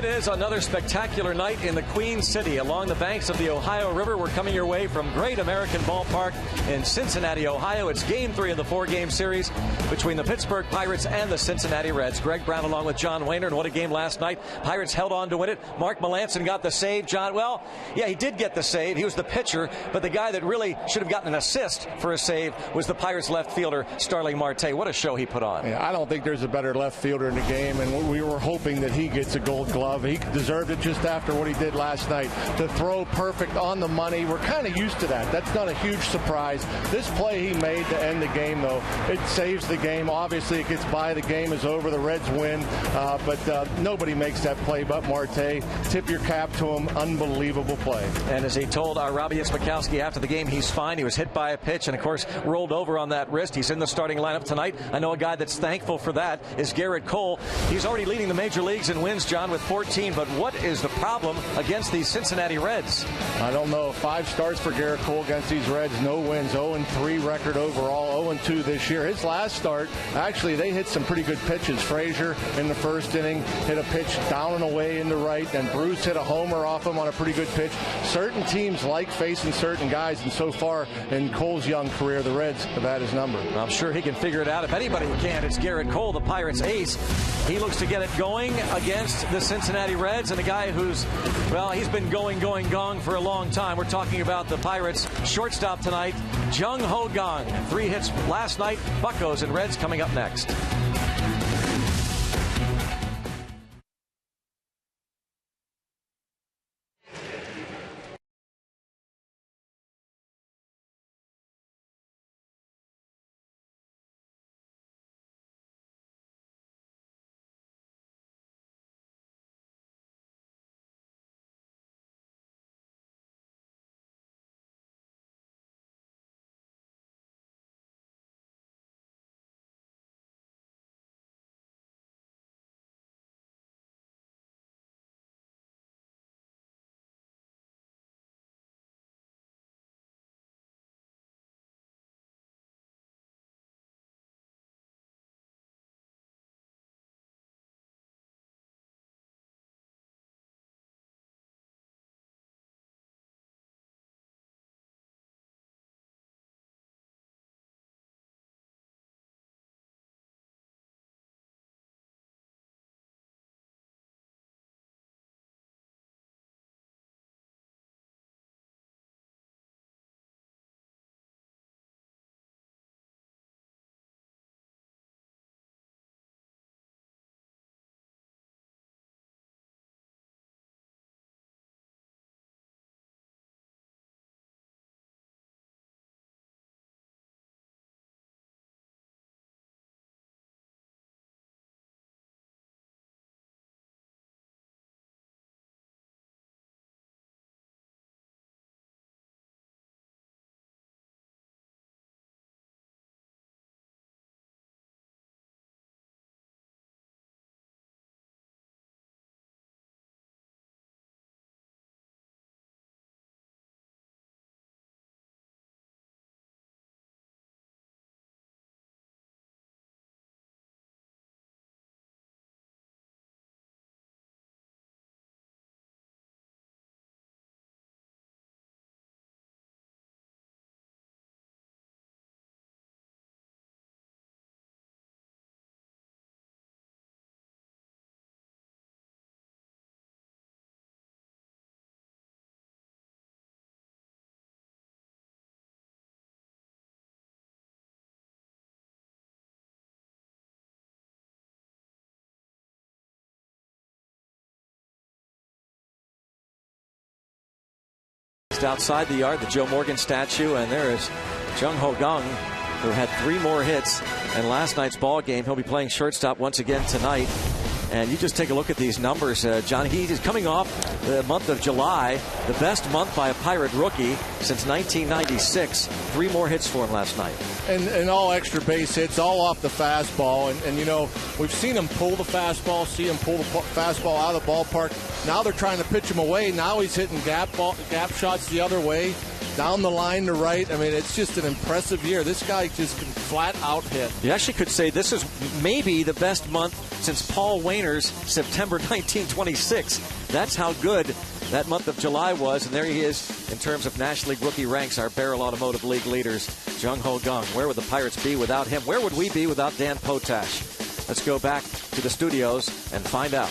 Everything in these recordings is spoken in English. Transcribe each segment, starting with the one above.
It is another spectacular night in the Queen City. Along the banks of the Ohio River, we're coming your way from Great American Ballpark in Cincinnati, Ohio. It's Game 3 of the 4-game series between the Pittsburgh Pirates and the Cincinnati Reds. Greg Brown along with John Wehner, and what a game last night. Pirates held on to win it. Mark Melancon got the save. John, well, yeah, he did get the save. He was the pitcher, but the guy that really should have gotten an assist for a save was the Pirates left fielder, Starling Marte. What a show he put on. Yeah, I don't think there's a better left fielder in the game, and we were hoping that he gets a Gold Glove. He deserved it just after what he did last night. To throw perfect on the money, we're kind of used to that. That's not a huge surprise. This play he made to end the game, though, it saves the game. Obviously, it gets by. The game is over. The Reds win, but nobody makes that play but Marte. Tip your cap to him. Unbelievable play. And as he told our Robbie Smikowski after the game, he's fine. He was hit by a pitch and, of course, rolled over on that wrist. He's in the starting lineup tonight. I know a guy that's thankful for that is Garrett Cole. He's already leading the major leagues in wins, John, with 14. But what is the problem against these Cincinnati Reds? I don't know. 5 starts for Garrett Cole against these Reds. No wins. 0-3 record overall. 0-2 this year. His last start, actually, they hit some pretty good pitches. Frazier in the first inning hit a pitch down and away into right, and Bruce hit a homer off him on a pretty good pitch. Certain teams like facing certain guys, and so far in Cole's young career, the Reds have had his number. I'm sure he can figure it out. If anybody can, it's Garrett Cole, the Pirates ace. He looks to get it going against the Cincinnati Reds, and a guy who's, well, he's been going for a long time. We're talking about the Pirates shortstop tonight, Jung Ho Kang. 3 hits last night. Buccos and Reds coming up next. Outside the yard, the Joe Morgan statue, and there is Jung Ho Kang, who had 3 more hits in last night's ball game. He'll be playing shortstop once again tonight. And you just take a look at these numbers, John. He is coming off the month of July, the best month by a Pirate rookie since 1996. 3 more hits for him last night. And all extra base hits, all off the fastball. And you know, we've seen him pull the fastball, see him pull the fastball out of the ballpark. Now they're trying to pitch him away. Now he's hitting gap shots the other way. down the line to right. I mean, it's just an impressive year. This guy just can flat out hit. You actually could say this is maybe the best month since Paul Waner's September 1926. That's how good that month of July was. And there he is in terms of National League rookie ranks, our Barrel Automotive League leaders, Jung Ho Kang. Where would the Pirates be without him? Where would we be without Dan Potash? Let's go back to the studios and find out.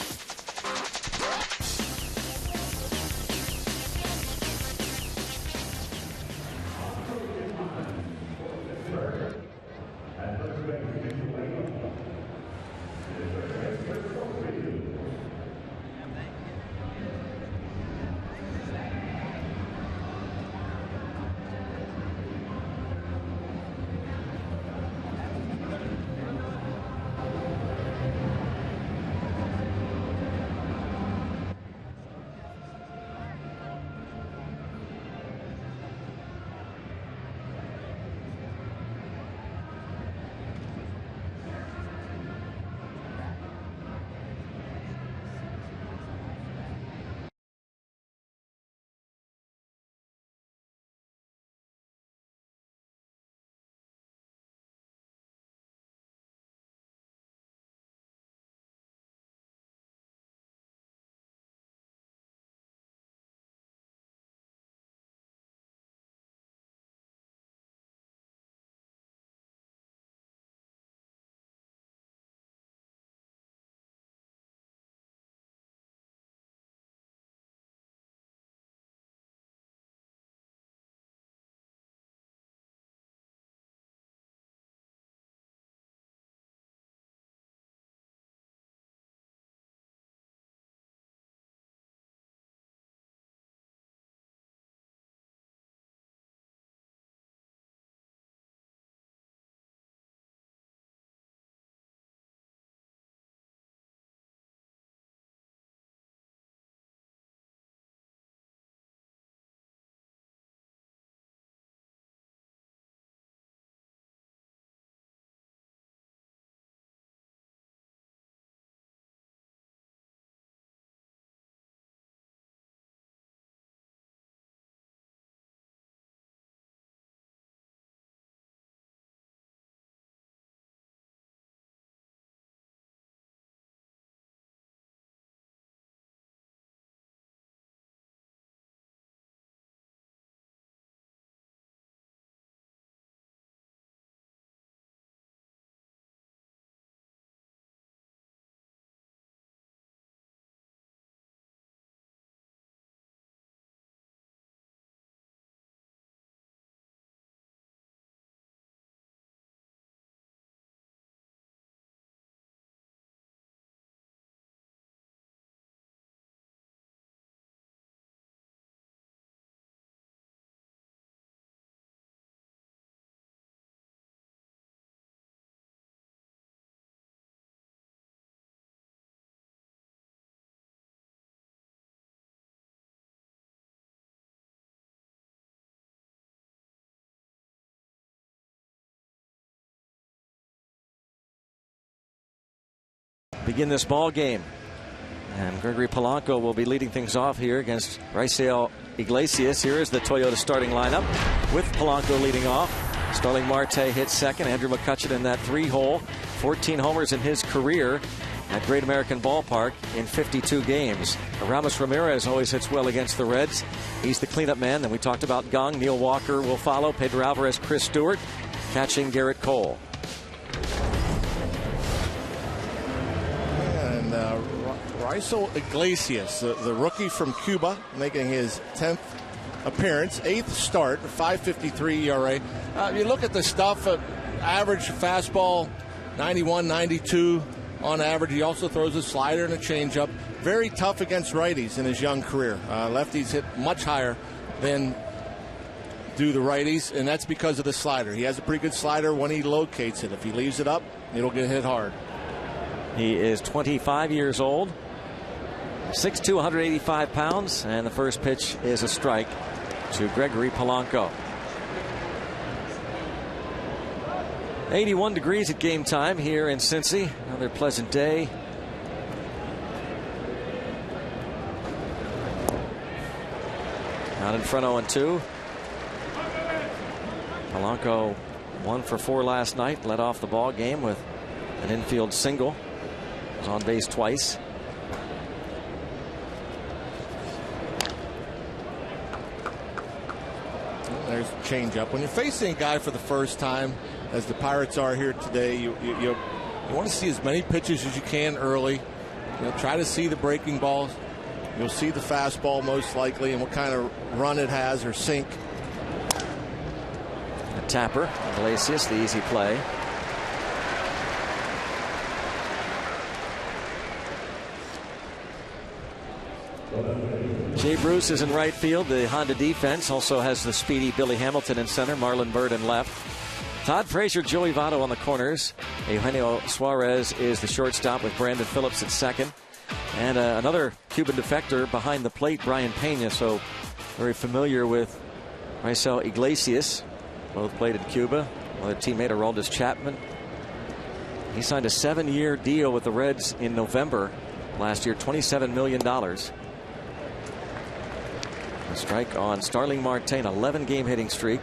Begin this ball game. And Gregory Polanco will be leading things off here against Raisel Iglesias. Here is the Toyota starting lineup with Polanco leading off. Starling Marte hits second. Andrew McCutcheon in that 3-hole. 14 homers in his career at Great American Ballpark in 52 games. Aramis Ramirez always hits well against the Reds. He's the cleanup man. Then we talked about Kang. Neil Walker will follow. Pedro Alvarez, Chris Stewart catching Garrett Cole. Raisel Iglesias, the rookie from Cuba, making his 10th appearance, 8th start, 5.53 ERA. You look at the stuff, average fastball, 91, 92 on average. He also throws a slider and a changeup. Very tough against righties in his young career. Lefties hit much higher than do the righties, and that's because of the slider. He has a pretty good slider when he locates it. If he leaves it up, it'll get hit hard. He is 25 years old. 6'2", 185 pounds, and the first pitch is a strike to Gregory Polanco. 81 degrees at game time here in Cincy. Another pleasant day. Out in front 0-2. Polanco 1 for 4 last night, led off the ball game with an infield single. Was on base twice. There's a changeup. When you're facing a guy for the first time, as the Pirates are here today, you want to see as many pitches as you can early. Try to see the breaking balls. You'll see the fastball most likely and what kind of run it has or sink. A tapper, Iglesias, the easy play. Jay Bruce is in right field. The Honda defense also has the speedy Billy Hamilton in center, Marlon Byrd in left. Todd Frazier, Joey Votto on the corners. Eugenio Suarez is the shortstop with Brandon Phillips at second. And another Cuban defector behind the plate, Brian Pena. So very familiar with Raisel Iglesias. Both played in Cuba. Another teammate, Aroldis Chapman. He signed a 7-year deal with the Reds in November last year, $27 million. A strike on Starling Marte, 11-game hitting streak.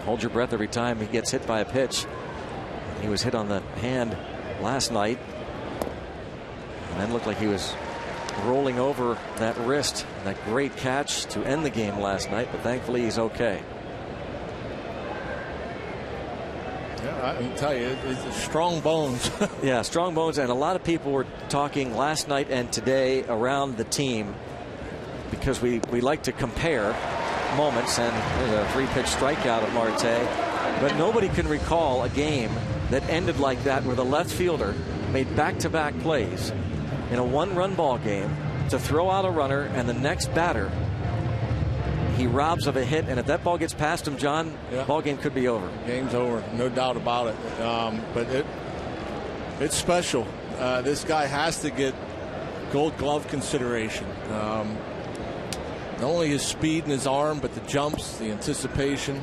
Hold your breath every time he gets hit by a pitch. He was hit on the hand last night and then looked like he was rolling over that wrist. That great catch to end the game last night, but thankfully he's okay. Yeah, I can tell you, it's strong bones. Yeah, strong bones, and a lot of people were talking last night and today around the team because we like to compare moments, and there's a 3-pitch strikeout of Marte, but nobody can recall a game that ended like that where the left fielder made back-to-back plays in a 1-run ball game to throw out a runner, and the next batter he robs of a hit, and if that ball gets past him, John, ball game could be over. Game's over, no doubt about it. But it's special. This guy has to get Gold Glove consideration. Not only his speed and his arm, but the jumps, the anticipation,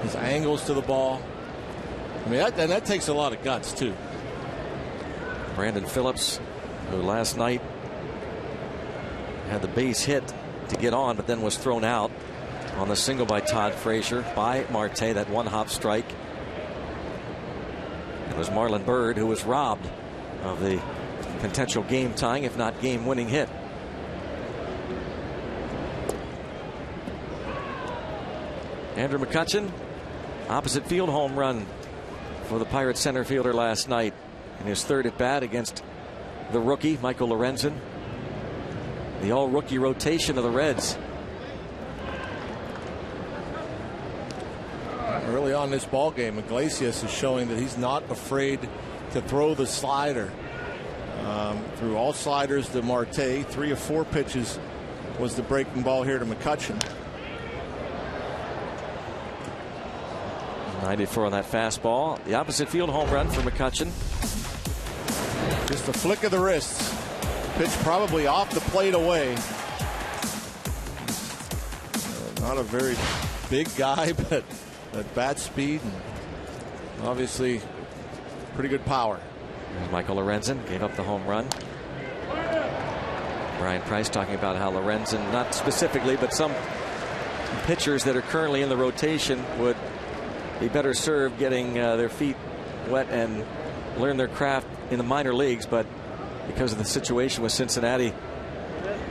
his angles to the ball. I mean, that takes a lot of guts too. Brandon Phillips, who last night had the base hit to get on, but then was thrown out on the single by Todd Frazier by Marte, that 1-hop strike. It was Marlon Byrd who was robbed of the potential game tying, if not game winning hit. Andrew McCutchen, opposite field home run for the Pirates center fielder last night in his 3rd at bat against the rookie Michael Lorenzen. The all-rookie rotation of the Reds. Early on this ball game, Iglesias is showing that he's not afraid to throw the slider. Threw all sliders to Marte. 3 of 4 pitches was the breaking ball here to McCutchen. 94 on that fastball. The opposite field home run for McCutchen. Just a flick of the wrists. Pitch probably off the plate away. Not a very big guy, but at bat speed and obviously pretty good power. There's Michael Lorenzen, gave up the home run. Brian Price talking about how Lorenzen, not specifically, but some pitchers that are currently in the rotation would be better served getting their feet wet and learn their craft in the minor leagues, but because of the situation with Cincinnati,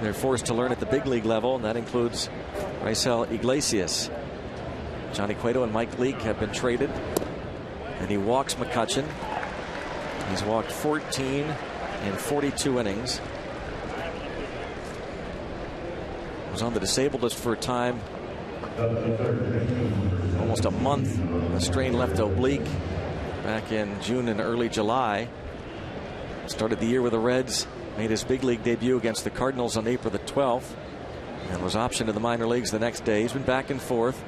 they're forced to learn at the big league level, and that includes Raisel Iglesias. Johnny Cueto and Mike Leake have been traded, and he walks McCutchen. He's walked 14 in 42 innings. Was on the disabled list for a time, almost a month, a strained left oblique back in June and early July. Started the year with the Reds, made his big league debut against the Cardinals on April the 12th, and was optioned to the minor leagues the next day. He's been back and forth.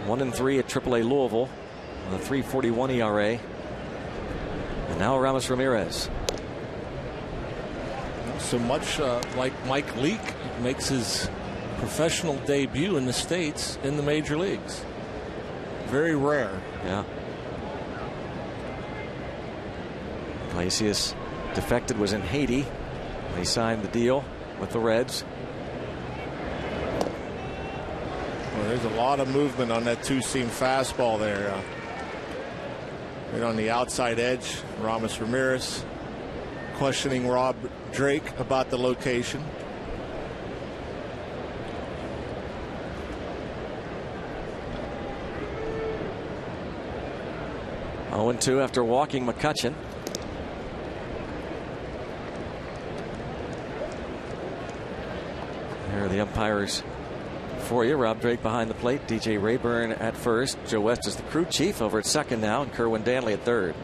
1-3 at AAA Louisville with a 3.41 ERA. And now Aramis Ramirez. So much like Mike Leake makes his professional debut in the States in the major leagues. Very rare. Yeah. Iglesias defected, was in Haiti when he signed the deal. with the Reds. Well, there's a lot of movement on that two-seam fastball there. Right on the outside edge. Ramos Ramirez questioning Rob Drake about the location. Oh, 0-2 after walking McCutchen. There are the umpires for you. Rob Drake behind the plate. DJ Rayburn at first. Joe West is the crew chief over at second now, and Kerwin Danley at third.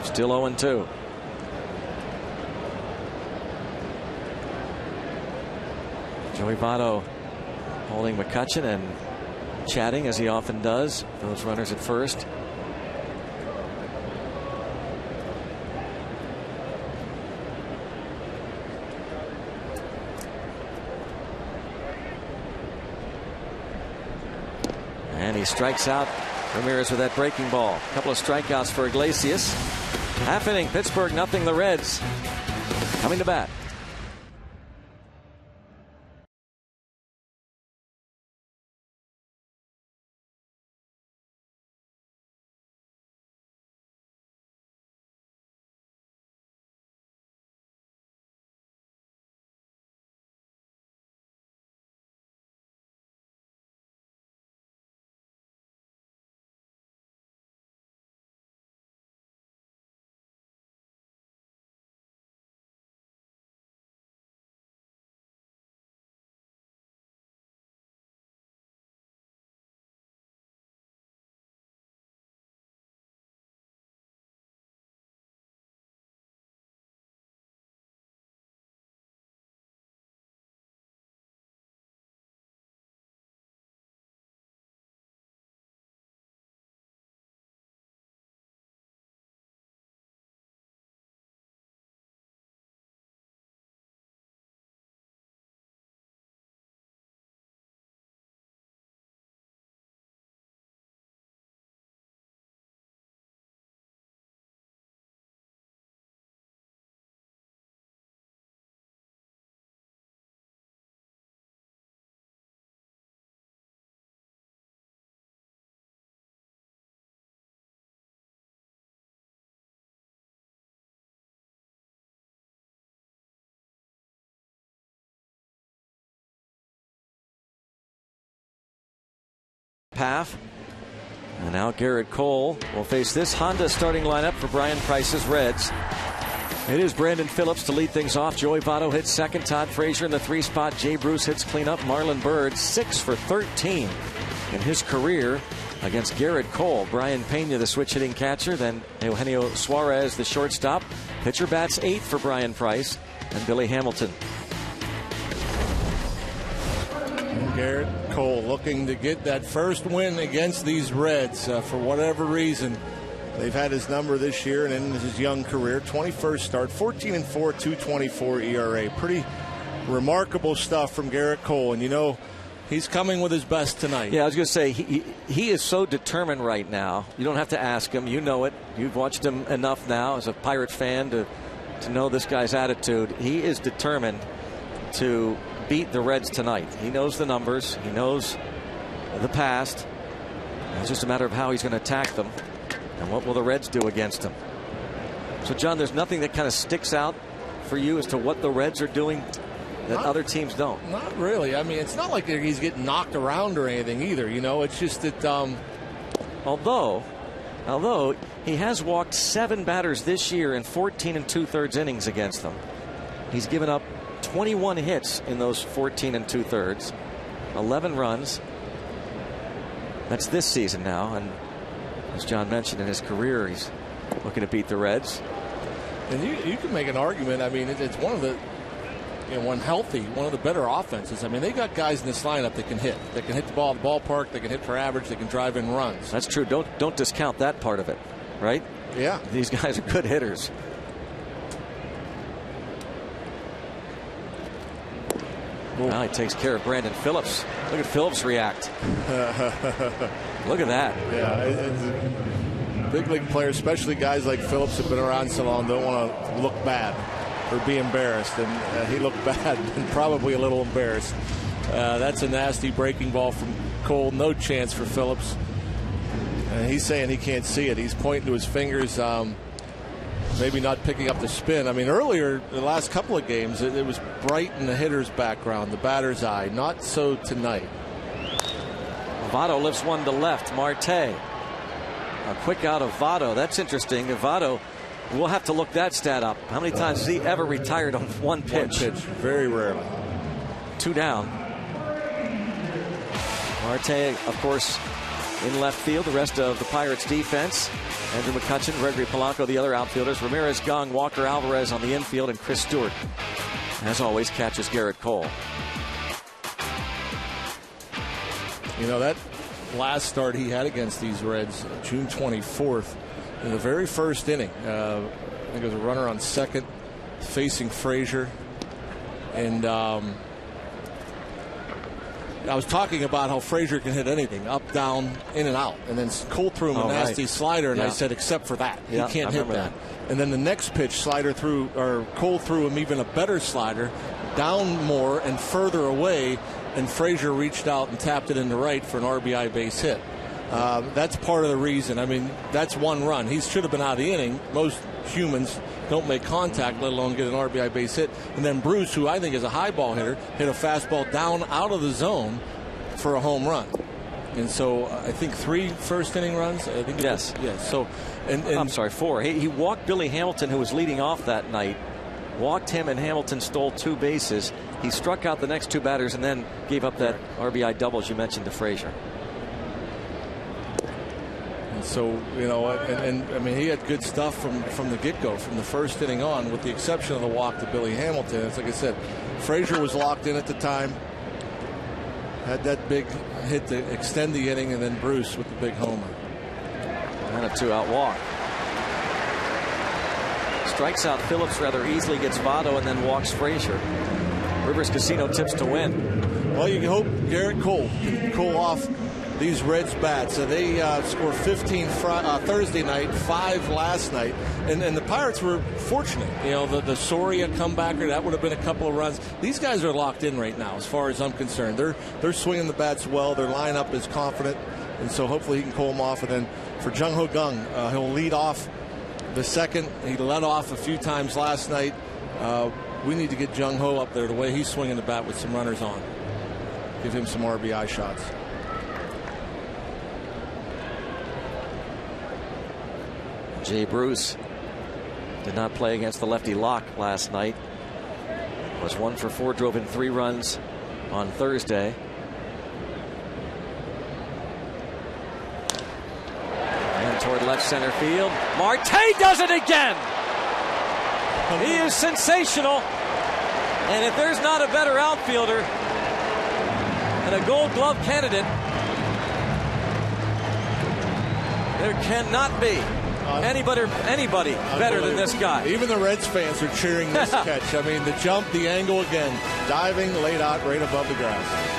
Still 0-2. Joey Votto holding McCutchen and chatting as he often does. Those runners at first. And he strikes out Ramirez with that breaking ball. A couple of strikeouts for Iglesias. Half inning, Pittsburgh 0, the Reds. Coming to bat. Path. And now Garrett Cole will face this Honda starting lineup for Brian Price's Reds. It is Brandon Phillips to lead things off. Joey Votto hits second. Todd Frazier in the 3 spot. Jay Bruce hits cleanup. Marlon Byrd 6 for 13 in his career against Garrett Cole. Brian Pena, the switch hitting catcher. Then Eugenio Suarez, the shortstop. Pitcher bats 8 for Brian Price and Billy Hamilton. Garrett Cole looking to get that first win against these Reds. For whatever reason, they've had his number this year and in his young career. 21st start, 14-4, 2.24 ERA. Pretty remarkable stuff from Garrett Cole. And, you know, he's coming with his best tonight. Yeah, I was going to say, he is so determined right now. You don't have to ask him. You know it. You've watched him enough now as a Pirate fan to know this guy's attitude. He is determined to beat the Reds tonight. He knows the numbers. He knows the past. It's just a matter of how he's going to attack them and what will the Reds do against him. So, John, there's nothing that kind of sticks out for you as to what the Reds are doing that other teams don't. Not really. I mean, it's not like he's getting knocked around or anything either. You know, it's just that although he has walked 7 batters this year in 14 2/3 innings against them. He's given up 21 hits in those 14 2/3, 11 runs. That's this season now, and as John mentioned, in his career, he's looking to beat the Reds. And you can make an argument. I mean, it's one of the, when healthy, one of the better offenses. I mean, they got guys in this lineup that can hit. They can hit the ball at the ballpark. They can hit for average. They can drive in runs. That's true. Don't discount that part of it, right? Yeah. These guys are good hitters. Well, he takes care of Brandon Phillips. Look at Phillips react. Look at that. Yeah, big league players, especially guys like Phillips, have been around so long, don't want to look bad or be embarrassed. And he looked bad and probably a little embarrassed. That's a nasty breaking ball from Cole. No chance for Phillips. And he's saying he can't see it. He's pointing to his fingers. Maybe not picking up the spin. I mean, earlier, the last couple of games, it was bright in the hitter's background, the batter's eye. Not so tonight. Votto lifts one to left. Marte. A quick out of Votto. That's interesting. Votto, we'll have to look that stat up. How many times has he ever retired on one pitch? One pitch, very rarely. 2 down. Marte, of course, in left field. The rest of the Pirates defense: Andrew McCutchen, Gregory Polanco, the other outfielders, Ramirez, Gong, Walker, Alvarez on the infield, and Chris Stewart, as always, catches Garrett Cole. You know, that last start he had against these Reds, June 24th, in the very first inning, I think it was a runner on second facing Frazier. And I was talking about how Frazier can hit anything, up, down, in and out. And then Cole threw him a nasty slider, and I said, except for that. He can't hit that. And then the next pitch, Cole threw him even a better slider, down more and further away, and Frazier reached out and tapped it into right for an RBI base hit. That's part of the reason. I mean, that's one run. He should have been out of the inning. Most humans don't make contact, let alone get an RBI base hit. And then Bruce, who I think is a high ball hitter, hit a fastball down out of the zone for a home run. And so I think 3 first-inning runs. I think yes. So, and I'm sorry, 4. He walked Billy Hamilton, who was leading off that night. Walked him, and Hamilton stole 2 bases. He struck out the next 2 batters and then gave up that RBI double, as you mentioned, to Frazier. And so, you know, and I mean, he had good stuff from the get-go, from the first inning on, with the exception of the walk to Billy Hamilton. It's like I said, Frazier was locked in at the time, had that big hit to extend the inning, and then Bruce with the big homer. And a 2-out walk. Strikes out Phillips rather easily, gets Votto, and then walks Frazier. Rivers Casino tips to win. Well, you can hope Garrett Cole can cool off these Reds bats. So they scored 15 Thursday night, 5 last night, and the Pirates were fortunate. You know, the Soria comebacker, that would have been a couple of runs. These guys are locked in right now, as far as I'm concerned. They're swinging the bats well. Their lineup is confident, and so hopefully he can cool them off. And then for Jung Ho Kang, he'll lead off the second. He led off a few times last night. We need to get Jung Ho up there the way he's swinging the bat with some runners on. Give him some RBI shots. Jay Bruce did not play against the lefty Locke last night. Was 1 for 4, drove in 3 runs on Thursday. And toward left center field, Marte does it again. He is sensational. And if there's not a better outfielder and a Gold Glove candidate, there cannot be anybody better than this guy. Even the Reds fans are cheering this catch. I mean, the jump, the angle again, diving, laid out right above the grass.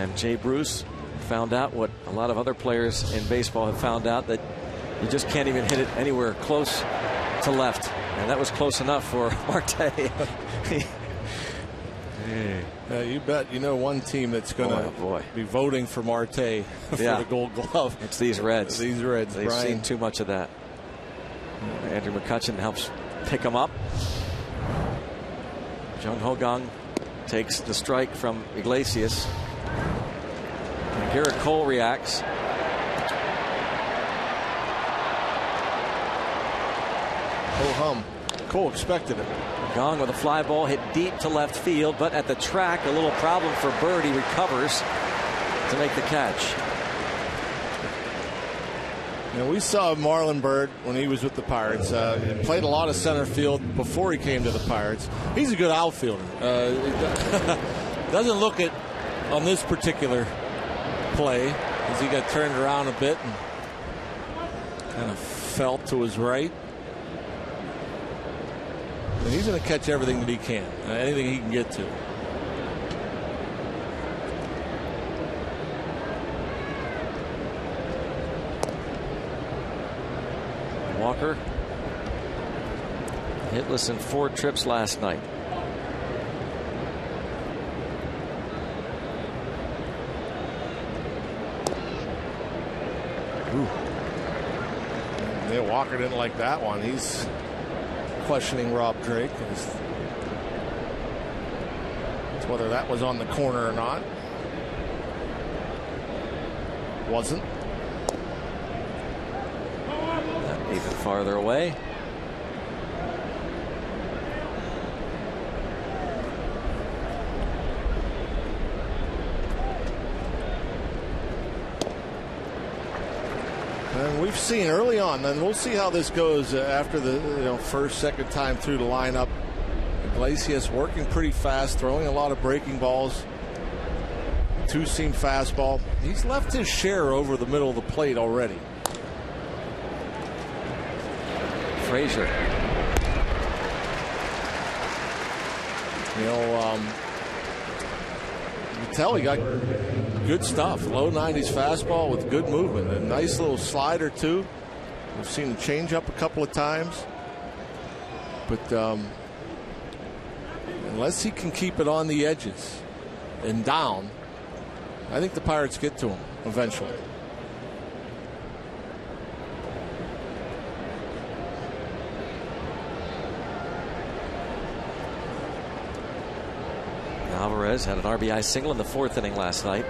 And Jay Bruce found out what a lot of other players in baseball have found out, that you just can't even hit it anywhere close to left. And that was close enough for Marte. You bet. You know one team that's going to be voting for Marte for the Gold Glove. It's these Reds. These Reds. They've seen too much of that. Andrew McCutchen helps pick him up. Jung Ho Kang takes the strike from Iglesias. And Garrett Cole reacts. Cole expected it. Kang with a fly ball hit deep to left field, but at the track, a little problem for Bird. He recovers to make the catch. You know, we saw Marlon Bird when he was with the Pirates. He played a lot of center field before he came to the Pirates. He's a good outfielder. Doesn't look it on this particular play as he got turned around a bit and kind of fell to his right. And he's going to catch everything that he can, anything he can get to. Walker hitless in 4 trips last night. Yeah, Walker didn't like that one. He's questioning Rob Drake as to whether that was on the corner or not. Wasn't. Even farther away. And we've seen early on, and we'll see how this goes after the first, second time through the lineup. Iglesias working pretty fast, throwing a lot of breaking balls. 2-seam fastball. He's left his share over the middle of the plate already. Frazier. You can tell he got good stuff. Low 90s fastball with good movement. A nice little slider, too. We've seen him change up a couple of times. But unless he can keep it on the edges and down, I think the Pirates get to him eventually. Alvarez had an RBI single in the 4th inning last night.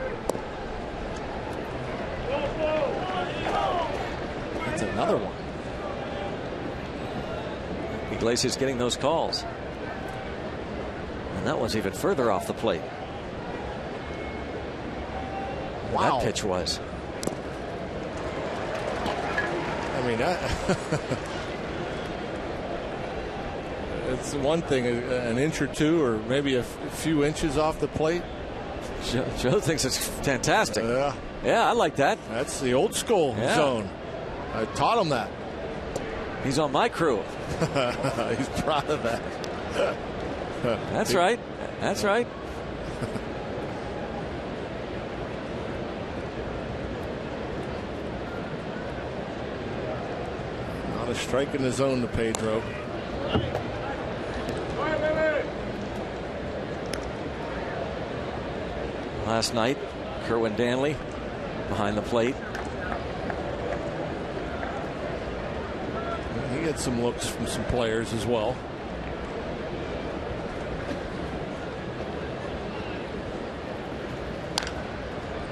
That's another one. Iglesias getting those calls. And that was even further off the plate. Wow. That pitch was. I mean, it's one thing, an inch or two, or maybe a few inches off the plate. Joe thinks it's fantastic. Yeah, I like that. That's the old school zone. I taught him that. He's on my crew. He's proud of that. That's right. That's right. Not a strike in the zone to Pedro. Last night, Kerwin Danley behind the plate. He had some looks from some players as well.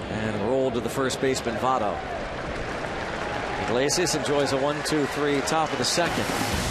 And rolled to the first baseman, Votto. Iglesias enjoys a 1-2-3 top of the 2nd.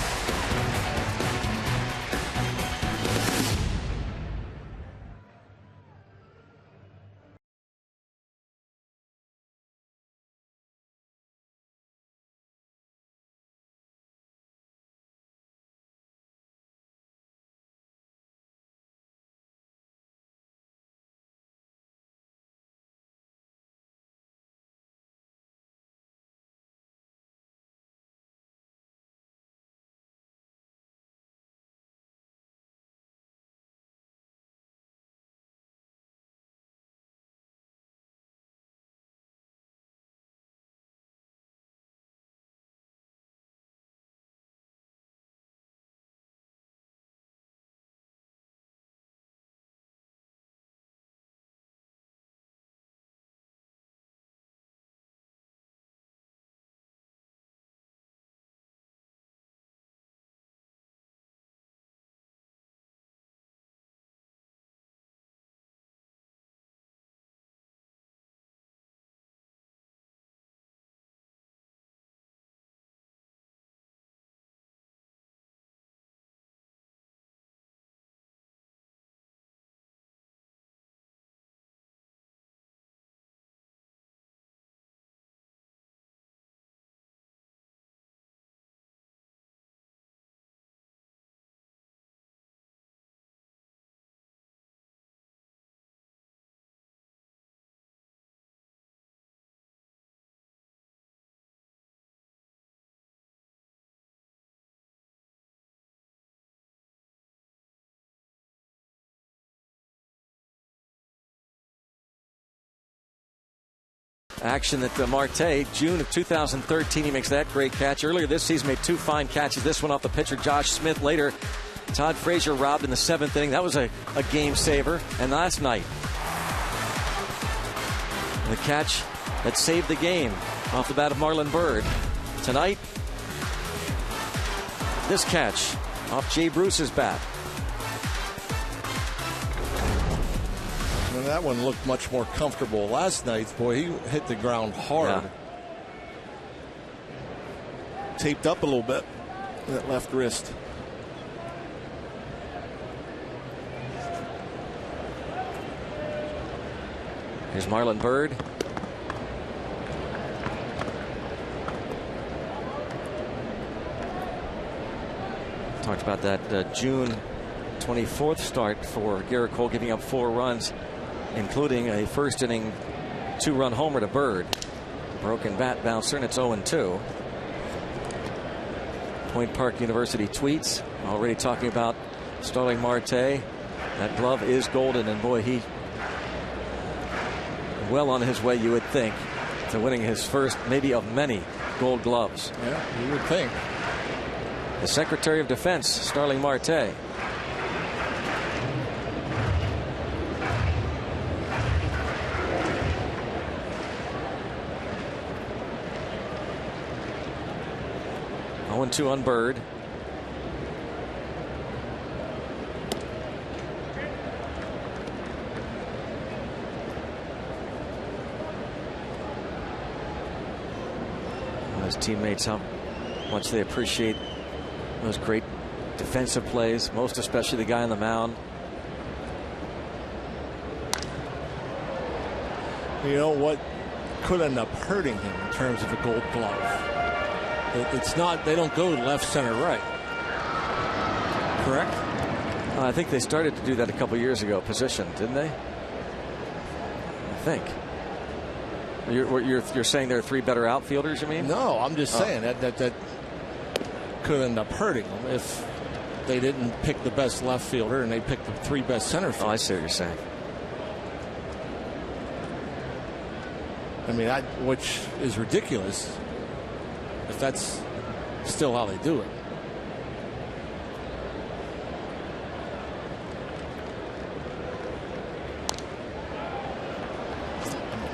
action at Marte. June of 2013, he makes that great catch. Earlier this season, made 2 fine catches. This one off the pitcher Josh Smith. Later, Todd Frazier robbed in the 7th inning. That was a game saver. And last night, the catch that saved the game off the bat of Marlon Byrd. Tonight, this catch off Jay Bruce's bat. And that one looked much more comfortable. Last night, boy, he hit the ground hard. Yeah. Taped up a little bit, that left wrist. Here's Marlon Byrd. Talked about that June 24th start for Garrett Cole, giving up 4 runs, including a first inning 2-run homer to Byrd. Broken bat bouncer, and it's 0-2. Point Park University tweets already talking about Starling Marte. That glove is golden, and boy, he well on his way, you would think, to winning his first, maybe of many, Gold Gloves. Yeah, you would think. The Secretary of Defense, Starling Marte. Two on Byrd. His teammates, how much they appreciate those great defensive plays, most especially the guy on the mound. You know what could end up hurting him in terms of a Gold Glove? It's not, they don't go left, center, right. Correct? I think they started to do that a couple years ago, position, didn't they? I think. You're saying there are 3 better outfielders, you mean? No, I'm just saying that could end up hurting them if they didn't pick the best left fielder and they picked the 3 best center fielders. Oh, I see what you're saying. I mean, which is ridiculous if that's still how they do it.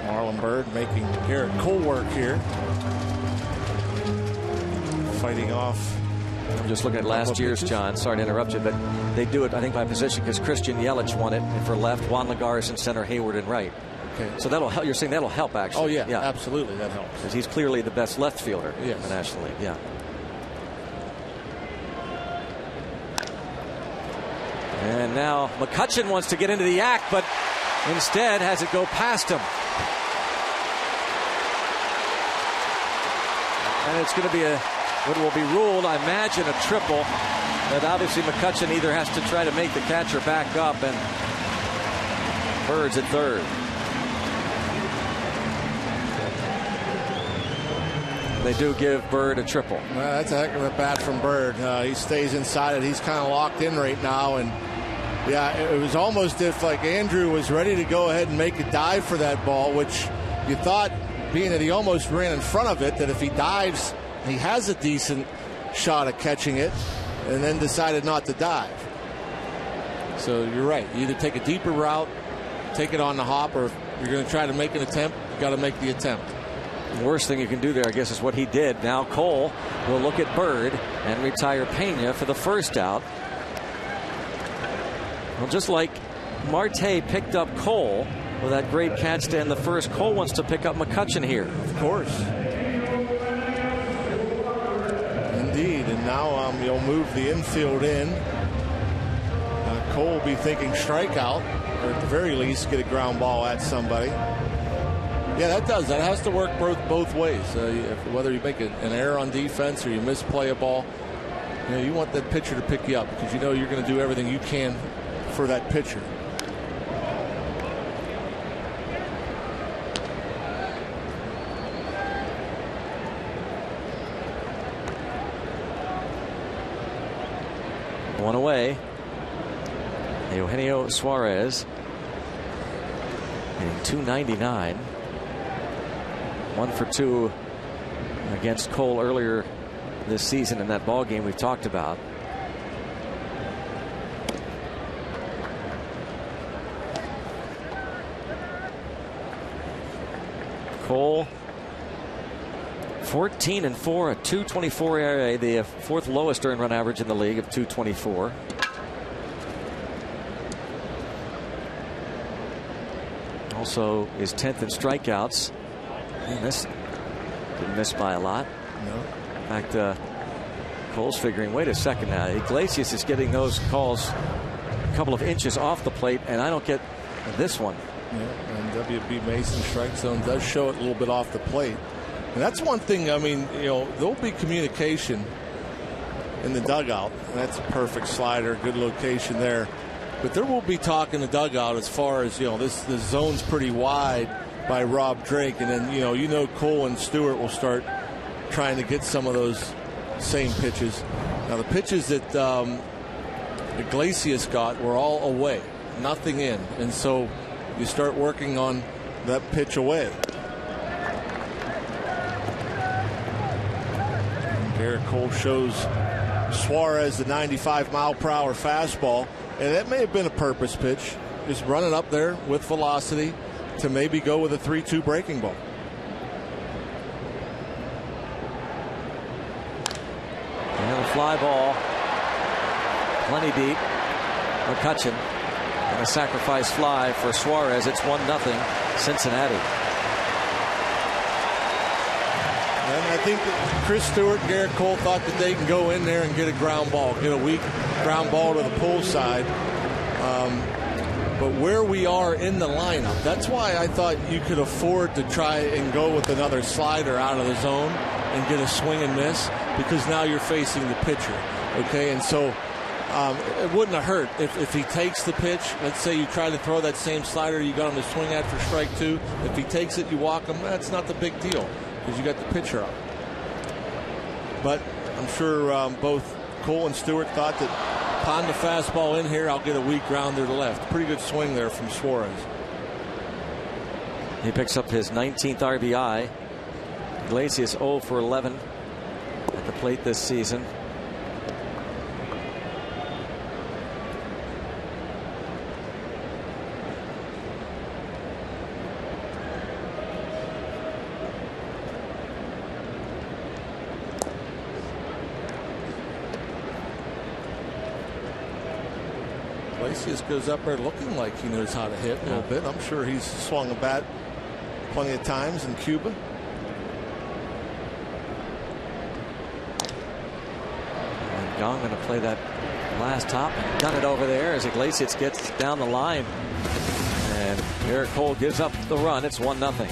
Marlon Byrd making Garrett Cole work here. Fighting off. I'm just looking at last year's, John. Sorry to interrupt you, but they do it, I think, by position because Christian Yelich won it. And for left, Juan Lagares in center, Hayward in right. Okay. So that'll help. You're saying that'll help, actually. Oh, yeah. Absolutely. That helps. Because he's clearly the best left fielder in the National League. Yeah. And now McCutchen wants to get into the act, but instead has it go past him. And it's going to be what will be ruled, I imagine, a triple. But obviously McCutchen either has to try to make the catcher back up, and Bird's at third. They do give Byrd a triple. Well, that's a heck of a bat from Byrd. He stays inside it. He's kind of locked in right now. And, yeah, it was almost if, like, Andrew was ready to go ahead and make a dive for that ball, which you thought, being that he almost ran in front of it, that if he dives, he has a decent shot at catching it, and then decided not to dive. So you're right. You either take a deeper route, take it on the hop, or if you're going to try to make an attempt, you got to make the attempt. The worst thing you can do there, I guess, is what he did. Now Cole will look at Byrd and retire Pena for the first out. Well, just like Marte picked up Cole with that great catch to end the first, Cole wants to pick up McCutchen here. Of course. Indeed. And now you'll move the infield in. Cole will be thinking strikeout, or at the very least get a ground ball at somebody. Yeah, that does. That has to work both ways. Whether you make an error on defense or you misplay a ball, you want that pitcher to pick you up because you know you're going to do everything you can for that pitcher. One away. Eugenio Suarez hitting .299. 1 for 2 against Cole earlier this season in that ball game we've talked about. Cole 14 and 4, a 2.24 ERA, the fourth lowest earned run average in the league of 2.24. Also is 10th in strikeouts. And this didn't miss by a lot. No. In fact, Cole's figuring, wait a second now. Iglesias is getting those calls a couple of inches off the plate, and I don't get this one. Yeah, and WB Mason strike zone does show it a little bit off the plate. And that's one thing, I mean, you know, there'll be communication in the dugout. And that's a perfect slider, good location there. But there will be talk in the dugout as far as, you know, this zone's pretty wide by Rob Drake. And then, you know, Cole and Stewart will start trying to get some of those same pitches. Now, the pitches that Iglesias got were all away, nothing in. And so you start working on that pitch away. And Garrett Cole shows Suarez the 95-mile-per-hour fastball. And that may have been a purpose pitch. Just run it up there with velocity to maybe go with a 3-2 breaking ball. And a fly ball. Plenty deep. McCutchen. And a sacrifice fly for Suarez. It's 1-0 Cincinnati. And I think that Chris Stewart and Garrett Cole thought that they can go in there and get a ground ball, get a weak ground ball to the pull side. But where we are in the lineup, that's why I thought you could afford to try and go with another slider out of the zone and get a swing and miss, because now you're facing the pitcher. Okay, and so it wouldn't have hurt if he takes the pitch. Let's say you try to throw that same slider you got him to swing at for strike 2. If he takes it, you walk him. That's not the big deal because you got the pitcher up. But I'm sure both Cole and Stewart thought that upon the fastball in here, I'll get a weak grounder to left. Pretty good swing there from Suarez. He picks up his 19th RBI. Iglesias 0 for 11 at the plate this season. Iglesias goes up there looking like he knows how to hit a little bit. I'm sure he's swung a bat plenty of times in Cuba. And Young going to play that last hop. Done it over there as Iglesias gets down the line. And Garrett Cole gives up the run. It's 1-0.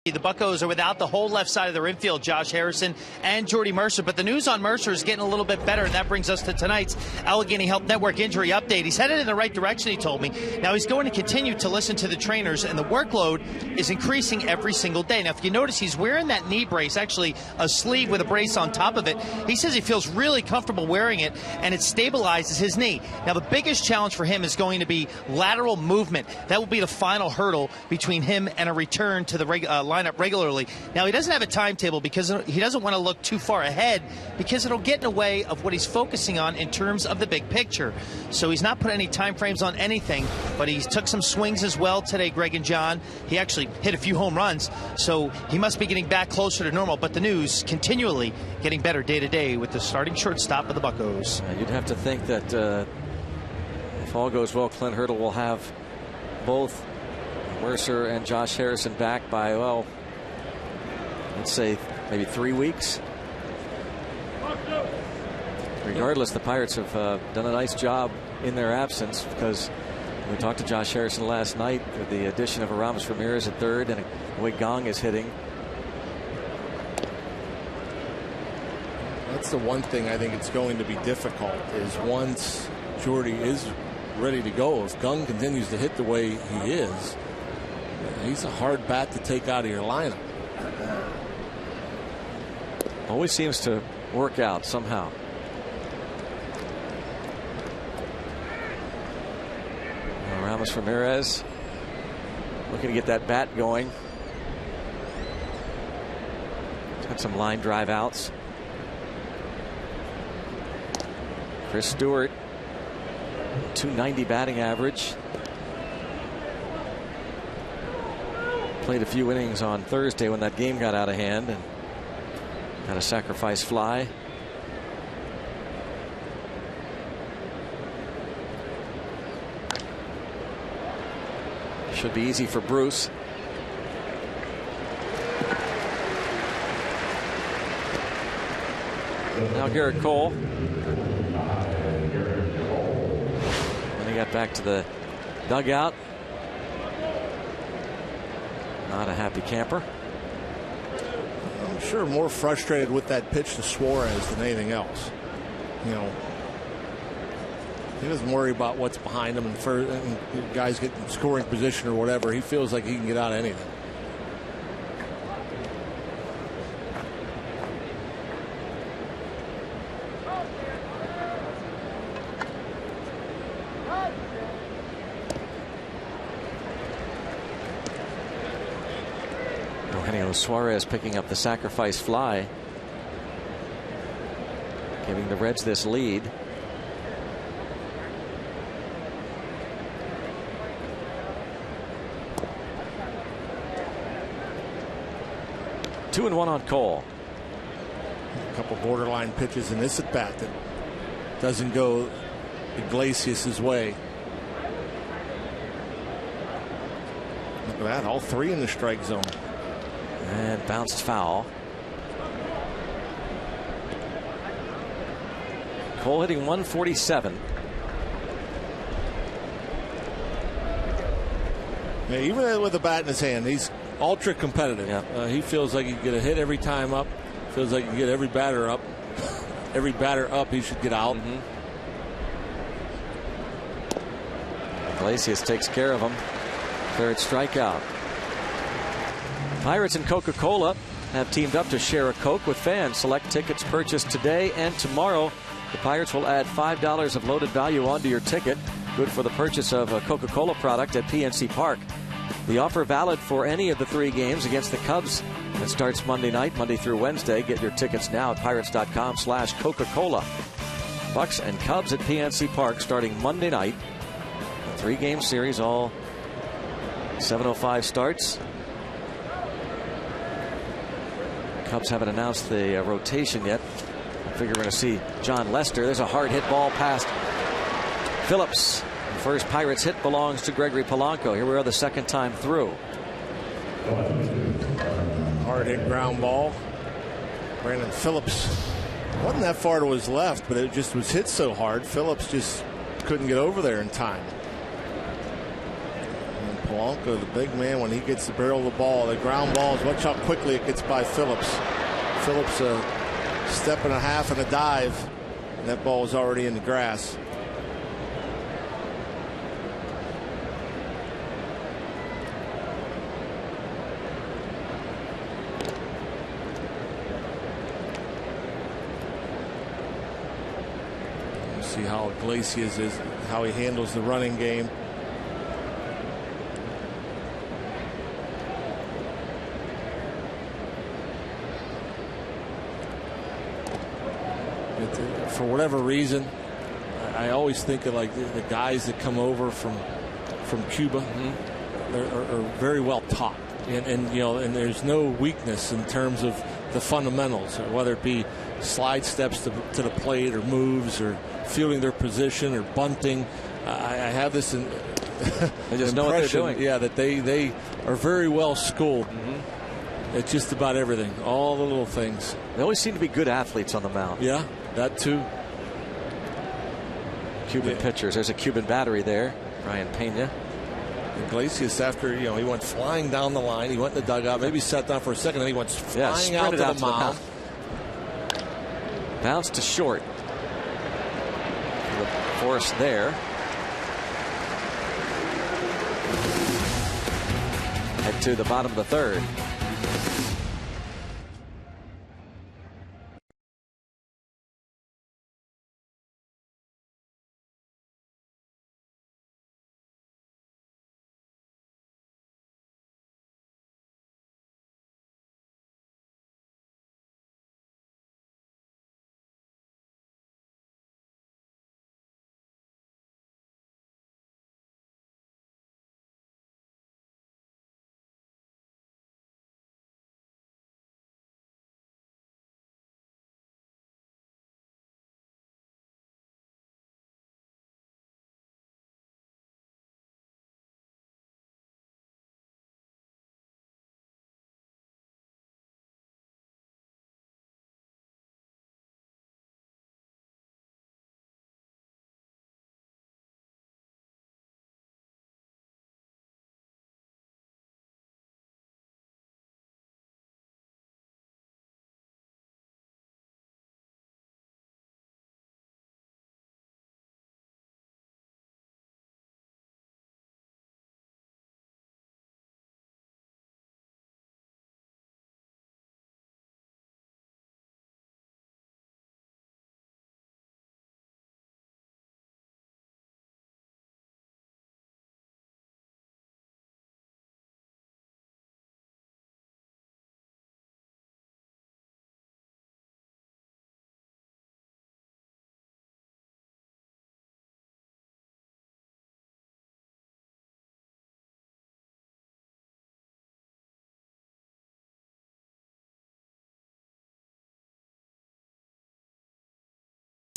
The Buccos are without the whole left side of their infield, Josh Harrison and Jordy Mercer. But the news on Mercer is getting a little bit better, and that brings us to tonight's Allegheny Health Network injury update. He's headed in the right direction, he told me. Now he's going to continue to listen to the trainers, and the workload is increasing every single day. Now, if you notice, he's wearing that knee brace, actually a sleeve with a brace on top of it. He says he feels really comfortable wearing it, and it stabilizes his knee. Now, the biggest challenge for him is going to be lateral movement. That will be the final hurdle between him and a return to the lineup regularly. Now, he doesn't have a timetable because he doesn't want to look too far ahead, because it'll get in the way of what he's focusing on in terms of the big picture. So he's not put any time frames on anything, but he took some swings as well today, Greg and John. He actually hit a few home runs, so he must be getting back closer to normal. But the news continually getting better day to day with the starting shortstop of the Buccos. You'd have to think that if all goes well, Clint Hurdle will have both Mercer and Josh Harrison back by, well, let's say maybe 3 weeks. Regardless, the Pirates have done a nice job in their absence, because we talked to Josh Harrison last night with the addition of Aramis Ramirez at third and the way Gong is hitting. That's the one thing I think it's going to be difficult, is once Jordy is ready to go, if Gong continues to hit the way he is, he's a hard bat to take out of your lineup. Always seems to work out somehow. Aramis Ramirez looking to get that bat going. He's got some line drive outs. Chris Stewart, .290 batting average. Played a few innings on Thursday when that game got out of hand and got a sacrifice fly. Should be easy for Bruce. Now Garrett Cole. Then he got back to the dugout. Not a happy camper. I'm sure more frustrated with that pitch to Suarez than anything else. You know, he doesn't worry about what's behind him and guys get in scoring position or whatever. He feels like he can get out of anything. Suarez picking up the sacrifice fly, giving the Reds this lead. Two and one on Cole. A couple borderline pitches in this at bat that doesn't go Iglesias' way. Look at that, all three in the strike zone. And bounced foul. Cole hitting 147. Yeah, even with the bat in his hand, he's ultra competitive. Yeah. He feels like he can get a hit every time up. Feels like he can get every batter up. Every batter up, he should get out. Iglesias takes care of him. Third strikeout. Pirates and Coca-Cola have teamed up to share a Coke with fans. Select tickets purchased today and tomorrow. The Pirates will add $5 of loaded value onto your ticket, good for the purchase of a Coca-Cola product at PNC Park. The offer valid for any of the 3 games against the Cubs. It starts Monday night, Monday through Wednesday. Get your tickets now at pirates.com/Coca-Cola. Bucks and Cubs at PNC Park starting Monday night. A 3-game series, all 7:05 starts. Cubs haven't announced the rotation yet. I figure we're going to see John Lester. There's a hard hit ball past Phillips. The first Pirates hit belongs to Gregory Polanco. Here we are the second time through. Hard hit ground ball. Brandon Phillips wasn't that far to his left, but it just was hit so hard. Phillips just couldn't get over there in time. And Polanco, the big man, when he gets the barrel of the ball, the ground balls, watch how quickly it gets by Phillips. Phillips a step and a half and a dive, and that ball was already in the grass. See how Iglesias is, how he handles the running game. For whatever reason, I always think of like the guys that come over from Cuba. are very well taught, and you know, and there's no weakness in terms of the fundamentals, whether it be slide steps to the plate or moves or fielding their position or bunting. I have this in they just know what they're doing. Yeah, that they are very well schooled. It's just about everything, all the little things. They always seem to be good athletes on the mound. Yeah, that too. Cuban pitchers. There's a Cuban battery there. Ryan Pena. Iglesias, after he went flying down the line, he went in the dugout, maybe sat down for a second, then he went flying out to the mound. Bounced to short. The force there. Head to the bottom of the third.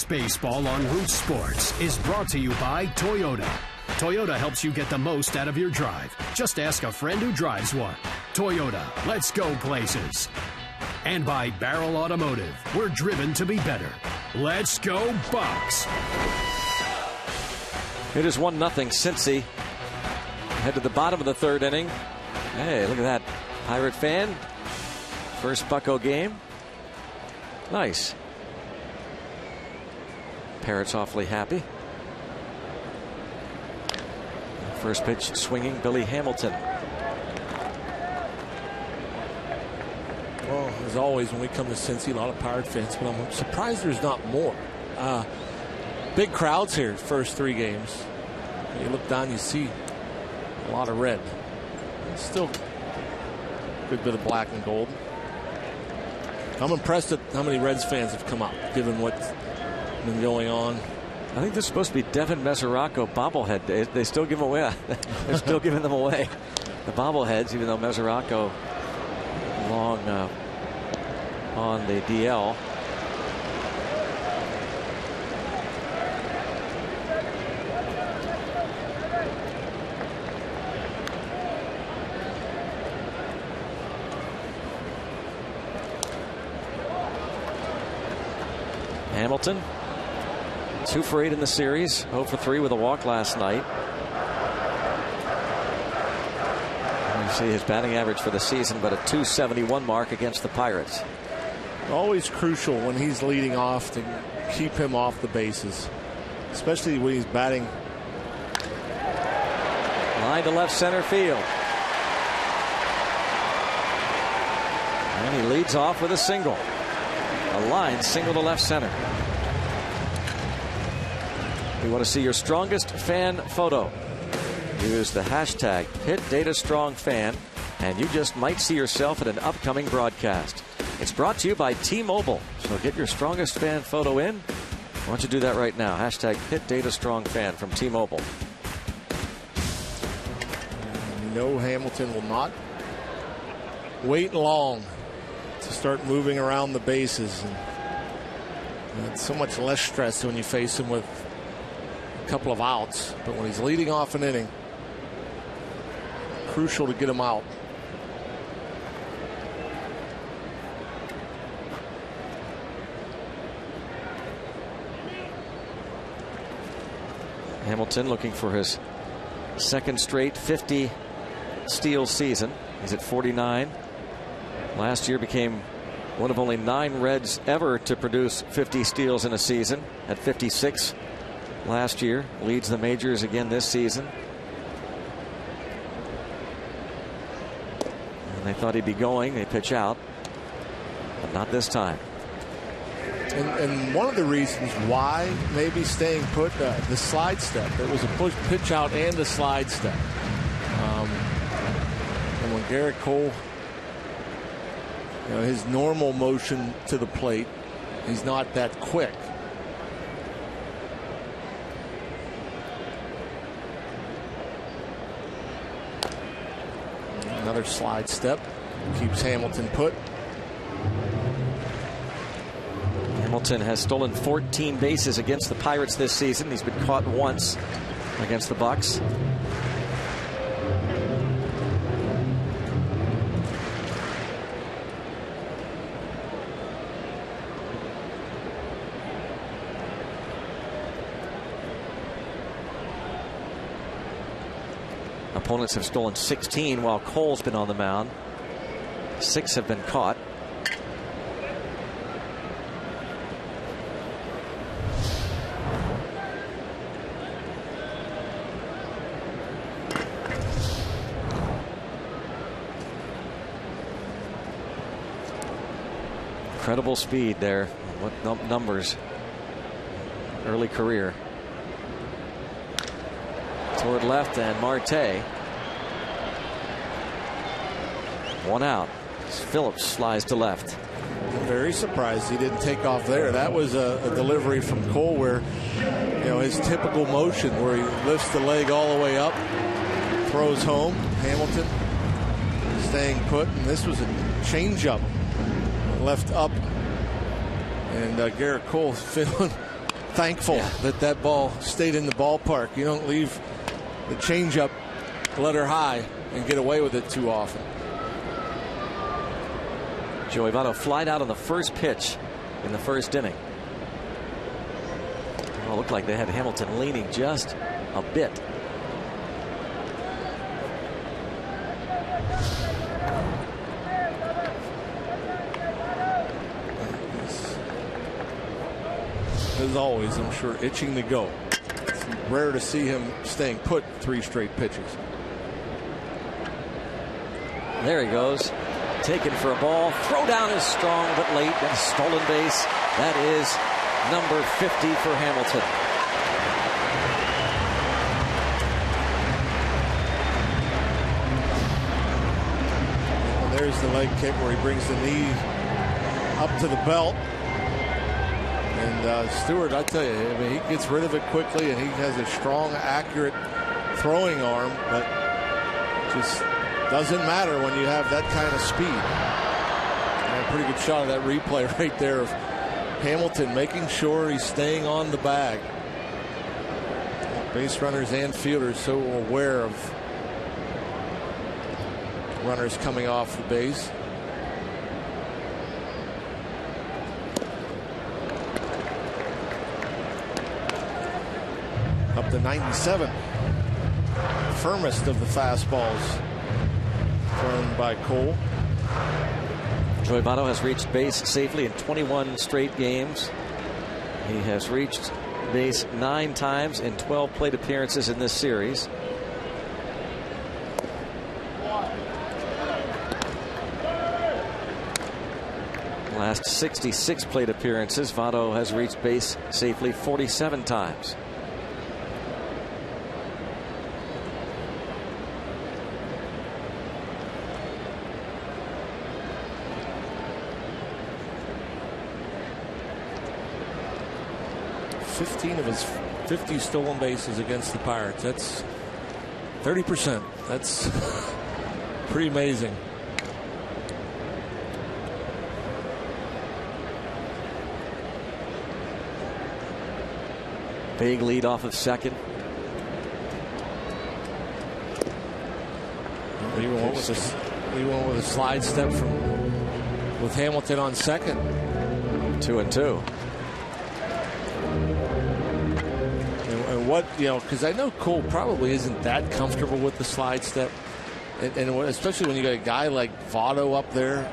Baseball on Root Sports is brought to you by Toyota. Toyota helps you get the most out of your drive. Just ask a friend who drives one. Toyota, let's go places. And by Barrel Automotive, we're driven to be better. Let's go Bucks. It is 1-0 Cincy. Head to the bottom of the third inning. Hey, look at that Pirate fan. First Bucko game. Nice. Parrot's awfully happy. First pitch swinging, Billy Hamilton. Well, as always, when we come to Cincy, a lot of Pirate fans, but I'm surprised there's not more. Big crowds here, first 3 games. You look down, you see a lot of red. Still a good bit of black and gold. I'm impressed at how many Reds fans have come out, given what's been going on. I think this is supposed to be Devin Mesoraco bobblehead. They still give them away. They're still giving them away. The bobbleheads, even though Mesoraco long on the DL. Hamilton, 2 for 8 in the series, 0 for 3 with a walk last night. see his batting average for the season, but a .271 mark against the Pirates. Always crucial when he's leading off to keep him off the bases, especially when he's batting. Line to left center field. And he leads off with a single. A line single to left center. We want to see your strongest fan photo. Use the hashtag PittDataStrongFan, and you just might see yourself at an upcoming broadcast. It's brought to you by T-Mobile. So get your strongest fan photo in. Why don't you do that right now? Hashtag PittDataStrongFan from T-Mobile. No, Hamilton will not wait long to start moving around the bases. And it's so much less stress when you face him with a couple of outs. But when he's leading off an inning, crucial to get him out. Hamilton looking for his second straight 50 steal season. He's at 49. Last year became one of only 9 Reds ever to produce 50 steals in a season at 56 last year. Leads the majors again this season. And they thought he'd be going. They pitch out, but not this time. And one of the reasons why maybe staying put, the slide step. It was a push pitch out and a slide step. And when Garrett Cole, his normal motion to the plate, he's not that quick. Another slide step keeps Hamilton put. Hamilton has stolen 14 bases against the Pirates this season. He's been caught once against the Bucks. Opponents have stolen 16 while Cole's been on the mound. 6 have been caught. Incredible speed there. What numbers? Early career. Toward left, and Marte. 1 out. Phillips slides to left. I'm very surprised he didn't take off there. That was a delivery from Cole where, his typical motion where he lifts the leg all the way up, throws home. Hamilton staying put, and this was a changeup left up, and Garrett Cole feeling thankful that ball stayed in the ballpark. You don't leave the changeup letter high and get away with it too often. Joey Votto flied out on the first pitch in the first inning. Well, it looked like they had Hamilton leaning just a bit. As always, I'm sure itching to go. It's rare to see him staying put 3 straight pitches. There he goes. Taken for a ball. Throw down is strong but late. And a stolen base. That is number 50 for Hamilton. And there's the leg kick where he brings the knee up to the belt. And Stewart, I tell you, he gets rid of it quickly, and he has a strong, accurate throwing arm, but just doesn't matter when you have that kind of speed. And a pretty good shot of that replay right there of Hamilton making sure he's staying on the bag. Base runners and fielders so aware of runners coming off the base. Up to 97. Firmest of the fastballs thrown by Cole. Joey Votto has reached base safely in 21 straight games. He has reached base 9 times in 12 plate appearances in this series. Last 66 plate appearances, Votto has reached base safely 47 times. Of his 50 stolen bases against the Pirates. That's 30%. That's pretty amazing. Big lead off of second. He went with a slide step with Hamilton on second. 2-2. What, because I know Cole probably isn't that comfortable with the slide step, and especially when you got a guy like Votto up there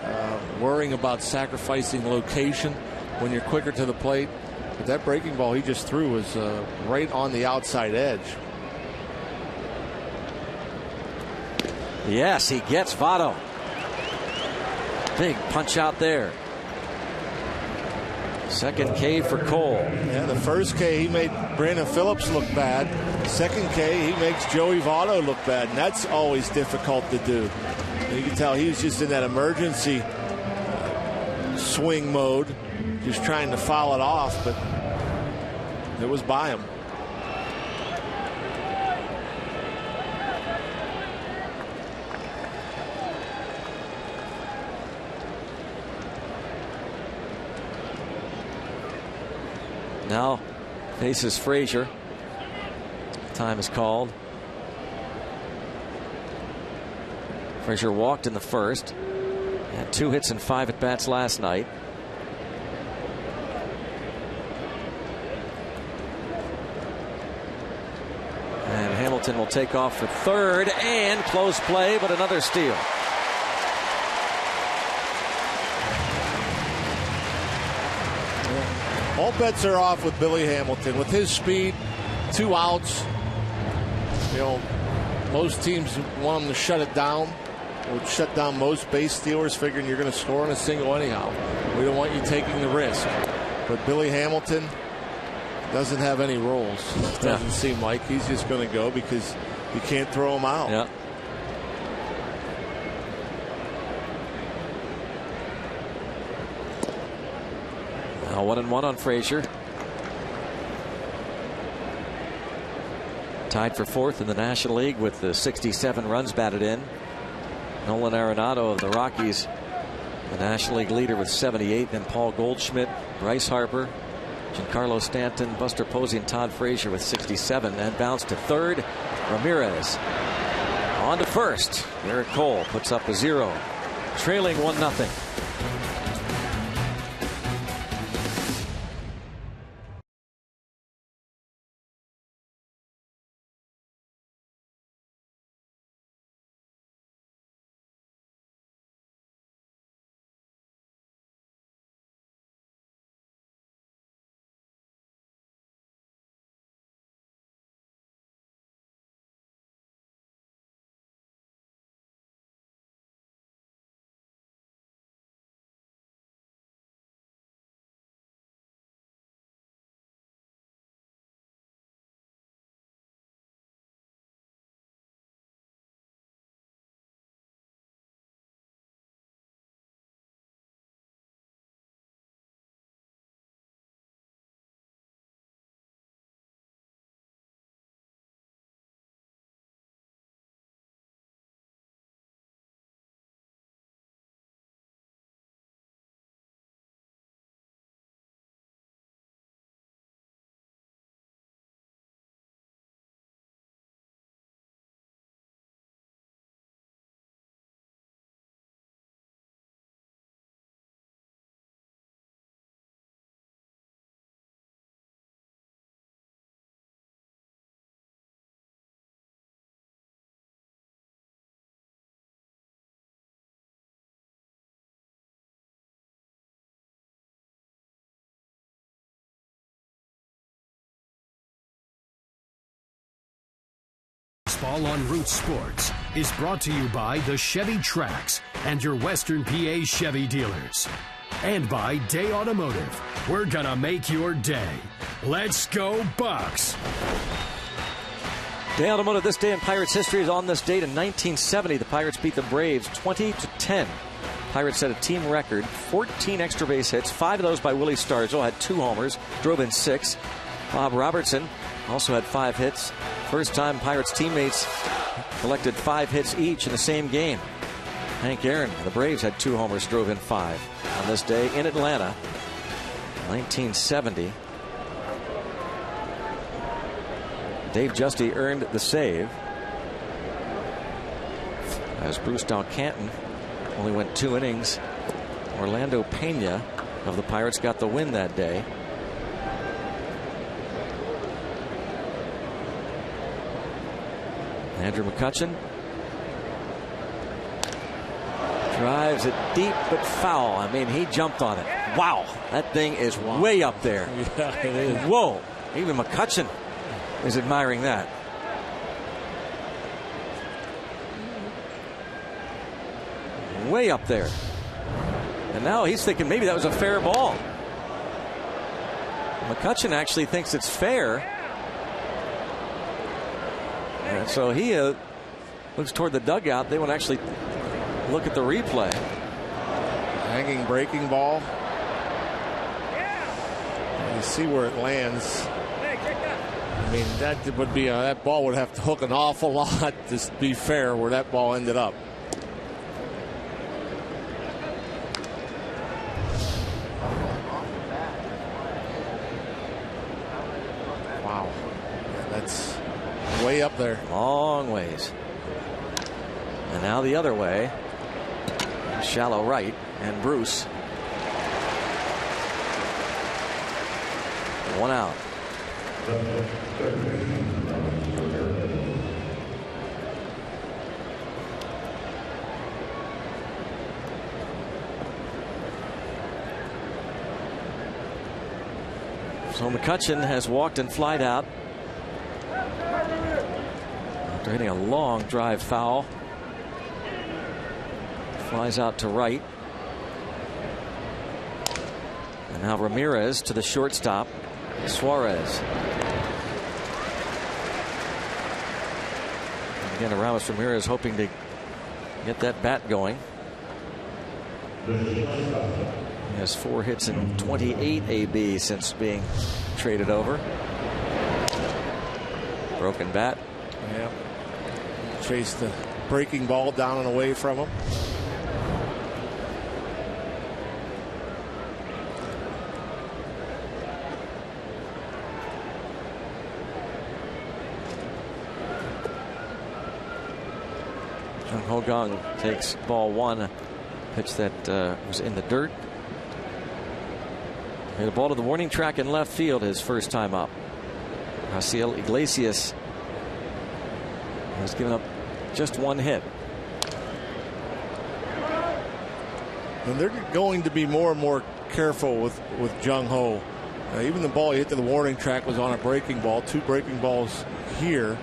worrying about sacrificing location when you're quicker to the plate. But that breaking ball he just threw was right on the outside edge. Yes, he gets Votto. Big punch out there. Second K for Cole. Yeah, the first K he made Brandon Phillips look bad. Second K he makes Joey Votto look bad, and that's always difficult to do. And you can tell he was just in that emergency swing mode, just trying to foul it off, but it was by him. Now faces Frazier. Time is called. Frazier walked in the first. Had 2 hits and 5 at bats last night. And Hamilton will take off for third and close play, but another steal. All bets are off with Billy Hamilton. With his speed, 2 outs. Most teams want him to shut it down. Would shut down most base stealers, figuring you're going to score on a single anyhow. We don't want you taking the risk. But Billy Hamilton doesn't have any roles. Doesn't seem like he's just going to go because you can't throw him out. Yeah. Now 1-1 on Frazier. Tied for 4th in the National League with the 67 runs batted in. Nolan Arenado of the Rockies, the National League leader with 78. Then Paul Goldschmidt, Bryce Harper, Giancarlo Stanton, Buster Posey, and Todd Frazier with 67. And bounce to third. Ramirez on to first. Garrett Cole puts up a 0, trailing 1-0. Baseball on Roots Sports is brought to you by the Chevy Trax and your Western PA Chevy dealers. And by Day Automotive. We're gonna make your day. Let's go Bucks! Day Automotive, this day in Pirates history is on this date in 1970. The Pirates beat the Braves 20-10. Pirates set a team record, 14 extra base hits, 5 of those by Willie Stargell, had 2 homers, drove in 6. Bob Robertson also had 5 hits. First time Pirates teammates collected 5 hits each in the same game. Hank Aaron, the Braves, had 2 homers, drove in 5. On this day in Atlanta, 1970. Dave Justy earned the save, as Bruce Dalcanton only went 2 innings. Orlando Pena of the Pirates got the win that day. Andrew McCutchen drives it deep but foul. I mean, he jumped on it. Wow, that thing is way up there. Yeah, it is. Whoa, even McCutchen is admiring that. Way up there. And now he's thinking maybe that was a fair ball. McCutchen actually thinks it's fair. And so he looks toward the dugout. They won't actually look at the replay. Hanging breaking ball. You see where it lands. I mean, that would be that ball would have to hook an awful lot to be fair where that ball ended up. Wow, that's way up there. Long ways. And now the other way. Shallow right, and Bruce. 1 out. So McCutchen has walked and flied out after hitting a long drive foul. Flies out to right. And now Ramirez to the shortstop. Suarez. And again, Aramis Ramirez hoping to get that bat going. He has 4 hits and 28 AB since being traded over. Broken bat. Yeah. Chased the breaking ball down and away from him. Jung Ho Kang takes ball 1, a pitch that was in the dirt. Hit a ball to the warning track in left field his first time up. Raciel Iglesias has given up just 1 hit. And they're going to be more and more careful with Jung Ho. Even the ball he hit to the warning track was on a breaking ball. 2 breaking balls here.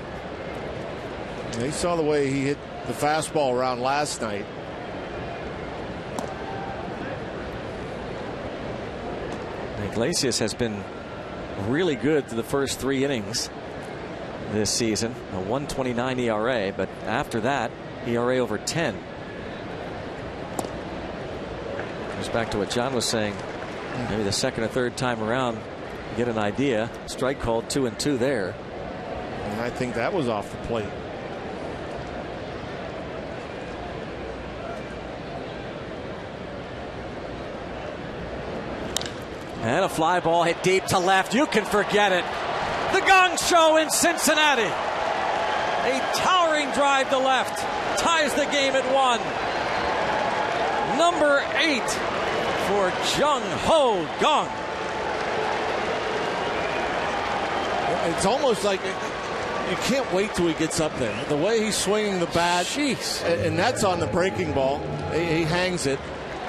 And they saw the way he hit the fastball around last night. Iglesias has been really good through the first 3 innings this season. A 1.29 ERA, but after that, ERA over 10. Goes back to what John was saying. Maybe the second or third time around, get an idea. Strike called 2-2 there. And I think that was off the plate. And a fly ball hit deep to left. You can forget it. The Gong Show in Cincinnati. A towering drive to left ties the game at 1. Number 8 for Jung Ho Kang. It's almost like you can't wait till he gets up there. The way he's swinging the bat. Jeez. And that's on the breaking ball. He hangs it.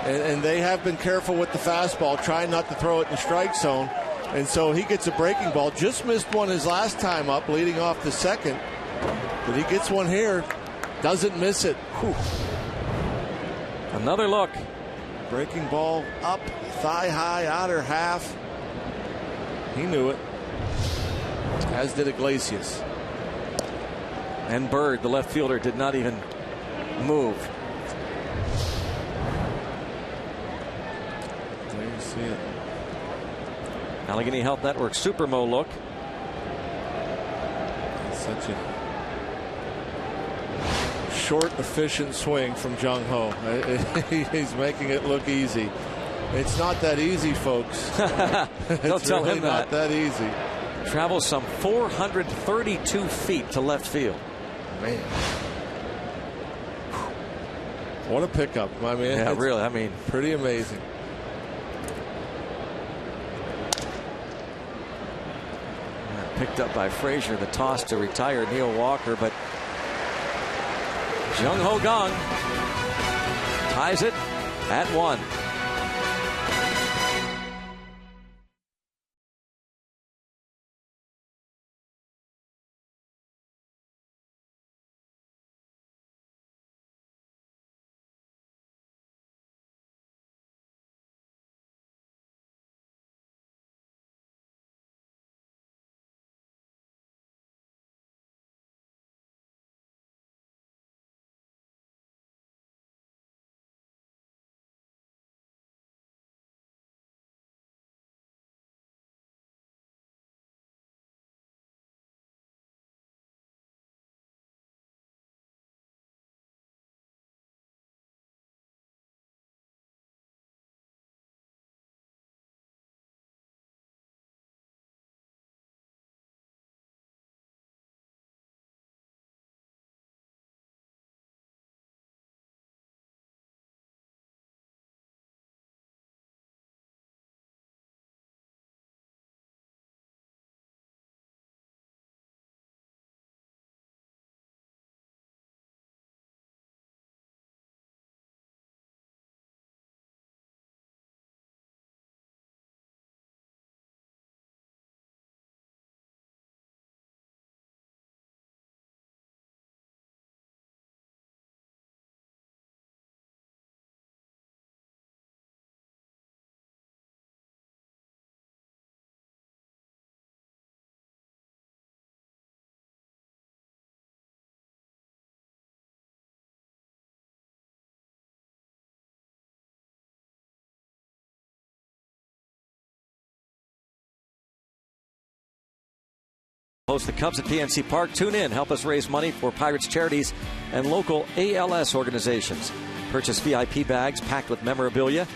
And they have been careful with the fastball, trying not to throw it in the strike zone. And so he gets a breaking ball. Just missed one his last time up, leading off the second. But he gets one here. Doesn't miss it. Whew. Another look. Breaking ball up, thigh high, outer half. He knew it. As did Iglesias. And Bird, the left fielder, did not even move. There you see it. Allegheny Health Network Supermo look. Such a short, efficient swing from Jung Ho. He's making it look easy. It's not that easy, folks. Don't tell him that. Not that easy. Travels some 432 feet to left field. Man. What a pickup, my man. Yeah, it's really. I mean, pretty amazing. Picked up by Frazier, the toss to retire Neil Walker, but Jung Ho Kang ties it at 1. Host the Cubs at PNC Park. Tune in. Help us raise money for Pirates charities and local ALS organizations. Purchase VIP bags packed with memorabilia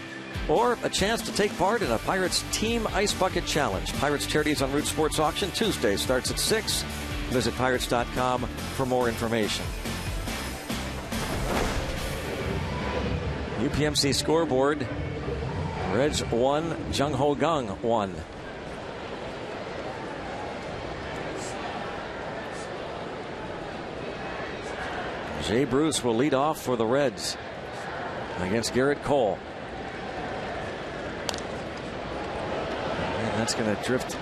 or a chance to take part in a Pirates Team Ice Bucket Challenge. Pirates Charities on Root Sports Auction Tuesday starts at 6. Visit Pirates.com for more information. UPMC scoreboard. Reds 1, Jung Ho Kang 1. Jay Bruce will lead off for the Reds against Garrett Cole. And that's going to drift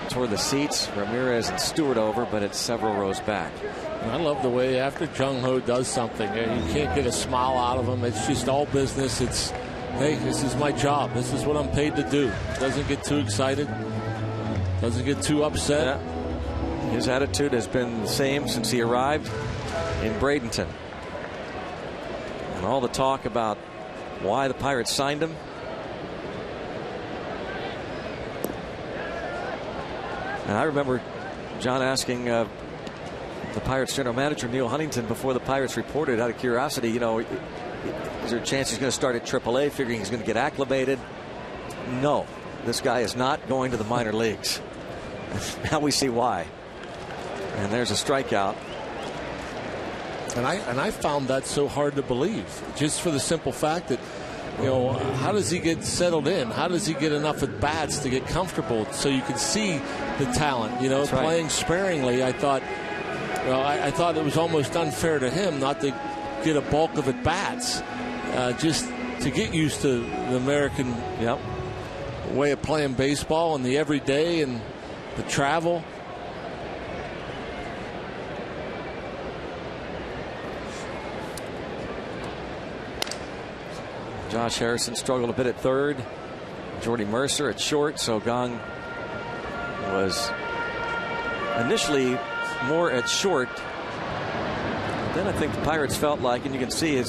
toward the seats. Ramirez and Stewart over, but it's several rows back. And I love the way after Jung Ho does something, you can't get a smile out of him. It's just all business. It's, hey, this is my job. This is what I'm paid to do. Doesn't get too excited. Doesn't get too upset. Yeah. His attitude has been the same since he arrived in Bradenton. And all the talk about why the Pirates signed him. And I remember John asking the Pirates general manager Neil Huntington before the Pirates reported, out of curiosity, you know, is there a chance he's going to start at AAA, figuring he's going to get acclimated? No, this guy is not going to the minor leagues. Now we see why. And there's a strikeout. And I found that so hard to believe, just for the simple fact that, you know, how does he get settled in? How does he get enough at bats to get comfortable so you can see the talent? You know, That's right. Playing sparingly, I thought, well, I thought it was almost unfair to him not to get a bulk of at bats, just to get used to the American way of playing baseball and the everyday and the travel. Josh Harrison struggled a bit at third. Jordy Mercer at short. So Kang was initially more at short. Then I think the Pirates felt like, and you can see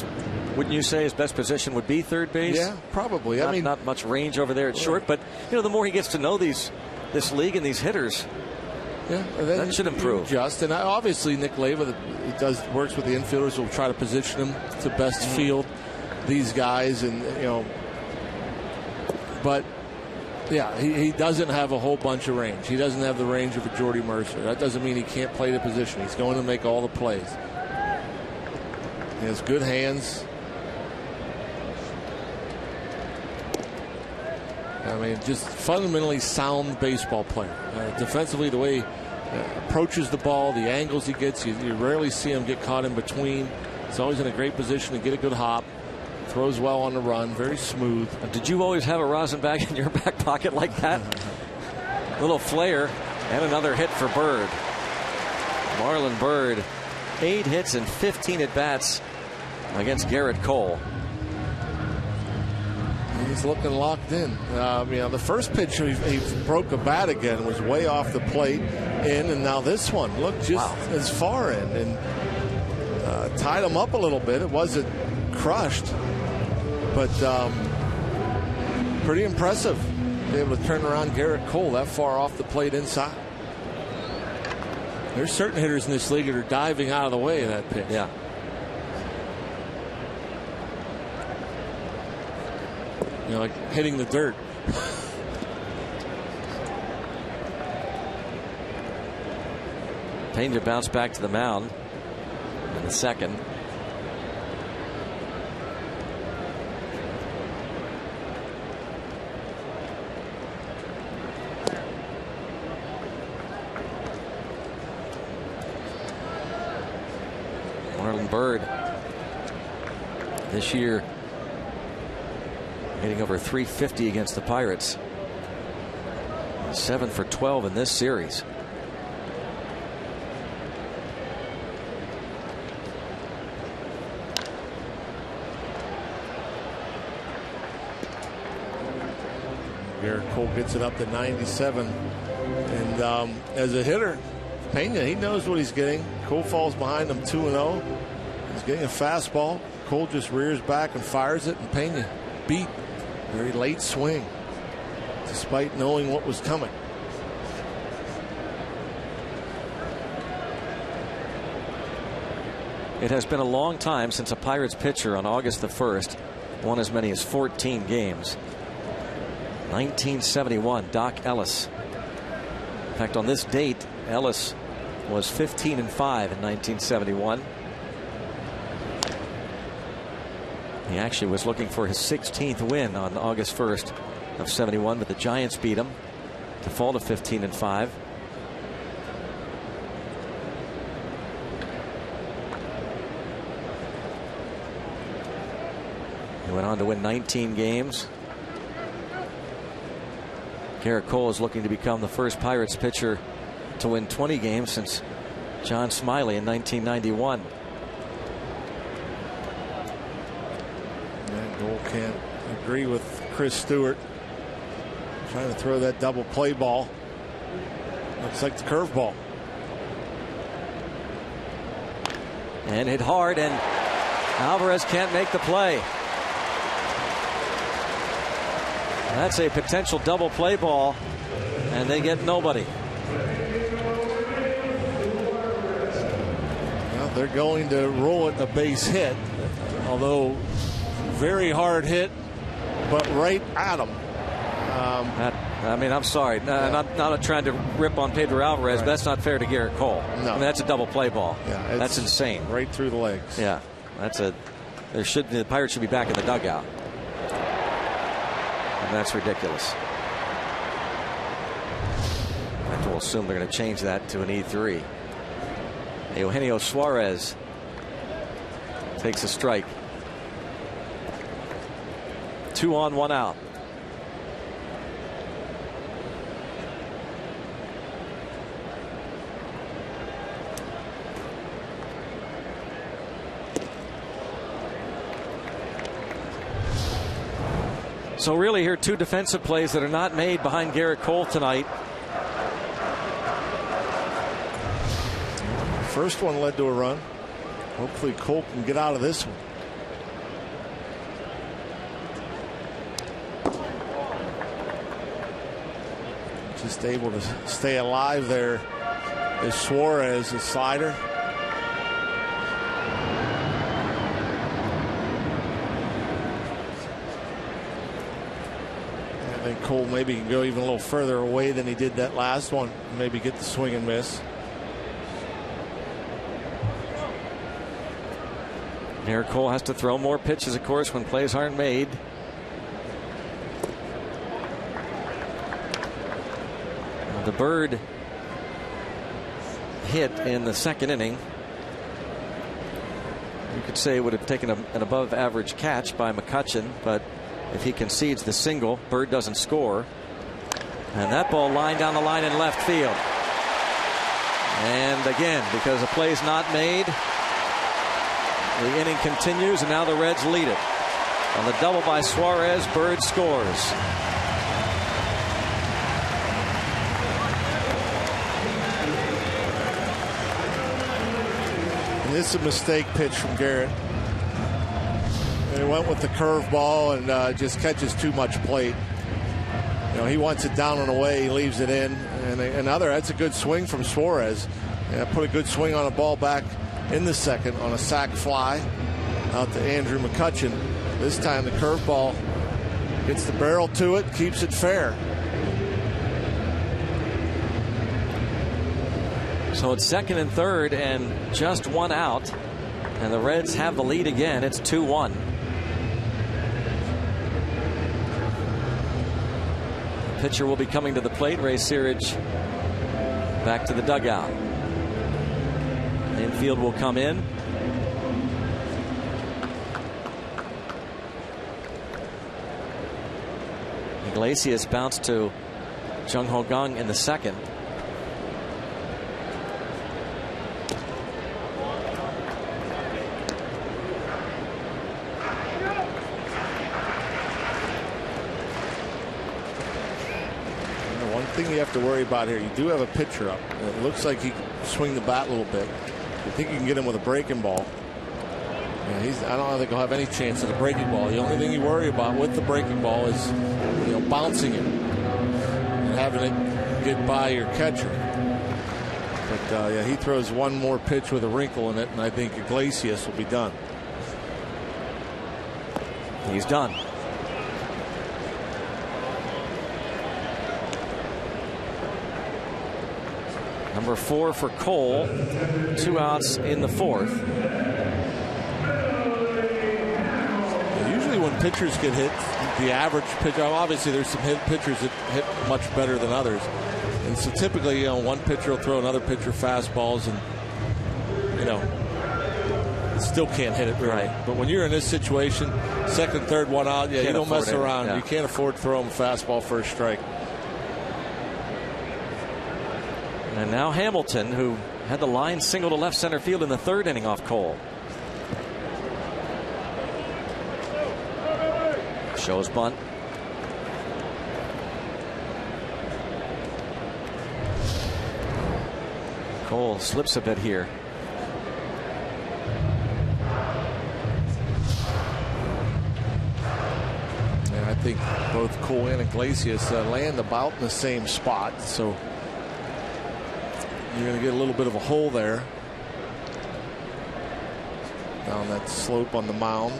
wouldn't you say his best position would be third base? Yeah, probably. I mean, not much range over there at short, but the more he gets to know this league and these hitters, that should improve. And obviously Nick Leyva works with the infielders, will try to position him to best field these guys, and but yeah, he doesn't have a whole bunch of range. He doesn't have the range of a Jordy Mercer. That doesn't mean he can't play the position. He's going to make all the plays. He has good hands. I mean, just fundamentally sound baseball player. Defensively, the way he approaches the ball, the angles he gets, you rarely see him get caught in between. He's always in a great position to get a good hop. Throws well on the run, very smooth. Did you always have a rosin bag in your back pocket like that? Little flare, and another hit for Bird. Marlon Bird, 8 hits and 15 at-bats against Garrett Cole. He's looking locked in. The first pitch he broke a bat again, was way off the plate in, and now this one looked just as far in and tied him up a little bit. It wasn't crushed, but pretty impressive to be able to turn around Garrett Cole that far off the plate inside. There's certain hitters in this league that are diving out of the way of that pitch. Yeah. Like hitting the dirt. Pena bounced back to the mound in the second. Marlon Bird this year hitting over 350 against the Pirates. 7 for 12 in this series. Garrett Cole gets it up to 97. And as a hitter, Pena, he knows what he's getting. Cole falls behind him 2-0. He's getting a fastball. Cole just rears back and fires it, and Pena beat. Very late swing, despite knowing what was coming. It has been a long time since a Pirates pitcher on August the 1st won as many as 14 games. 1971, Doc Ellis. In fact, on this date, Ellis was 15-5 in 1971. He actually was looking for his 16th win on August 1st of 71, but the Giants beat him to fall to 15-5. He went on to win 19 games. Garrett Cole is looking to become the first Pirates pitcher to win 20 games since John Smiley in 1991. Cole can't agree with Chris Stewart. Trying to throw that double play ball. Looks like the curveball. And hit hard, and Alvarez can't make the play. That's a potential double play ball, and they get nobody. Well, they're going to rule it a base hit, although very hard hit, but right at him. I'm sorry. Not trying to rip on Pedro Alvarez, but that's not fair to Garrett Cole. No. That's a double play ball. Yeah, that's insane. Right through the legs. Yeah, the Pirates should be back in the dugout. And that's ridiculous. I have to assume they're going to change that to an E3. Eugenio Suarez takes a strike. 2 on, 1 out. So really here 2 defensive plays that are not made behind Garrett Cole tonight. First one led to a run. Hopefully Cole can get out of this one. Just able to stay alive there is Suarez, a slider. I think Cole maybe can go even a little further away than he did that last one. Maybe get the swing and miss. Garrett Cole has to throw more pitches, of course, when plays aren't made. The Bird hit in the second inning. You could say it would have taken an above average catch by McCutchen, but if he concedes the single, Bird doesn't score. And that ball lined down the line in left field. And again, because the play's not made, the inning continues, and now the Reds lead it. On the double by Suarez, Bird scores. This is a mistake pitch from Garrett. And he went with the curveball and just catches too much plate. You know, he wants it down and away. He leaves it in. And another, that's a good swing from Suarez. And put a good swing on a ball back in the second on a sac fly out to Andrew McCutchen. This time the curveball gets the barrel to it, keeps it fair. So it's second and third and just 1 out, and the Reds have the lead again. It's 2-1. The pitcher will be coming to the plate. Ray Searage back to the dugout. The infield will come in. Iglesias bounced to Jung Ho Kang in the second. Thing you have to worry about here, you do have a pitcher up. It looks like he can swing the bat a little bit. I think you can get him with a breaking ball. Yeah, I don't think he'll have any chance at a breaking ball. The only thing you worry about with the breaking ball is, you know, bouncing it and having it get by your catcher. But yeah, he throws one more pitch with a wrinkle in it, and I think Iglesias will be done. He's done. Number 4 for Cole. 2 outs in the fourth. Usually when pitchers get hit, the average pitcher, obviously there's some pitchers that hit much better than others. And so typically, you know, one pitcher will throw another pitcher fastballs and, you know, still can't hit it right. But when you're in this situation, second, third, 1 out, yeah, you don't mess around. Yeah. You can't afford to throw him a fastball first strike. And now Hamilton, who had the line single to left center field in the third inning off Cole. Shows bunt. Cole slips a bit here. And I think both Cole and Iglesias land about in the same spot, so you're going to get a little bit of a hole there down that slope on the mound.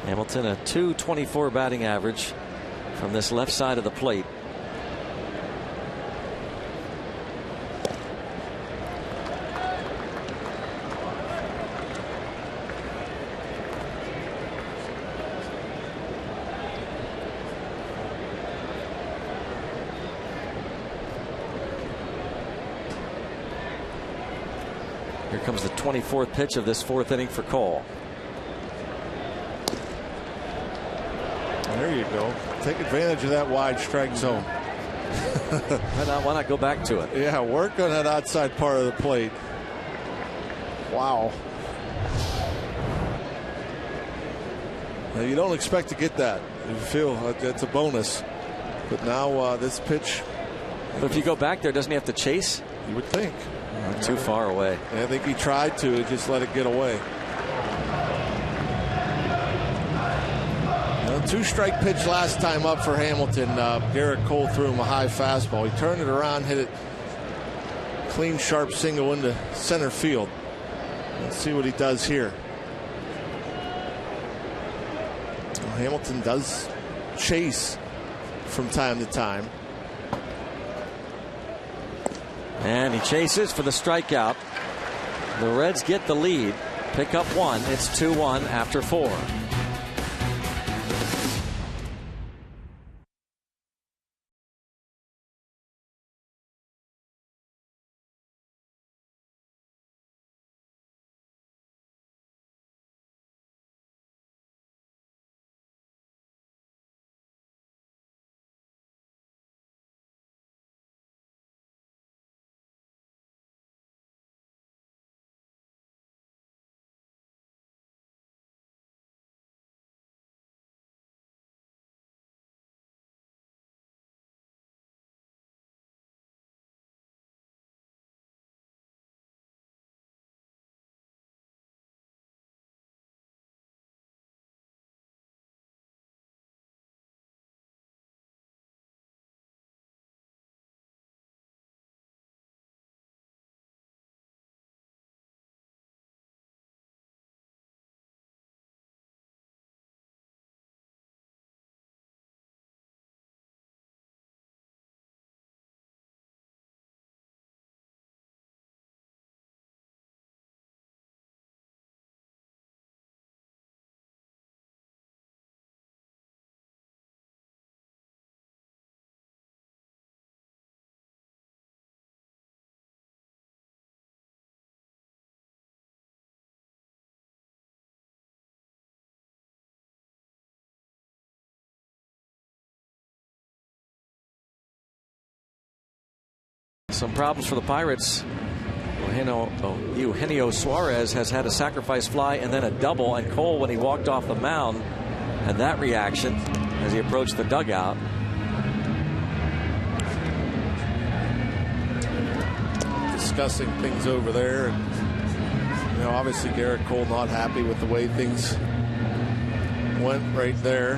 Hamilton, a .224 batting average from this left side of the plate. Here comes the 24th pitch of this fourth inning for Cole. There you go. Take advantage of that wide strike zone. Why not go back to it? Yeah, work on that outside part of the plate. Wow. Now, you don't expect to get that. You feel it's a bonus. But now this pitch. But if you go back there, doesn't he have to chase? You would think. Too far away. I think he tried to. He just let it get away. Two-strike pitch last time up for Hamilton. Garrett Cole threw him a high fastball. He turned it around, hit it clean, sharp single into center field. Let's see what he does here. Well, Hamilton does chase from time to time. And he chases for the strikeout. The Reds get the lead. Pick up one. It's 2-1 after 4. Some problems for the Pirates. Eugenio Suarez has had a sacrifice fly and then a double, and Cole, when he walked off the mound, had that reaction as he approached the dugout. Discussing things over there. And, obviously Garrett Cole not happy with the way things went right there.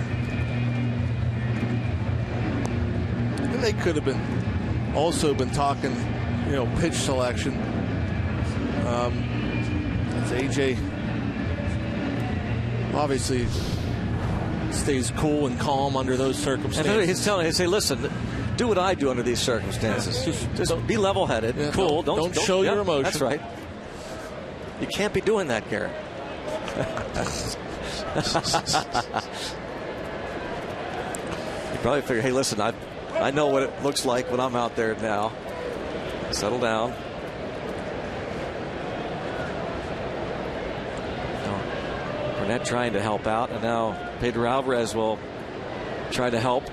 And they could have been talking, pitch selection. As AJ obviously stays cool and calm under those circumstances. And he's telling him, say, listen, do what I do under these circumstances. Just be level-headed, cool. Don't show your emotion. That's right. You can't be doing that, Garrett. You probably figure, hey, listen, I know what it looks like when I'm out there now. Settle down. Burnett trying to help out, and now Pedro Alvarez will try to help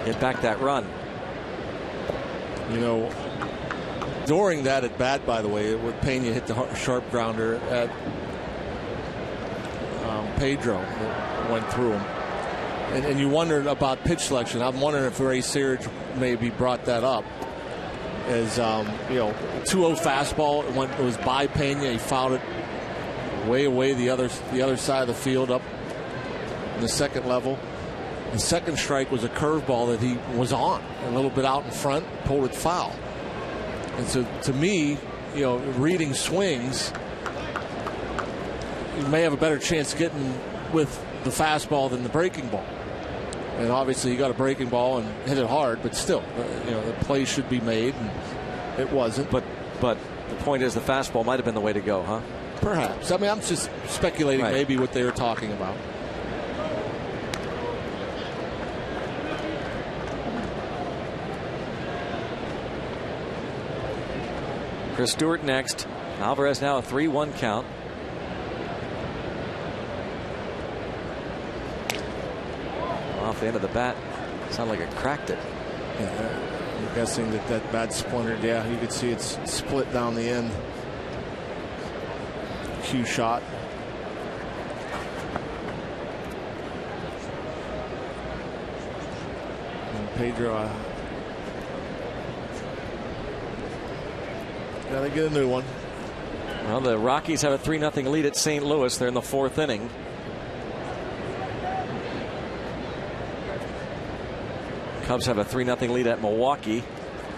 get back that run. During that at bat, by the way, with Pena hit the sharp grounder at Pedro that went through him. And you wondered about pitch selection. I'm wondering if Ray Searage maybe brought that up. As 2-0 fastball, it was by Pena. He fouled it way away the other side of the field up in the second level. The second strike was a curveball that he was on a little bit out in front, pulled it foul. And so to me, reading swings, you may have a better chance getting with the fastball than the breaking ball. And obviously, you got a breaking ball and hit it hard, but still, the play should be made, and it wasn't. But the point is, the fastball might have been the way to go, huh? Perhaps. I mean, I'm just speculating maybe what they were talking about. Chris Stewart next. Alvarez now a 3-1 count. off the end of the bat. Sounded like it cracked it. Yeah, I'm guessing that bat splintered. Yeah, you could see it's split down the end. Cue shot. And Pedro. Gotta get a new one. Well, the Rockies have a 3-0 lead at St. Louis. They're in the 4th inning. Cubs have a 3-0 lead at Milwaukee,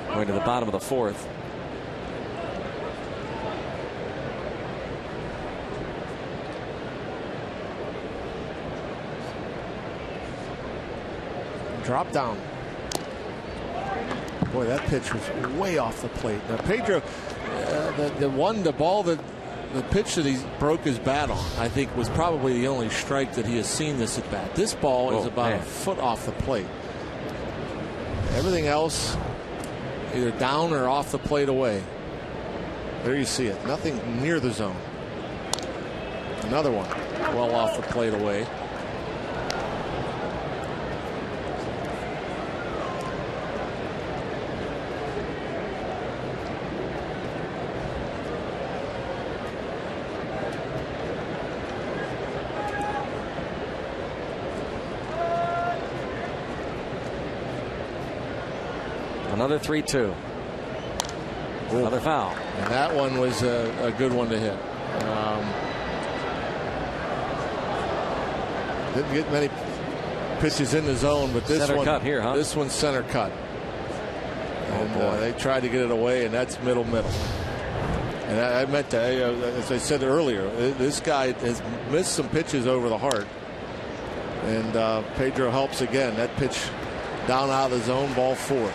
going to the bottom of the 4th. Drop down. Boy, that pitch was way off the plate. Now, Pedro, the ball that the pitch that he broke his bat on, I think, was probably the only strike that he has seen this at bat. This ball is about a foot off the plate. Everything else, either down or off the plate away. There you see it. Nothing near the zone. Another one, well off the plate away. Another 3-2. Another foul. And that one was a good one to hit. Didn't get many pitches in the zone, but this center one cut here, huh? This one's center cut. And they tried to get it away, and that's middle. And I meant to, as I said earlier, this guy has missed some pitches over the heart. And Pedro helps again. That pitch down out of the zone, ball 4.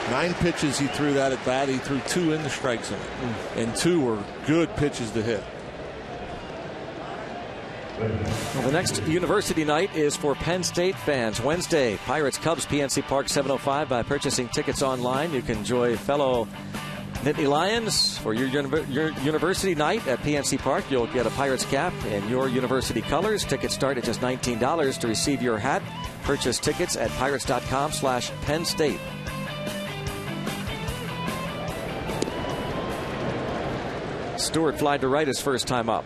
9 pitches he threw that at bat. He threw 2 in the strike zone, and 2 were good pitches to hit. Well, the next university night is for Penn State fans. Wednesday, Pirates Cubs, PNC Park, 7:05. By purchasing tickets online, you can enjoy fellow Nittany Lions for your university night at PNC Park. You'll get a Pirates cap in your university colors. Tickets start at just $19 to receive your hat. Purchase tickets at pirates.com/Penn State. Stewart flied to right his first time up.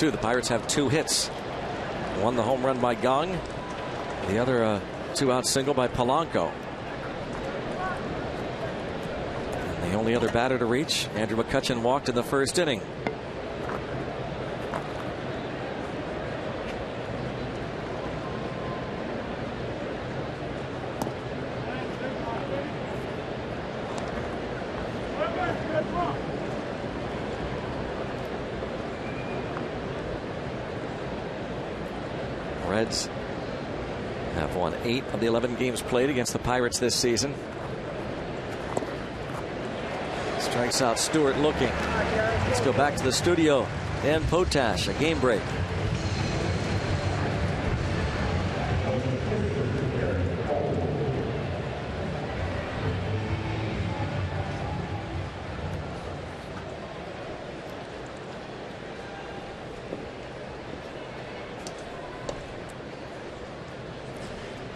The Pirates have 2 hits. One, the home run by Gong. The other, 2-out single by Polanco. And the only other batter to reach, Andrew McCutchen, walked in the first inning. Reds have won 8 of the 11 games played against the Pirates this season. Strikes out Stewart looking. Let's go back to the studio. Dan Potash, a game break.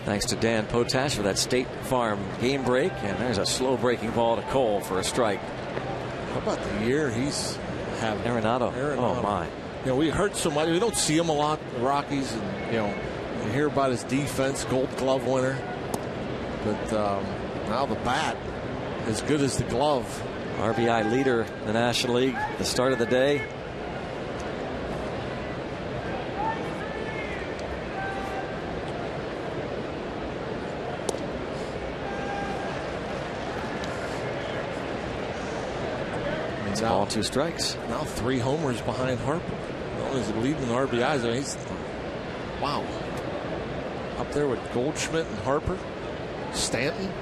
Thanks to Dan Potash for that State Farm game break. And there's a slow breaking ball to Cole for a strike. How about the year he's having? Arenado. Oh, my. You know, we heard so much. We don't see him a lot, the Rockies. And, you know, you hear about his defense, Gold Glove winner. But now the bat, as good as the glove. RBI leader in the National League, the start of the day. Ball, 2 strikes. Now 3 homers behind Harper. Not only is he leading the RBIs, I mean, he's, wow. Up there with Goldschmidt and Harper. Stanton.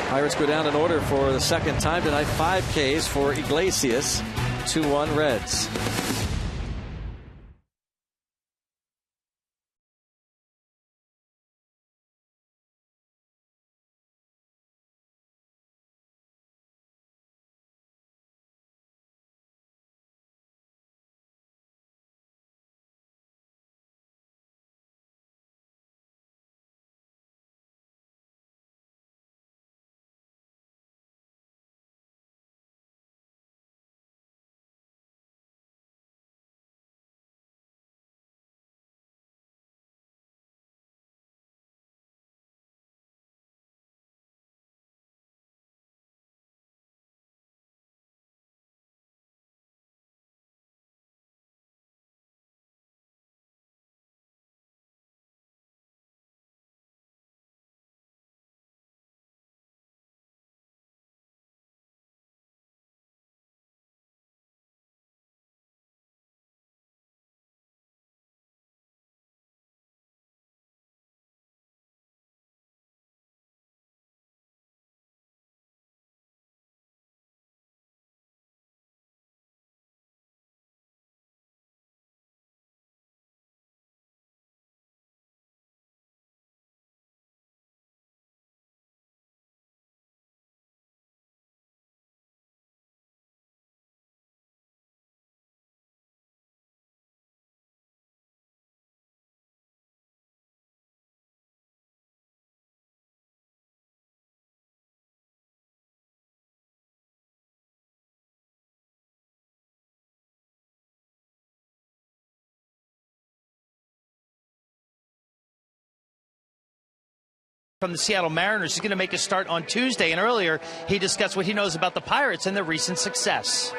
Pirates go down in order for the second time tonight. 5 Ks for Iglesias. 2-1 Reds. from the Seattle Mariners. He's going to make a start on Tuesday, and earlier he discussed what he knows about the Pirates and their recent success.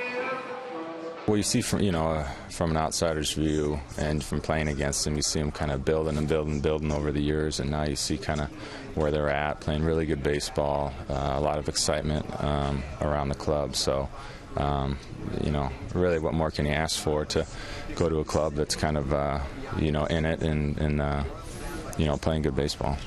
Well, you see from an outsider's view and from playing against them, you see them kind of building and building over the years, and now you see kind of where they're at, playing really good baseball, a lot of excitement around the club. So, really, what more can you ask for to go to a club that's kind of in it and playing good baseball.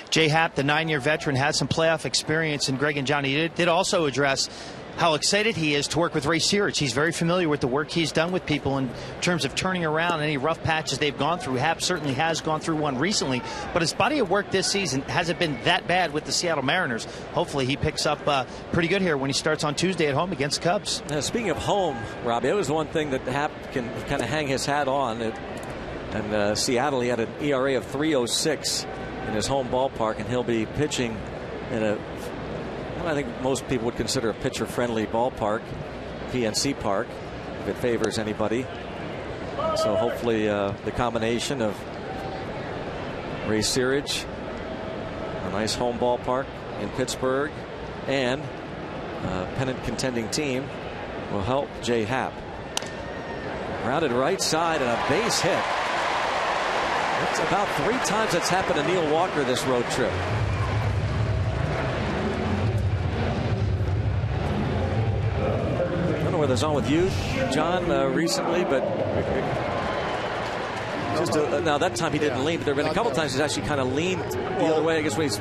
Jay Happ, the 9-year veteran, has some playoff experience, and Greg and Johnny did also address how excited he is to work with Ray Searage. He's very familiar with the work he's done with people in terms of turning around any rough patches they've gone through. Happ certainly has gone through one recently, but his body of work this season hasn't been that bad with the Seattle Mariners. Hopefully he picks up pretty good here when he starts on Tuesday at home against the Cubs. Now, speaking of home, Robbie, it was one thing that Happ can kind of hang his hat on. And Seattle, he had an ERA of 3.06 in his home ballpark, and he'll be pitching in I think most people would consider a pitcher-friendly ballpark, PNC Park, if it favors anybody. So hopefully the combination of Ray Searage, a nice home ballpark in Pittsburgh, and a pennant contending team will help Jay Happ. Grounded right side and a base hit. It's about 3 times that's happened to Neil Walker this road trip. I don't know whether it's on with you, John, recently, but just now that time he didn't lean, but there have been a couple times he's actually kind of leaned the other way. I guess when he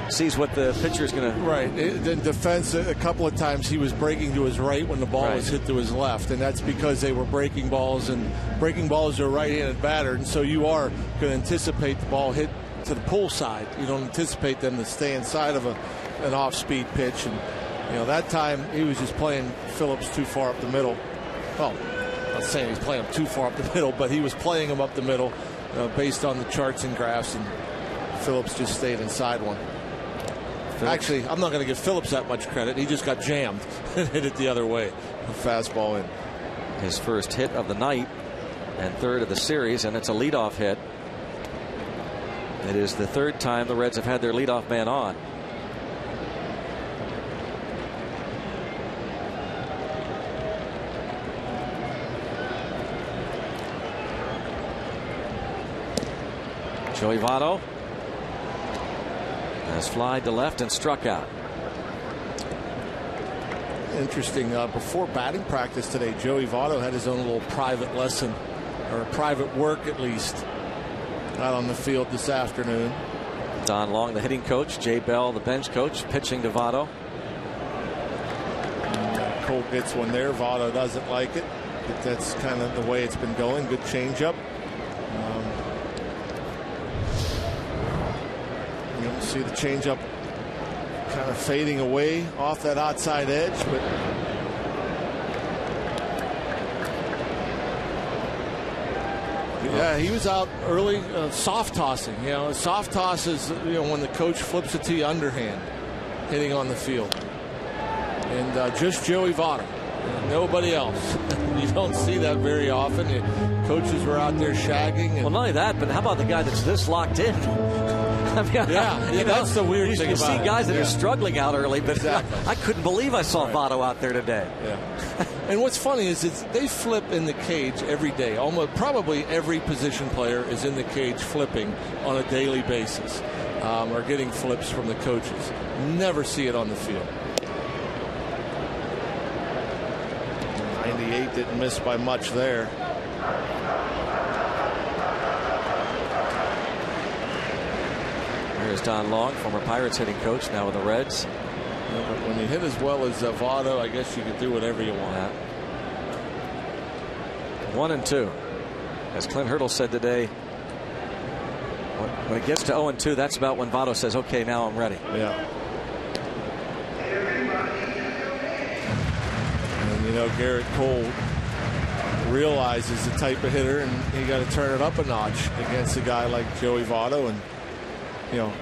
sees what the pitcher is going to. Right. In defense, a couple of times he was breaking to his right when the ball was hit to his left, and that's because they were breaking balls, and breaking balls are right-handed batter, and so you are going to anticipate the ball hit to the pull side. You don't anticipate them to stay inside of an off-speed pitch, and that time he was just playing Phillips too far up the middle. Well, I'm not saying he's playing him too far up the middle, but he was playing him up the middle based on the charts and graphs, and Phillips just stayed inside one. Actually, I'm not going to give Phillips that much credit. He just got jammed and hit it the other way. A fastball in. His first hit of the night and third of the series, and it's a leadoff hit. It is the 3rd time the Reds have had their leadoff man on. Joey Votto has flied to left and struck out. Interesting. Before batting practice today, Joey Votto had his own little private lesson, or private work at least, out on the field this afternoon. Don Long, the hitting coach, Jay Bell, the bench coach, pitching to Votto. Cole gets one there. Votto doesn't like it, but that's kind of the way it's been going. Good changeup. You don't see the changeup kind of fading away off that outside edge, but yeah, he was out early soft tossing. Soft toss is when the coach flips it to you underhand, hitting on the field. And just Joey Votto, nobody else. You don't see that very often. Coaches were out there shagging. Well, not only that, but how about the guy that's this locked in? I mean, that's the weird thing you about it. You see guys that are struggling out early, but exactly. I couldn't believe I saw Votto out there today. Yeah. And what's funny is they flip in the cage every day. Almost probably every position player is in the cage flipping on a daily basis, or getting flips from the coaches. Never see it on the field. 98 didn't miss by much there. Here's Don Long, former Pirates hitting coach, now with the Reds. But when you hit as well as Votto, I guess you can do whatever you want. 1-2. As Clint Hurdle said today, when it gets to 0-2, that's about when Votto says, okay, now I'm ready. Yeah. And Garrett Cole realizes the type of hitter, and you got to turn it up a notch against a guy like Joey Votto. And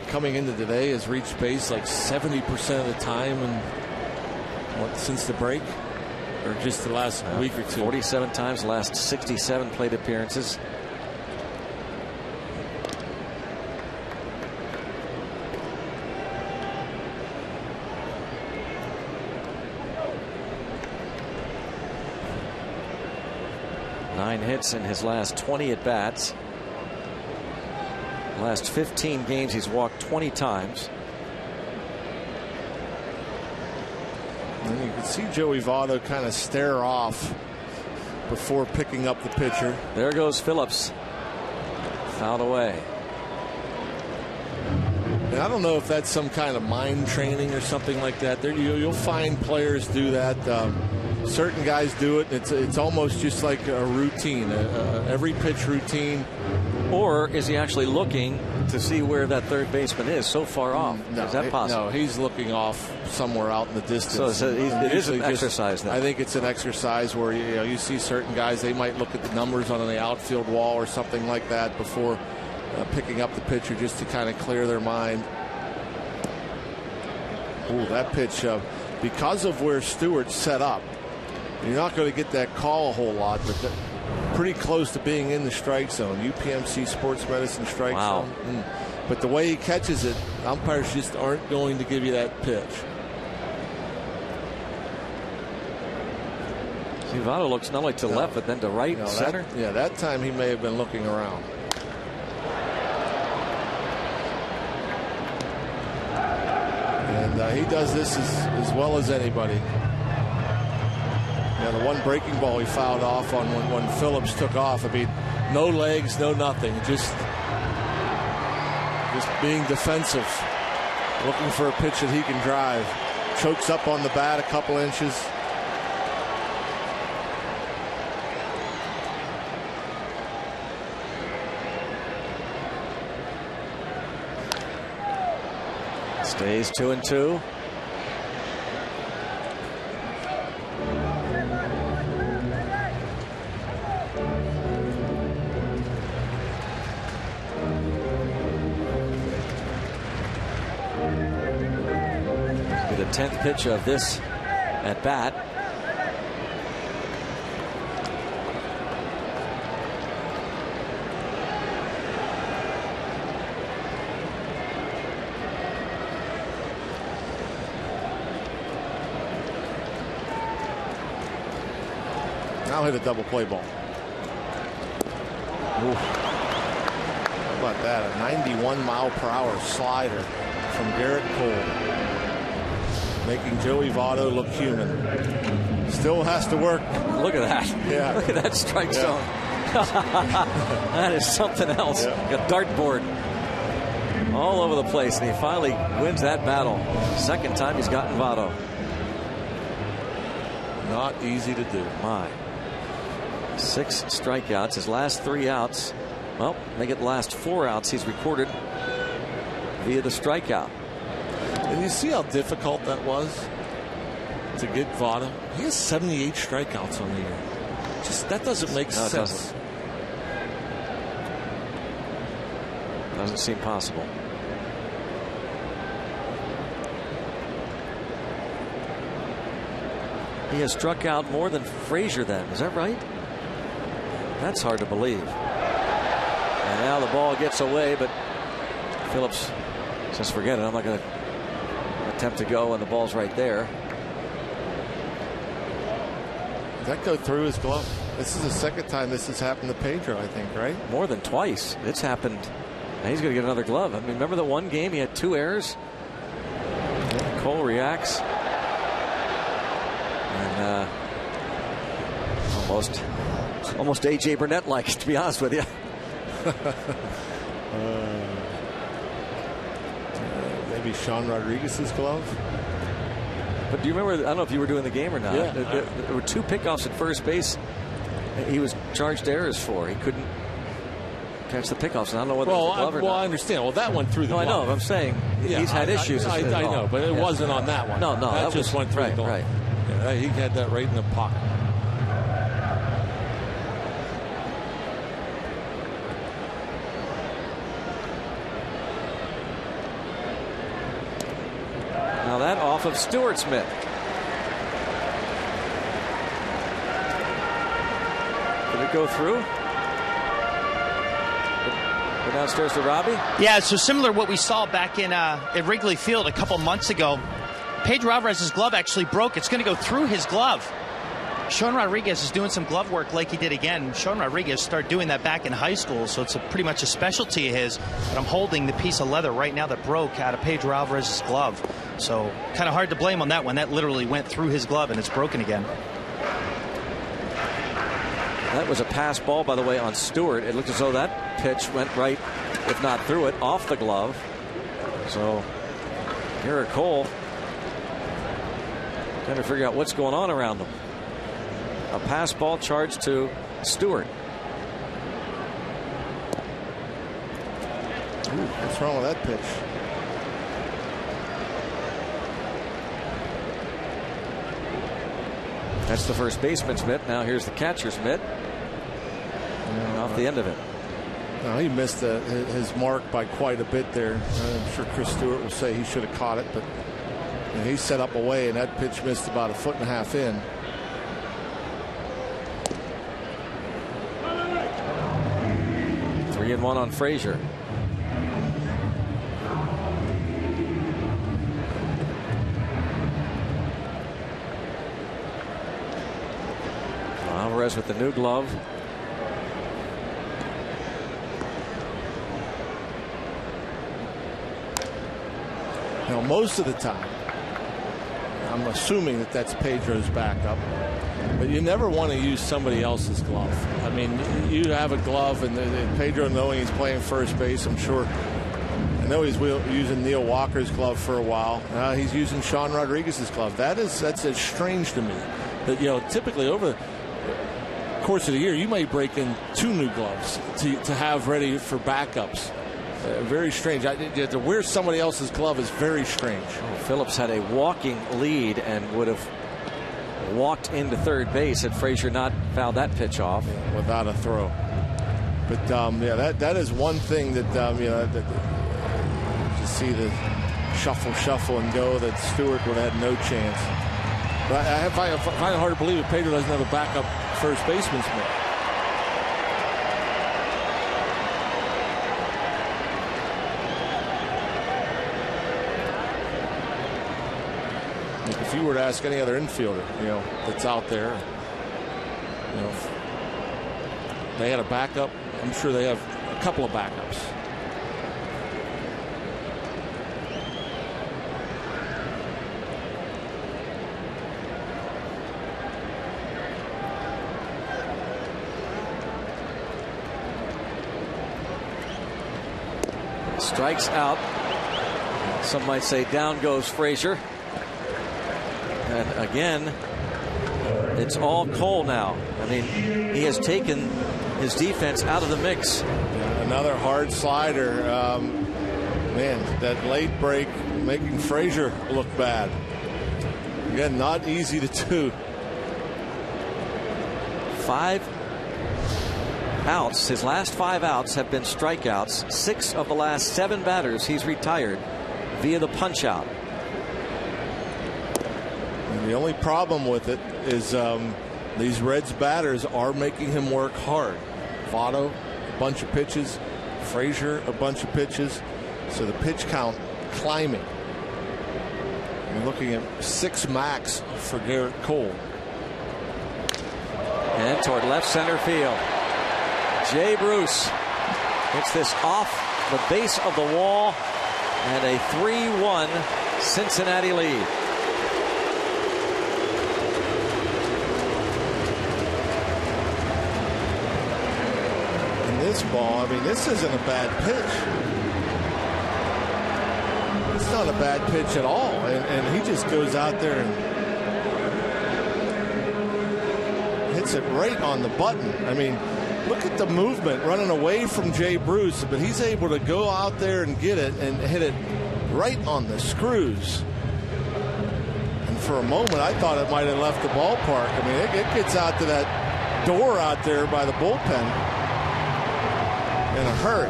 coming into today has reached base like 70% of the time, and since the break, or just the last week or two. 47 times, last 67 plate appearances. 9 hits in his last 20 at-bats. Last 15 games, he's walked 20 times. And you can see Joey Votto kind of stare off before picking up the pitcher. There goes Phillips. Fouled away. And I don't know if that's some kind of mind training or something like that. There, you'll find players do that. Certain guys do it. It's almost just like a routine, every pitch routine. Or is he actually looking to see where that third baseman is so far off? No, is that possible? No, he's looking off somewhere out in the distance. So it is an exercise then. I think it's an exercise where you see certain guys, they might look at the numbers on the outfield wall or something like that before picking up the pitcher, just to kind of clear their mind. Ooh, that pitch, because of where Stewart's set up, you're not going to get that call a whole lot, but pretty close to being in the strike zone. UPMC Sports Medicine strike zone. But the way he catches it, umpires just aren't going to give you that pitch. Votto looks not only to left, but then to right and center. That time he may have been looking around. And he does this as well as anybody. The one breaking ball he fouled off on when Phillips took off. I mean, no legs, no nothing. Just being defensive, looking for a pitch that he can drive. Chokes up on the bat a couple inches. Stays 2-2. The 10th pitch of this at bat. Now hit a double play ball. Ooh. How about that? A 91-mile-per-hour slider from Garrett Cole, making Joey Votto look human. Still has to work. Look at that. Yeah. Look at that strike zone. That is something else. Yeah. Like a dartboard all over the place, and he finally wins that battle. Second time he's gotten Votto. Not easy to do. My. 6 strikeouts. His last 3 outs, well, make it the last 4 outs he's recorded via the strikeout. And you see how difficult that was to get Votto? He has 78 strikeouts on the year. Just that doesn't make sense. Doesn't seem possible. He has struck out more than Frazier then. Is that right? That's hard to believe. And now the ball gets away, but Phillips says, forget it. I'm not going to attempt to go, and the ball's right there. Did that go through his glove? This is the second time this has happened to Pedro, I think, right? More than twice. It's happened. And he's going to get another glove. I mean, remember the one game he had 2 errors? Cole reacts. And almost A.J. Burnett-like, to be honest with you. Maybe Sean Rodriguez's glove. But do you remember, I don't know if you were doing the game or not. Yeah. There were 2 pickoffs at first base he was charged errors for. He couldn't catch the pickoffs. And I don't know whether it was the glove or not. I understand. Well, that one through the glove. I know. I'm saying he's had issues. I know, but it wasn't on that one. No, that just went through the glove. Right. Yeah, he had that right in the pocket. Now that off of Stewart's mitt. Did it go through? Go downstairs to Robbie? Yeah, so similar to what we saw back in at Wrigley Field a couple months ago. Pedro Alvarez's glove actually broke. It's going to go through his glove. Sean Rodriguez is doing some glove work like he did again. Sean Rodriguez started doing that back in high school, so it's pretty much a specialty of his. But I'm holding the piece of leather right now that broke out of Pedro Alvarez's glove. So kind of hard to blame on that one. That literally went through his glove and it's broken again. That was a pass ball, by the way, on Stewart. It looked as though that pitch went right, if not through it, off the glove. So Garrett Cole trying to figure out what's going on around him. A pass ball charged to Stewart. Ooh, what's wrong with that pitch? That's the first baseman's mitt. Now here's the catcher's mitt. Off the end of it. No, he missed his mark by quite a bit there. I'm sure Chris Stewart will say he should have caught it, but he set up away, and that pitch missed about 1.5 feet in. Three and one on Frazier. Alvarez with the new glove. Now, most of the time, I'm assuming that that's Pedro's backup, but you never want to use somebody else's glove. I mean, you have a glove, and Pedro, knowing he's playing first base, I'm sure. I know he's using Neil Walker's glove for a while. He's using Sean Rodriguez's glove. That's strange to me. That, typically over the course of the year, you may break in 2 new gloves to have ready for backups. Very strange. To wear somebody else's glove is very strange. Phillips had a walking lead and would have walked into third base had Frazier not fouled that pitch off. Without a throw. But that is one thing that to see the shuffle and go, that Stewart would have had no chance. But I find it hard to believe that Pedro doesn't have a backup first baseman's mitt. If you were to ask any other infielder, that's out there, if they had a backup, I'm sure they have a couple of backups. Strikes out. Some might say down goes Frazier. And again, it's all Cole now. I mean, he has taken his defense out of the mix. Another hard slider. Man, that late break making Frazier look bad. Again, not easy to do. 5 outs. His last 5 outs have been strikeouts. 6 of the last 7 batters he's retired via the punch out. The only problem with it is these Reds batters are making him work hard. Votto, a bunch of pitches. Frazier, a bunch of pitches. So the pitch count climbing. We're looking at 6 max for Garrett Cole. And toward left center field. Jay Bruce hits this off the base of the wall. And a 3-1 Cincinnati lead. This ball, I mean, this isn't a bad pitch. It's not a bad pitch at all, and he just goes out there and hits it right on the button. I mean, look at the movement running away from Jay Bruce, but he's able to go out there and get it and hit it right on the screws. And for a moment, I thought it might have left the ballpark. I mean, it gets out to that door out there by the bullpen in a hurry.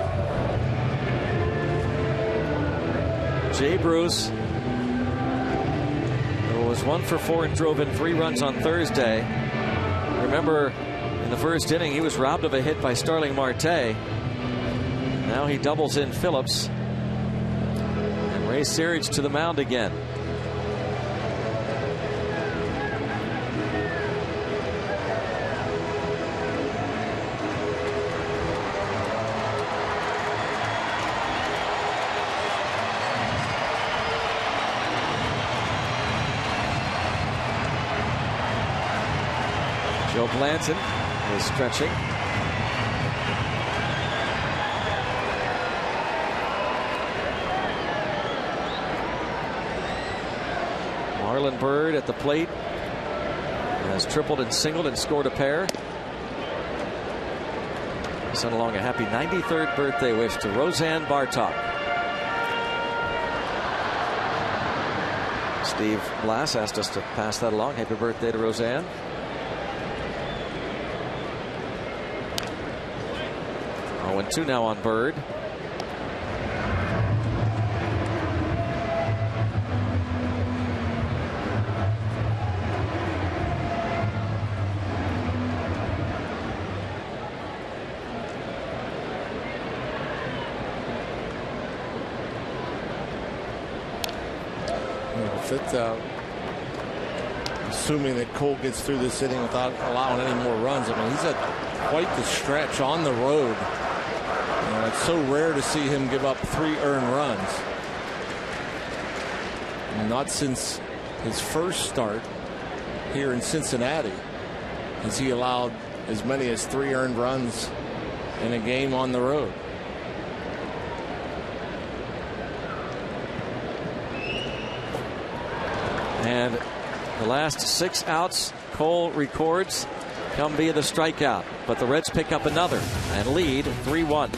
Jay Bruce was 1 for 4 and drove in 3 runs on Thursday. Remember, in the first inning, he was robbed of a hit by Starling Marte. Now he doubles in Phillips. And Ray Searage to the mound again. So Blanton is stretching. Marlon Byrd at the plate has tripled and singled and scored a pair. Sent along a happy 93rd birthday wish to Roseanne Bartok. Steve Blass asked us to pass that along. Happy birthday to Roseanne. Oh, 0-2 now on Byrd. Assuming that Cole gets through this inning without allowing any more runs. I mean, he's had quite the stretch on the road. It's so rare to see him give up 3 earned runs. Not since his first start here in Cincinnati has he allowed as many as 3 earned runs in a game on the road. And the last 6 outs Cole records come via the strikeout, but the Reds pick up another and lead 3-1.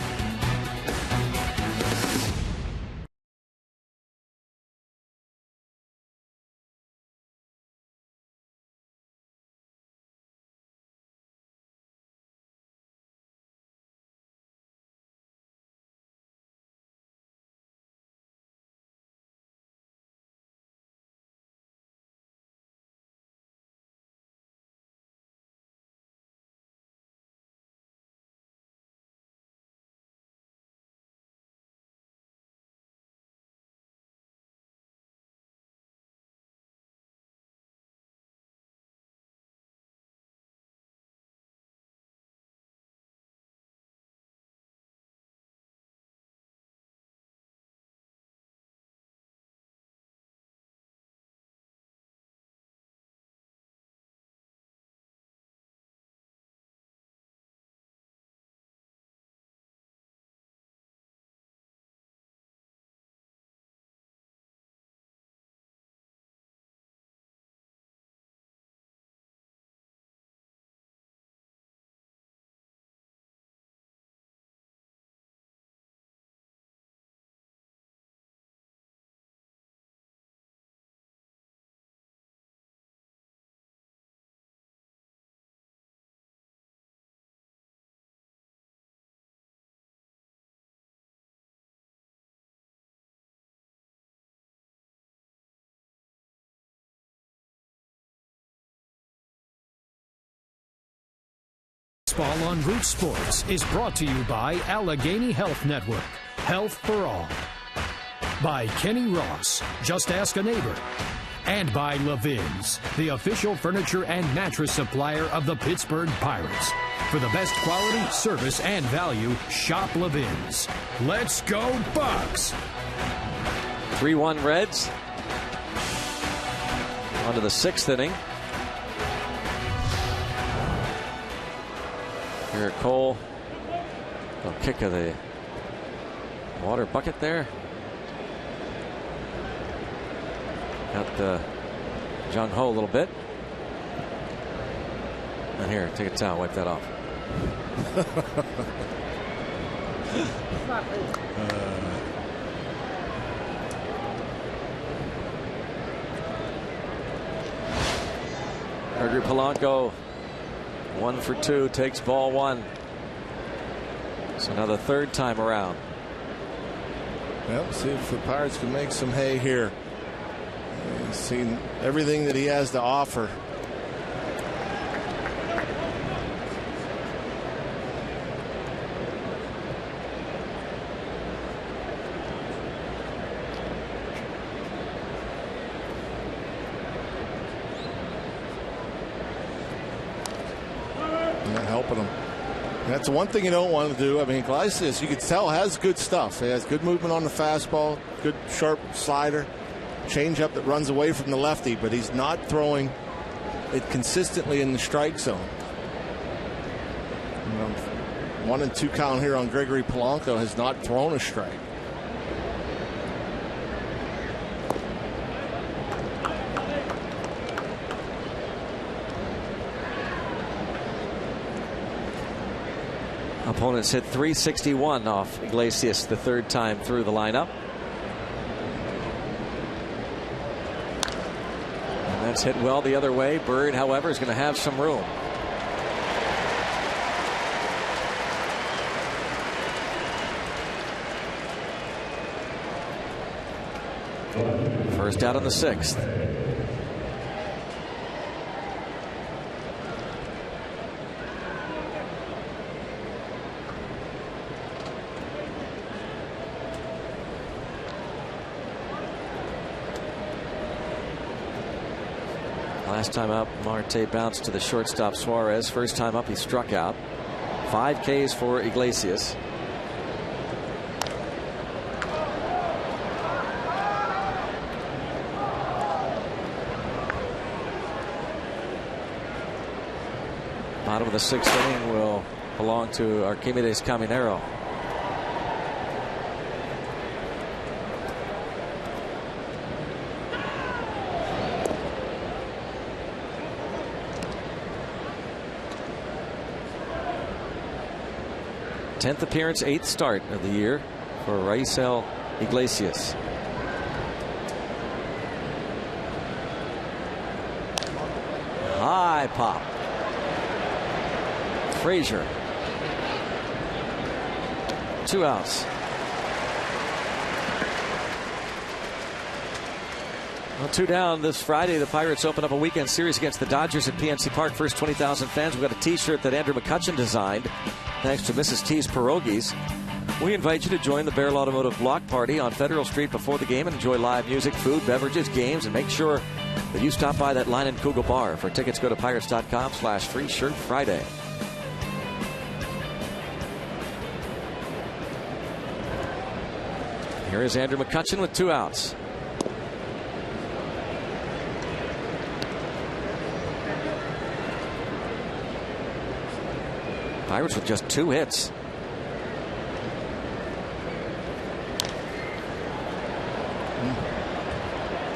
Baseball on Root Sports is brought to you by Allegheny Health Network. Health for all. By Kenny Ross. Just ask a neighbor. And by Levin's, the official furniture and mattress supplier of the Pittsburgh Pirates. For the best quality, service, and value, shop Levin's. Let's go Bucks! 3-1 Reds. On to the 6th inning. Garrett Cole. A kick of the water bucket there. Got Jung Ho a little bit. And here, take a towel, wipe that off. Gregory Polanco, 1 for 2, takes ball 1. So now the 3rd time around. Well, see if the Pirates can make some hay here. He's seen everything that he has to offer. Helping him. That's the one thing you don't want to do. I mean, Glycius, you can tell, has good stuff. He has good movement on the fastball, good sharp slider, changeup that runs away from the lefty, but he's not throwing it consistently in the strike zone. 1-2 count here on Gregory Polanco, has not thrown a strike. Opponents hit .361 off Iglesias the third time through the lineup. And that's hit well the other way. Bird, however, is going to have some room. First out in the sixth. Last time up, Marte bounced to the shortstop Suarez. First time up, he struck out. 5 Ks for Iglesias. Bottom of the sixth inning will belong to Archimedes Caminero. Tenth appearance, 8th start of the year for Raisel Iglesias. High pop. Frazier. 2 outs. Well, 2 down this Friday. The Pirates open up a weekend series against the Dodgers at PNC Park. First 20,000 fans. We've got a t-shirt that Andrew McCutcheon designed. Thanks to Mrs. T's Pierogies. We invite you to join the Barrel Automotive Block Party on Federal Street before the game and enjoy live music, food, beverages, games, and make sure that you stop by that Line and Kugel bar. For tickets, go to pirates.com/free shirt Friday. Here is Andrew McCutcheon with 2 outs. Pirates with just 2 hits.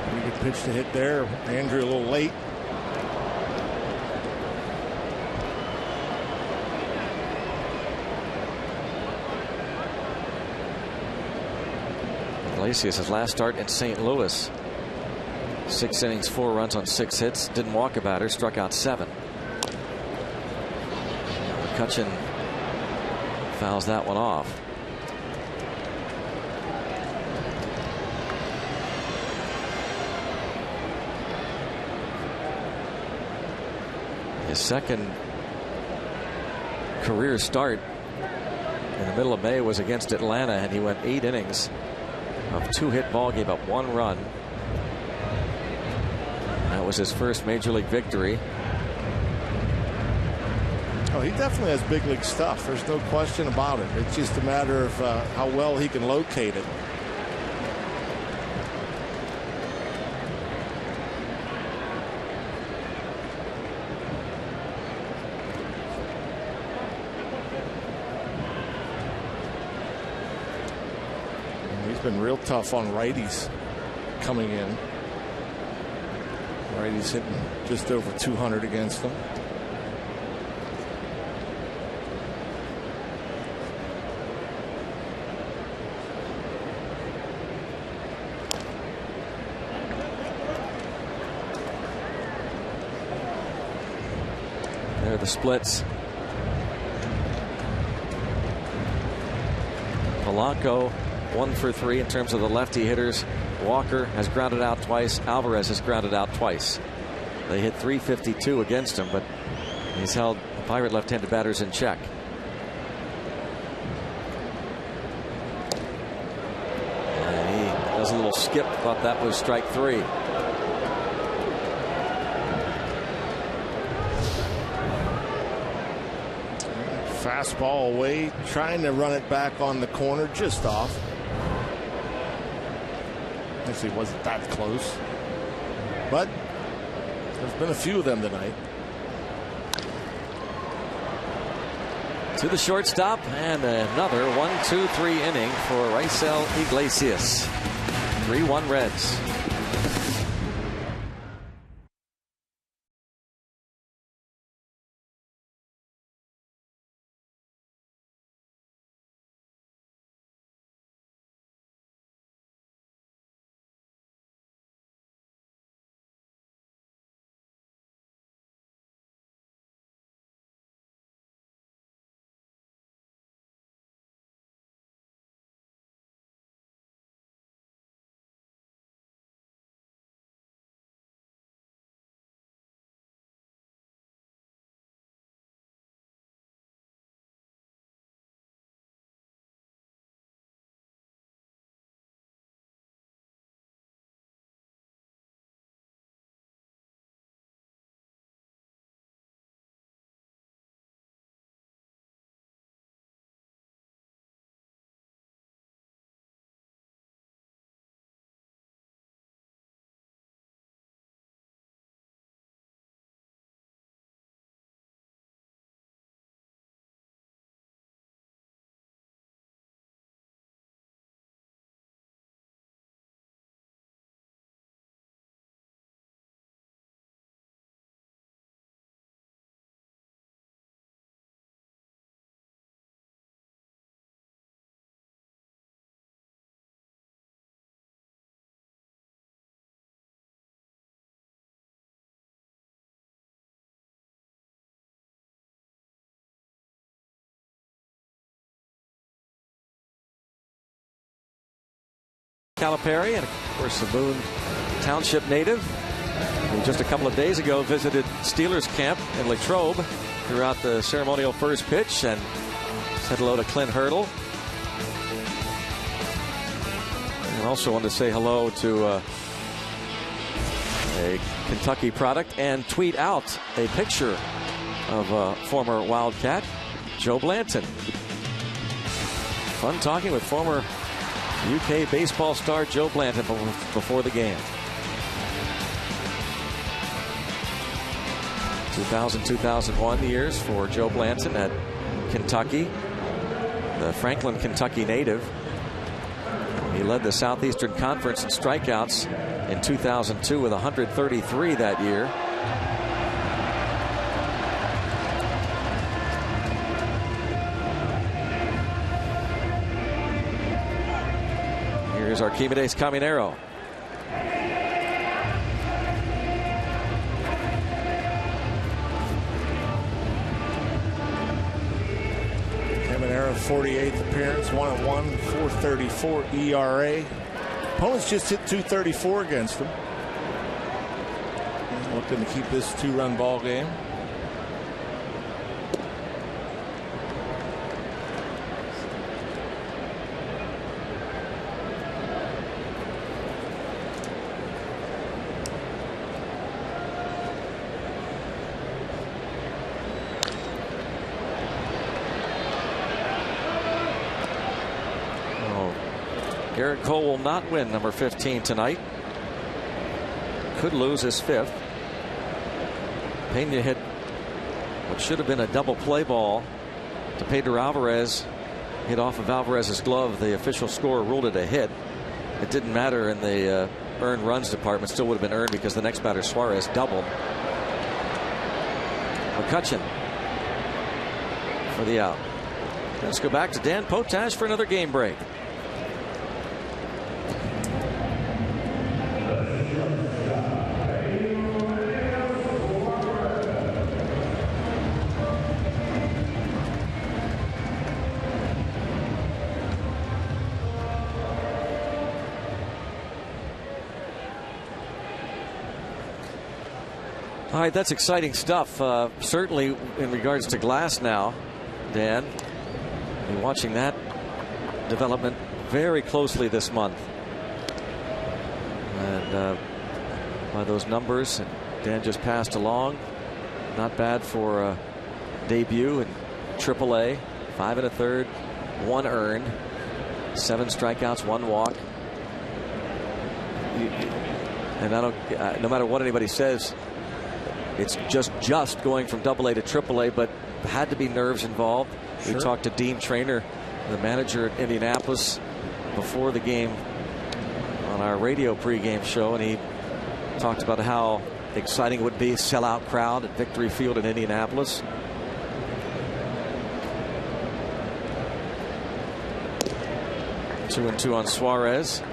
Pretty good pitch to hit there. Andrew a little late. Iglesias, his last start in St. Louis. 6 innings, 4 runs on 6 hits. Didn't walk a batter, struck out 7. McCutcheon fouls that one off. His second career start in the middle of May was against Atlanta, and he went 8 innings of 2-hit ball, gave up 1 run. That was his first major league victory. Oh, he definitely has big league stuff. There's no question about it. It's just a matter of how well he can locate it. And he's been real tough on righties coming in. Righties hitting just over 200 against them. There are the splits. Polanco 1 for 3 in terms of the lefty hitters. Walker has grounded out twice. Alvarez has grounded out twice. They hit .352 against him, but he's held the Pirate left-handed batters in check. And he does a little skip. Thought that was strike 3. Fastball away, trying to run it back on the corner, just off. Actually wasn't that close, but there's been a few of them tonight. To the shortstop, and another 1-2-3 inning for Raisel Iglesias. 3-1 Reds. Calipari, and of course a Boone Township native who just a couple of days ago visited Steelers camp in Latrobe throughout the ceremonial first pitch and said hello to Clint Hurdle. And also wanted to say hello to a Kentucky product and tweet out a picture of a former Wildcat, Joe Blanton. Fun talking with former UK baseball star Joe Blanton before the game. 2000-2001 years for Joe Blanton at Kentucky, the Franklin, Kentucky native. He led the Southeastern Conference in strikeouts in 2002 with 133 that year. Here's Archimedes Caminero. Caminero, 48th appearance, 1-1, 4.34 ERA. Opponents just hit 234 against him. Looking to keep this two-run ball game. Garrett Cole will not win number 15 tonight. Could lose his fifth. Pena hit what should have been a double play ball to Pedro Alvarez. Hit off of Alvarez's glove. The official score ruled it a hit. It didn't matter in the earned runs department. Still would have been earned because the next batter, Suarez, doubled. McCutchen for the out. Let's go back to Dan Potash for another game break. All right, that's exciting stuff. Certainly in regards to Glass now, Dan. You're watching that development very closely this month. And by those numbers, Dan just passed along. Not bad for a debut in AAA. 5 1/3, 1 earned, 7 strikeouts, 1 walk. And I don't, no matter what anybody says, it's just going from AA to AAA, but had to be nerves involved. We talked to Dean Traynor, the manager at Indianapolis, before the game on our radio pregame show, and he talked about how exciting it would be, sellout crowd at Victory Field in Indianapolis. Two and two on Suarez.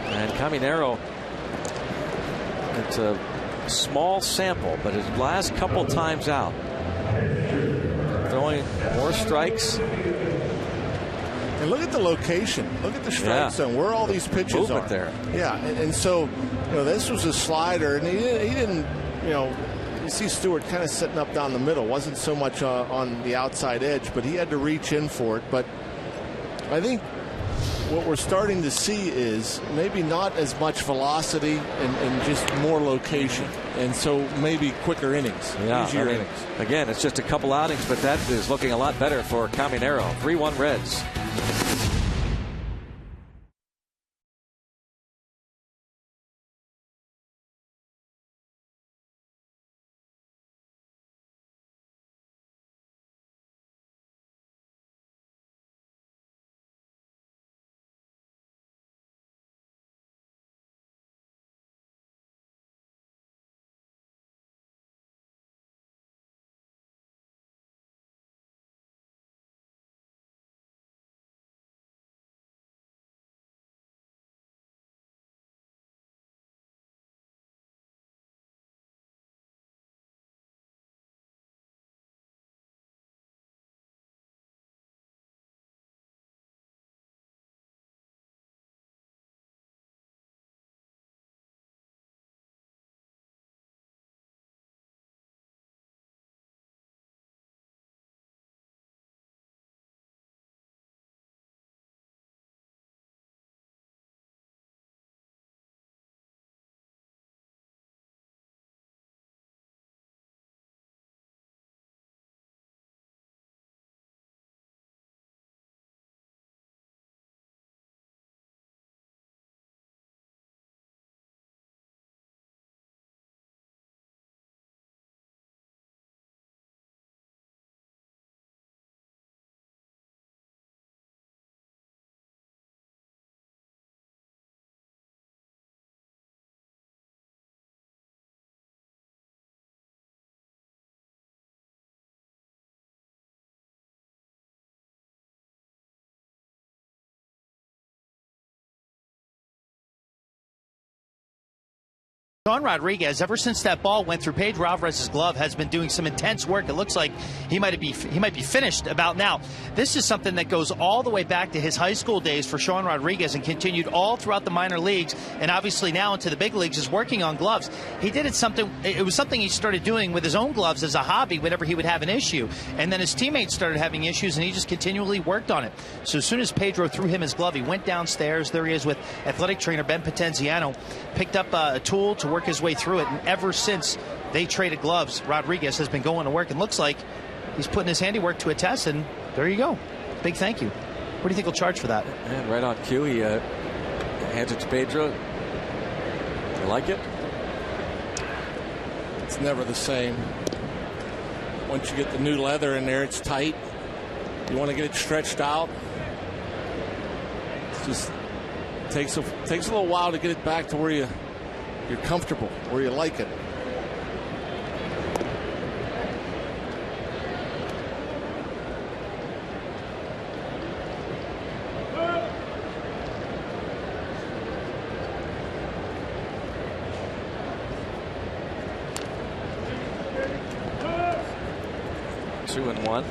And Caminero, it's a small sample, but his last couple times out, throwing more strikes. And look at the location. Look at the strike zone, where all these pitches are. There. Yeah, and so this was a slider, and he didn't, you see Stewart kind of sitting up down the middle. Wasn't so much on the outside edge, but he had to reach in for it. But I think what we're starting to see is maybe not as much velocity and just more location. And so maybe quicker innings. Easier innings. Again, it's just a couple outings, but that is looking a lot better for Caminero. 3-1 Reds. Sean Rodriguez, ever since that ball went through Pedro Alvarez's glove, has been doing some intense work. It looks like he might be finished about now. This is something that goes all the way back to his high school days for Sean Rodriguez and continued all throughout the minor leagues, and obviously now into the big leagues is working on gloves. It was something he started doing with his own gloves as a hobby whenever he would have an issue, and then his teammates started having issues, and he just continually worked on it. So as soon as Pedro threw him his glove, he went downstairs. There he is with athletic trainer Ben Potenziano, picked up a tool to work his way through it, and ever since they traded gloves, Rodriguez has been going to work, and looks like he's putting his handiwork to a test, and there you go. Big thank you. What do you think he'll charge for that? And right on cue, he hands it to Pedro. You like it? It's never the same. Once you get the new leather in there, it's tight. You want to get it stretched out. It just takes a little while to get it back to where you're comfortable, where you like it. Two and one.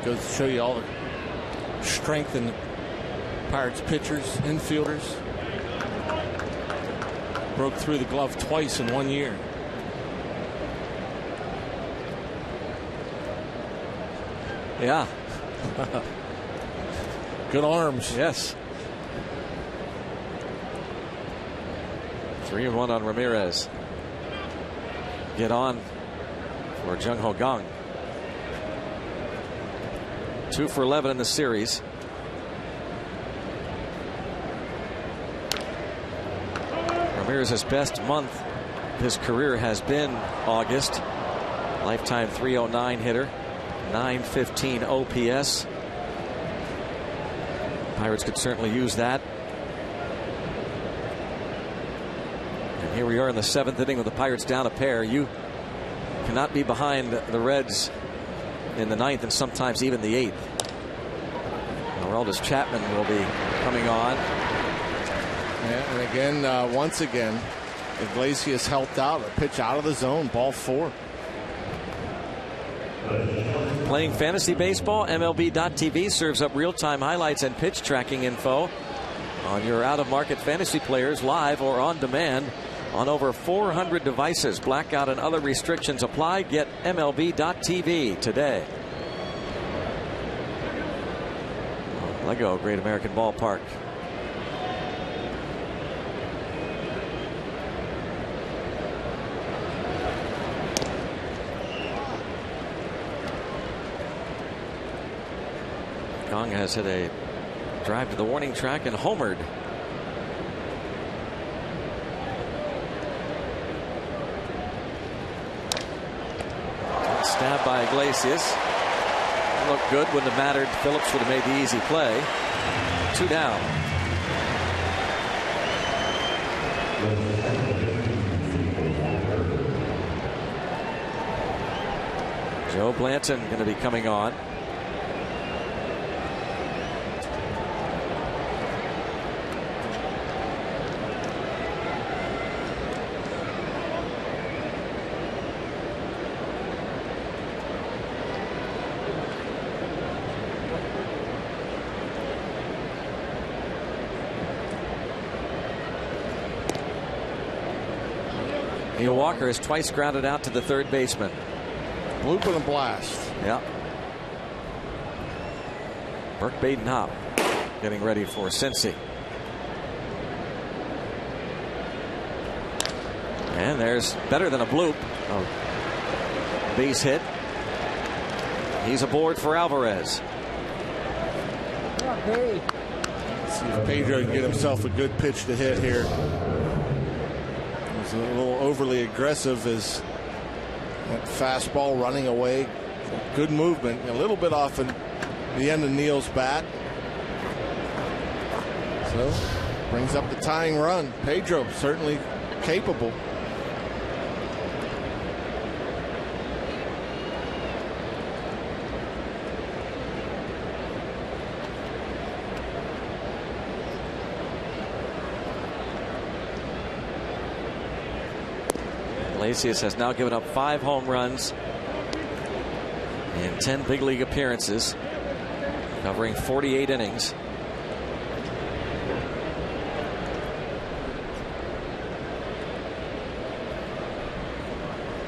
Goes to show you all the strength in the Pirates pitchers, infielders. Broke through the glove twice in 1 year. Yeah. Good arms. Yes. 3-1 on Ramirez. Get on for Jung Ho Kang. 2 for 11 in the series. Ramirez's best month of his career has been August. Lifetime .309 hitter, .915 OPS. Pirates could certainly use that. And here we are in the 7th inning with the Pirates down a pair. You cannot be behind the Reds in the 9th and sometimes even the 8th. Aroldis Chapman will be coming on. Yeah, and again, once again, Iglesias helped out. A pitch out of the zone, ball 4. Playing fantasy baseball, MLB.tv serves up real-time highlights and pitch tracking info on your out-of-market fantasy players live or on demand on over 400 devices. Blackout and other restrictions apply. Get MLB.tv today. Lego Great American Ballpark. Kang has hit a drive to the warning track and homered. Stabbed by Iglesias. Looked good. Wouldn't have mattered. Phillips would have made the easy play. 2 down. Joe Blanton going to be coming on. Neil Walker has twice grounded out to the third baseman. Bloop and a blast. Yeah. Burke Baden-Happ getting ready for Cincy. And there's better than a bloop. Oh. Base hit. He's aboard for Alvarez. Let's see if Pedro can get himself a good pitch to hit here. A little overly aggressive as that fastball running away. Good movement. A little bit off in the end of Neal's bat. So brings up the tying run. Pedro certainly capable. Iglesias has now given up 5 home runs in 10 big league appearances, covering 48 innings.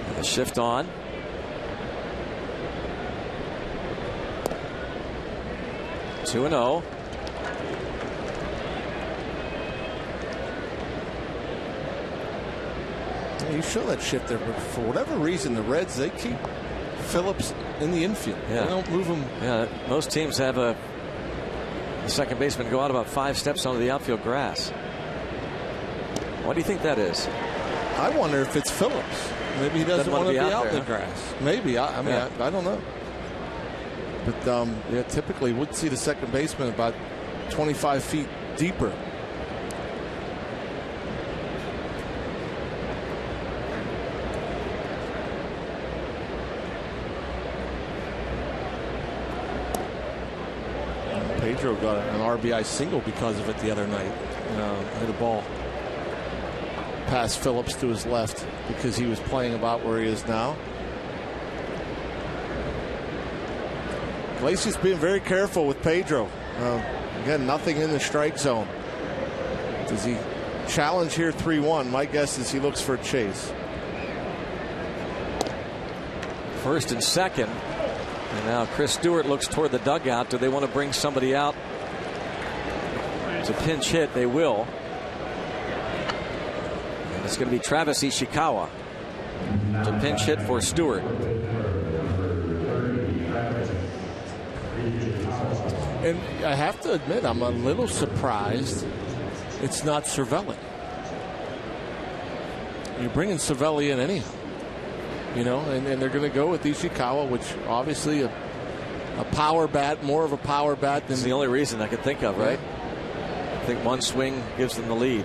And the shift on. Two and 0. You show that shift there, but for whatever reason, the Reds, they keep Phillips in the infield. Yeah. They don't move him. Yeah, most teams have the second baseman go out about 5 steps onto the outfield grass. What do you think that is? I wonder if it's Phillips. Maybe he doesn't want to be out in the grass. Maybe. I mean, yeah. I don't know. But yeah, typically would see the second baseman about 25 feet deeper. Pedro got an RBI single because of it the other night. Hit a ball past Phillips to his left because he was playing about where he is now. Iglesias being very careful with Pedro. Again, nothing in the strike zone. Does he challenge here 3-1? My guess is he looks for a chase. First and second. And now Chris Stewart looks toward the dugout. Do they want to bring somebody out? It's a pinch hit. They will. It's going to be Travis Ishikawa to pinch hit for Stewart. And I have to admit, I'm a little surprised it's not Cervelli. You're bringing Cervelli in anyhow. You know, and they're going to go with Ishikawa, which obviously a power bat, more of a power bat than. That's the only reason I could think of, right? I think one swing gives them the lead.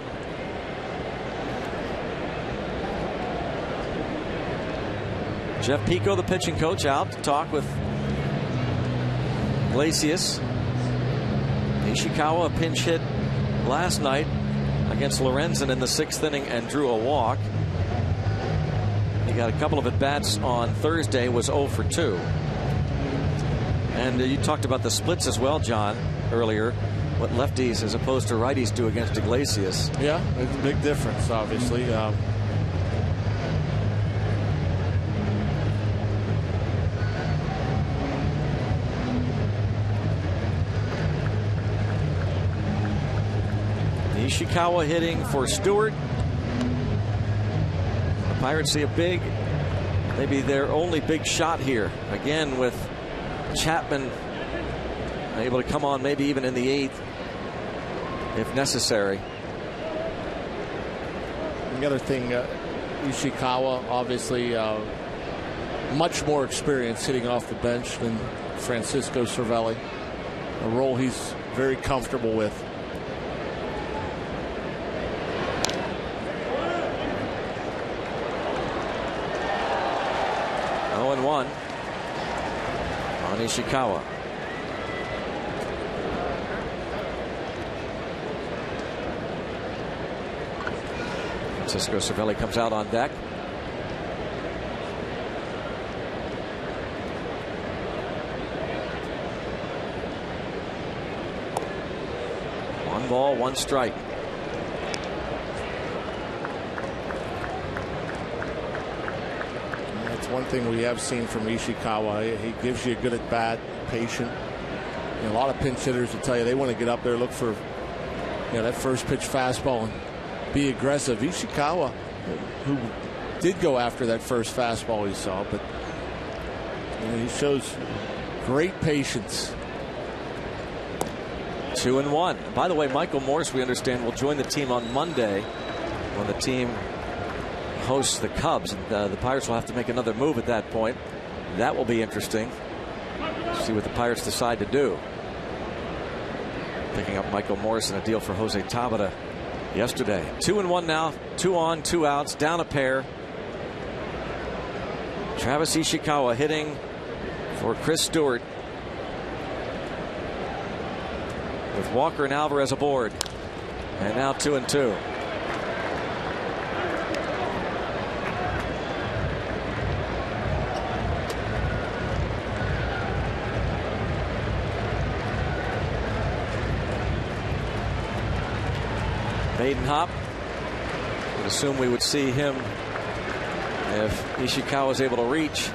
Jeff Pico, the pitching coach, out to talk with Iglesias. Ishikawa, a pinch hit last night against Lorenzen in the 6th inning and drew a walk. He got a couple of at-bats on Thursday, was 0 for 2. And you talked about the splits as well, John, earlier. What lefties as opposed to righties do against Iglesias. Yeah, it's a big difference, obviously. Ishikawa hitting for Stewart. The Pirates see a big, maybe their only big shot here. Again with Chapman able to come on maybe even in the 8th if necessary. The other thing, Ishikawa obviously much more experience hitting off the bench than Francisco Cervelli. A role he's very comfortable with. On Ishikawa. Francisco Cervelli comes out on deck. One ball, one strike. One thing we have seen from Ishikawa, he gives you a good at bat, patient. A lot of pinch hitters will tell you they want to get up there, look for that first pitch fastball and be aggressive. Ishikawa, who did go after that first fastball he saw, but he shows great patience. 2-1. By the way, Michael Morse, we understand, will join the team on Monday when the team hosts the Cubs. And, the Pirates will have to make another move at that point. That will be interesting. See what the Pirates decide to do. Picking up Michael Morris in a deal for Jose Tabata yesterday. 2-1 now. 2 on, 2 outs. Down a pair. Travis Ishikawa hitting for Chris Stewart. With Walker and Alvarez aboard. And now 2-2. Baden Happ. Would assume we would see him if Ishikawa is able to reach.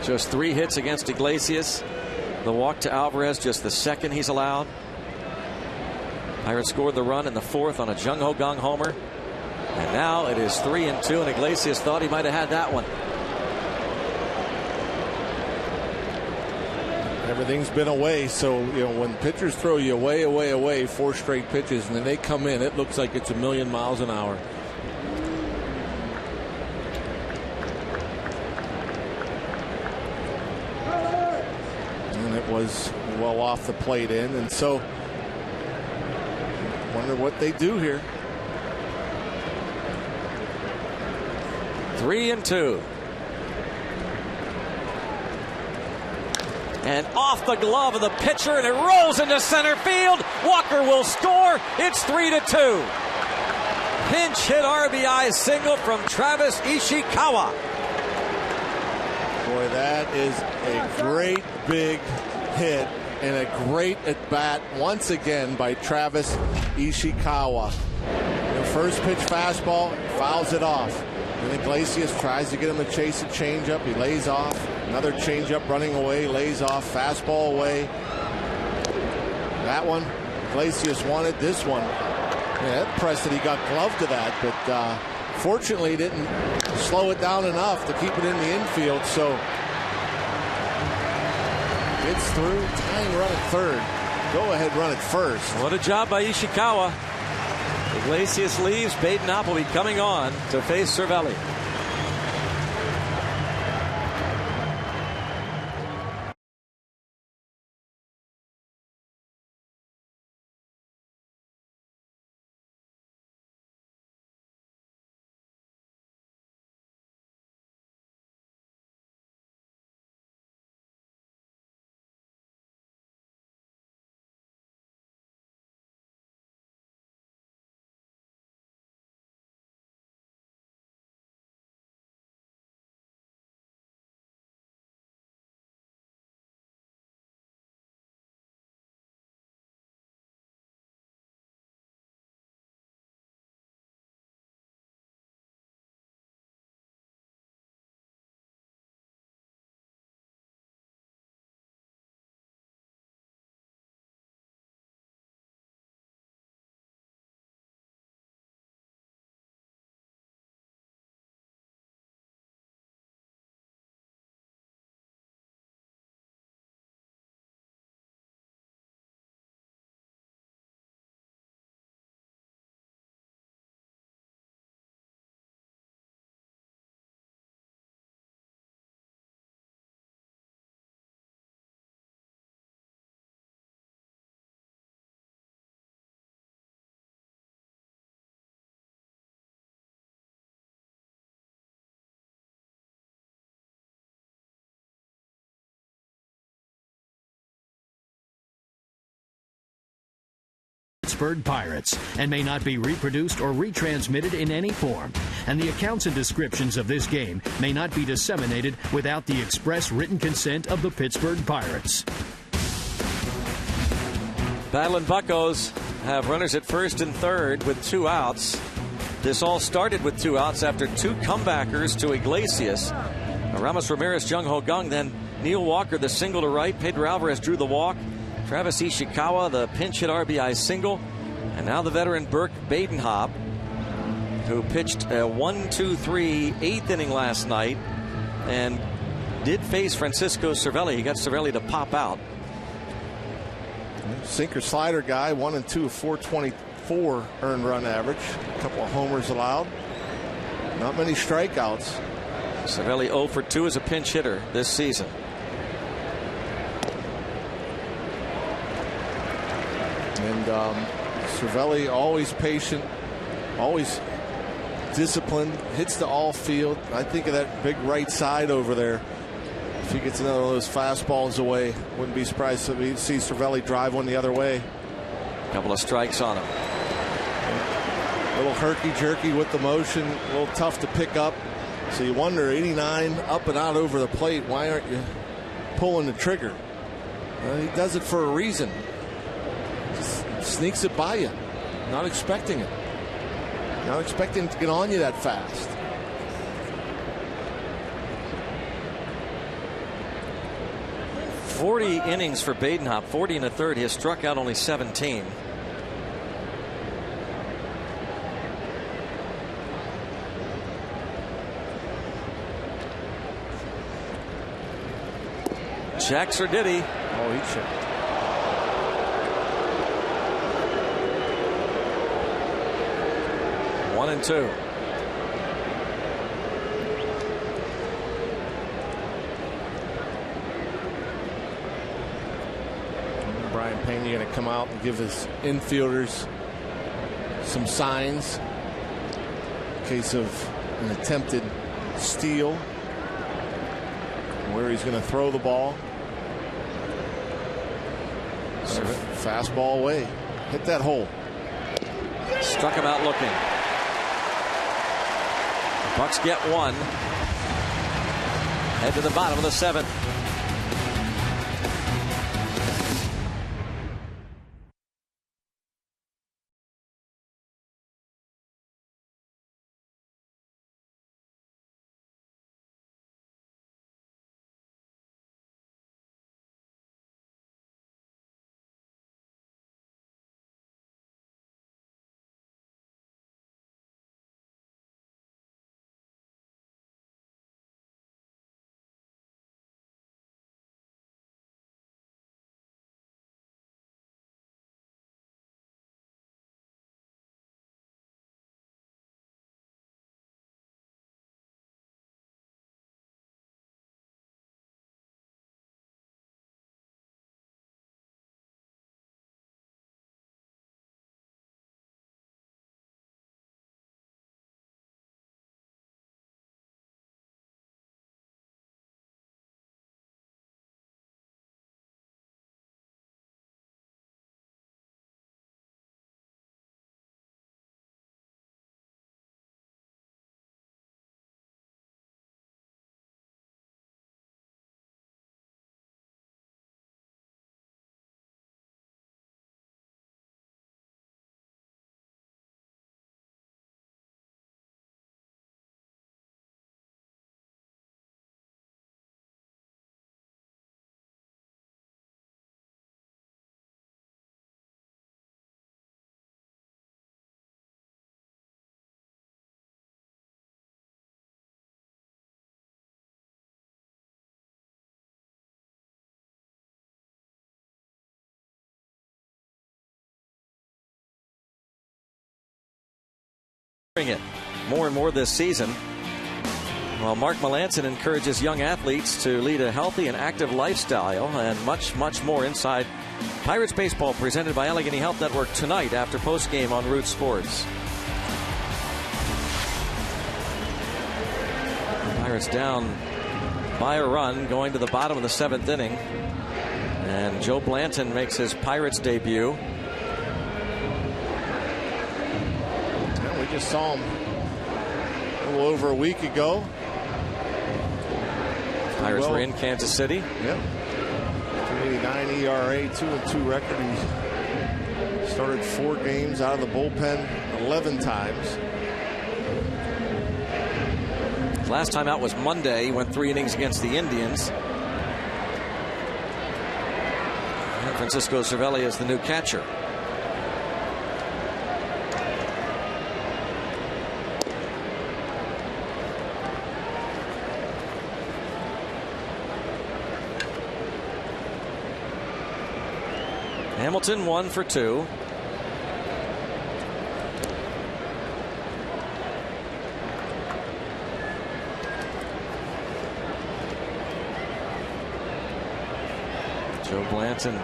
Just 3 hits against Iglesias. The walk to Alvarez, just the second he's allowed. Pirates scored the run in the 4th on a Jung Ho Kang homer. And now it is 3-2, and Iglesias thought he might have had that one. Everything's been away, so when pitchers throw you away 4 straight pitches, and then they come in, it looks like it's a million miles an hour. And it was well off the plate in, and so wonder what they do here. 3-2. And off the glove of the pitcher, and it rolls into center field. Walker will score. It's 3-2. Pinch hit RBI single from Travis Ishikawa. Boy, that is a great big hit and a great at bat once again by Travis Ishikawa. The first pitch fastball, fouls it off. And Iglesias tries to get him to chase a changeup. He lays off. Another changeup running away, lays off, fastball away. That one, Iglesias wanted. This one, yeah, that pressed that he got gloved to that, but fortunately didn't slow it down enough to keep it in the infield. So gets through, tying run at third. Go ahead, run at first. What a job by Ishikawa. Iglesias leaves. Badenhop will be coming on to face Cervelli. Pittsburgh Pirates and may not be reproduced or retransmitted in any form. And the accounts and descriptions of this game may not be disseminated without the express written consent of the Pittsburgh Pirates. Battling Buccos have runners at first and third with 2 outs. This all started with 2 outs after 2 comebackers to Iglesias. Ramos Ramirez, Jung Ho Kang, then Neil Walker, the single to right. Pedro Alvarez drew the walk. Travis Ishikawa, the pinch hit RBI single. And now the veteran Burke Badenhop, who pitched a 1-2-3 8th inning last night and did face Francisco Cervelli. He got Cervelli to pop out. Sinker slider guy, 1 and 2 of 424 earned run average. A couple of homers allowed. Not many strikeouts. Cervelli 0 for 2 as a pinch hitter this season. And Cervelli always patient, always disciplined, hits the all field. I think of that big right side over there. If he gets another of those fastballs away, wouldn't be surprised to see Cervelli drive one the other way. A couple of strikes on him. A little herky-jerky with the motion, a little tough to pick up. So you wonder, 89 up and out over the plate, why aren't you pulling the trigger? He does it for a reason. Just sneaks it by you, not expecting it. Not expecting to get on you that fast. .40 innings for Badenhop, 40 and a third. He has struck out only 17. Checks or did he? Oh, he checked. One and two. Brian Pena going to come out and give his infielders some signs in case of an attempted steal, where he's going to throw the ball. Fastball away. Hit that hole. Struck him out looking. Bucks get one. Head to the bottom of the 7th. it more and more this season. While Mark Melancon encourages young athletes to lead a healthy and active lifestyle, and much, much more inside Pirates baseball presented by Allegheny Health Network tonight after postgame on Root Sports. Pirates down by a run going to the bottom of the 7th inning. And Joe Blanton makes his Pirates debut. Well, we just saw him a little over a week ago. Pirates were in Kansas City. Yep. 2.89 ERA, 2-2 record. He started 4 games out of the bullpen 11 times. Last time out was Monday. He went 3 innings against the Indians. And Francisco Cervelli is the new catcher. Hamilton 1 for 2. Joe Blanton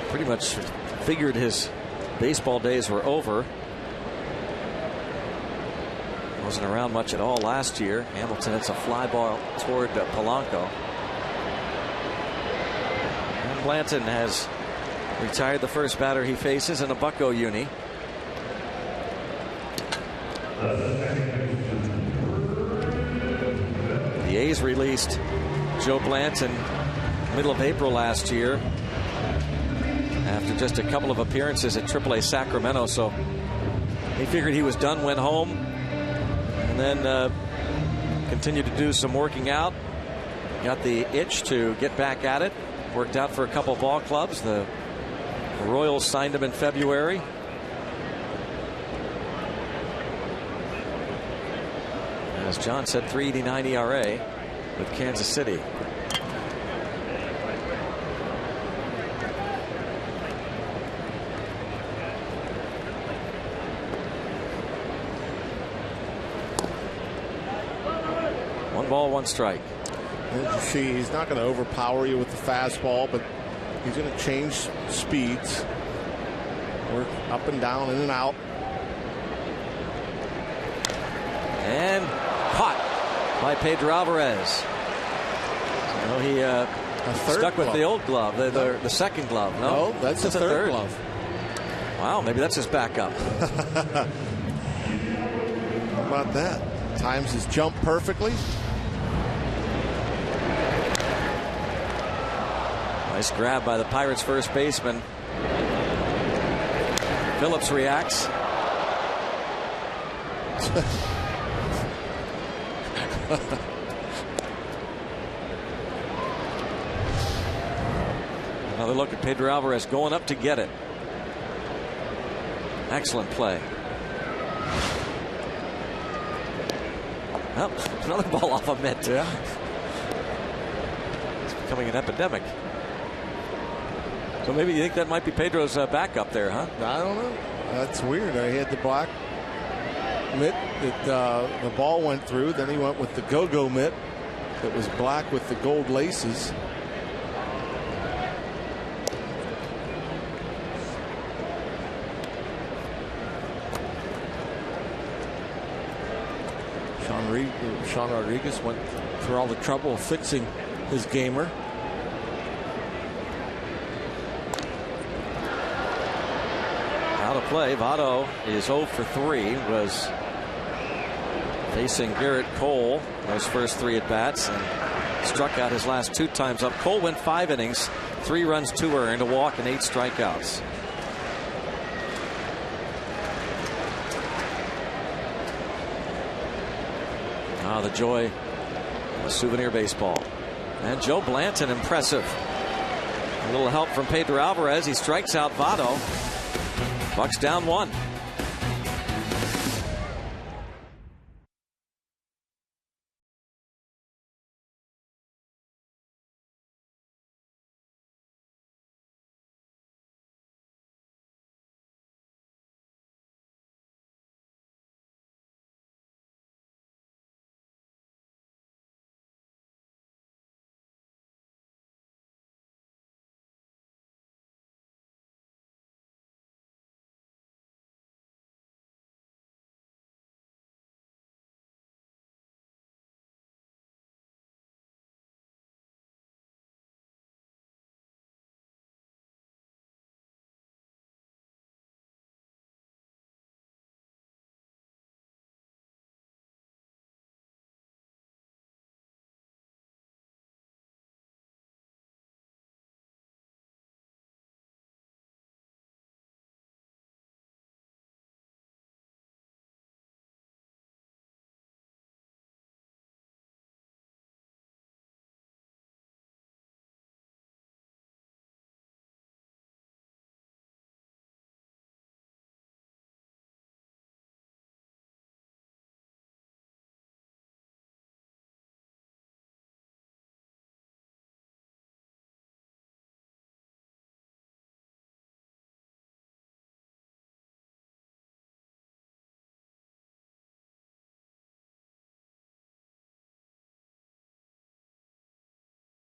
pretty much figured his baseball days were over. Wasn't around much at all last year. Hamilton hits a fly ball toward Polanco. And Blanton has retired the first batter he faces in a Bucco uni. The A's released Joe Blanton middle of April last year after just a couple of appearances at AAA Sacramento, so he figured he was done, went home, and then continued to do some working out. Got the itch to get back at it. Worked out for a couple ball clubs. The Royals signed him in February. As John said, 3.89 ERA with Kansas City. One ball, one strike. As you see, he's not going to overpower you with the fastball, but he's going to change speeds. Work up and down, in and out. And caught by Pedro Alvarez. So he stuck with the old glove, the second glove. No, that's the third glove. Wow, maybe that's his backup. How about that? Times his jump perfectly. Nice grab by the Pirates first baseman. Phillips reacts. Another look at Pedro Alvarez going up to get it. Excellent play. Oh, another ball off a mitt. Yeah. It's becoming an epidemic. So maybe you think that might be Pedro's backup there, huh? I don't know. That's weird. He had the black mitt that the ball went through. Then he went with the go-go mitt that was black with the gold laces. Sean Rodriguez went through all the trouble of fixing his gamer. Out of play. Votto is 0 for 3. Was facing Garrett Cole those first 3 at bats and struck out his last 2 times up. Cole went 5 innings, 3 runs, 2 earned, a walk, and 8 strikeouts. Ah, the joy of souvenir baseball. And Joe Blanton, impressive. A little help from Pedro Alvarez. He strikes out Votto. Bucks down 1.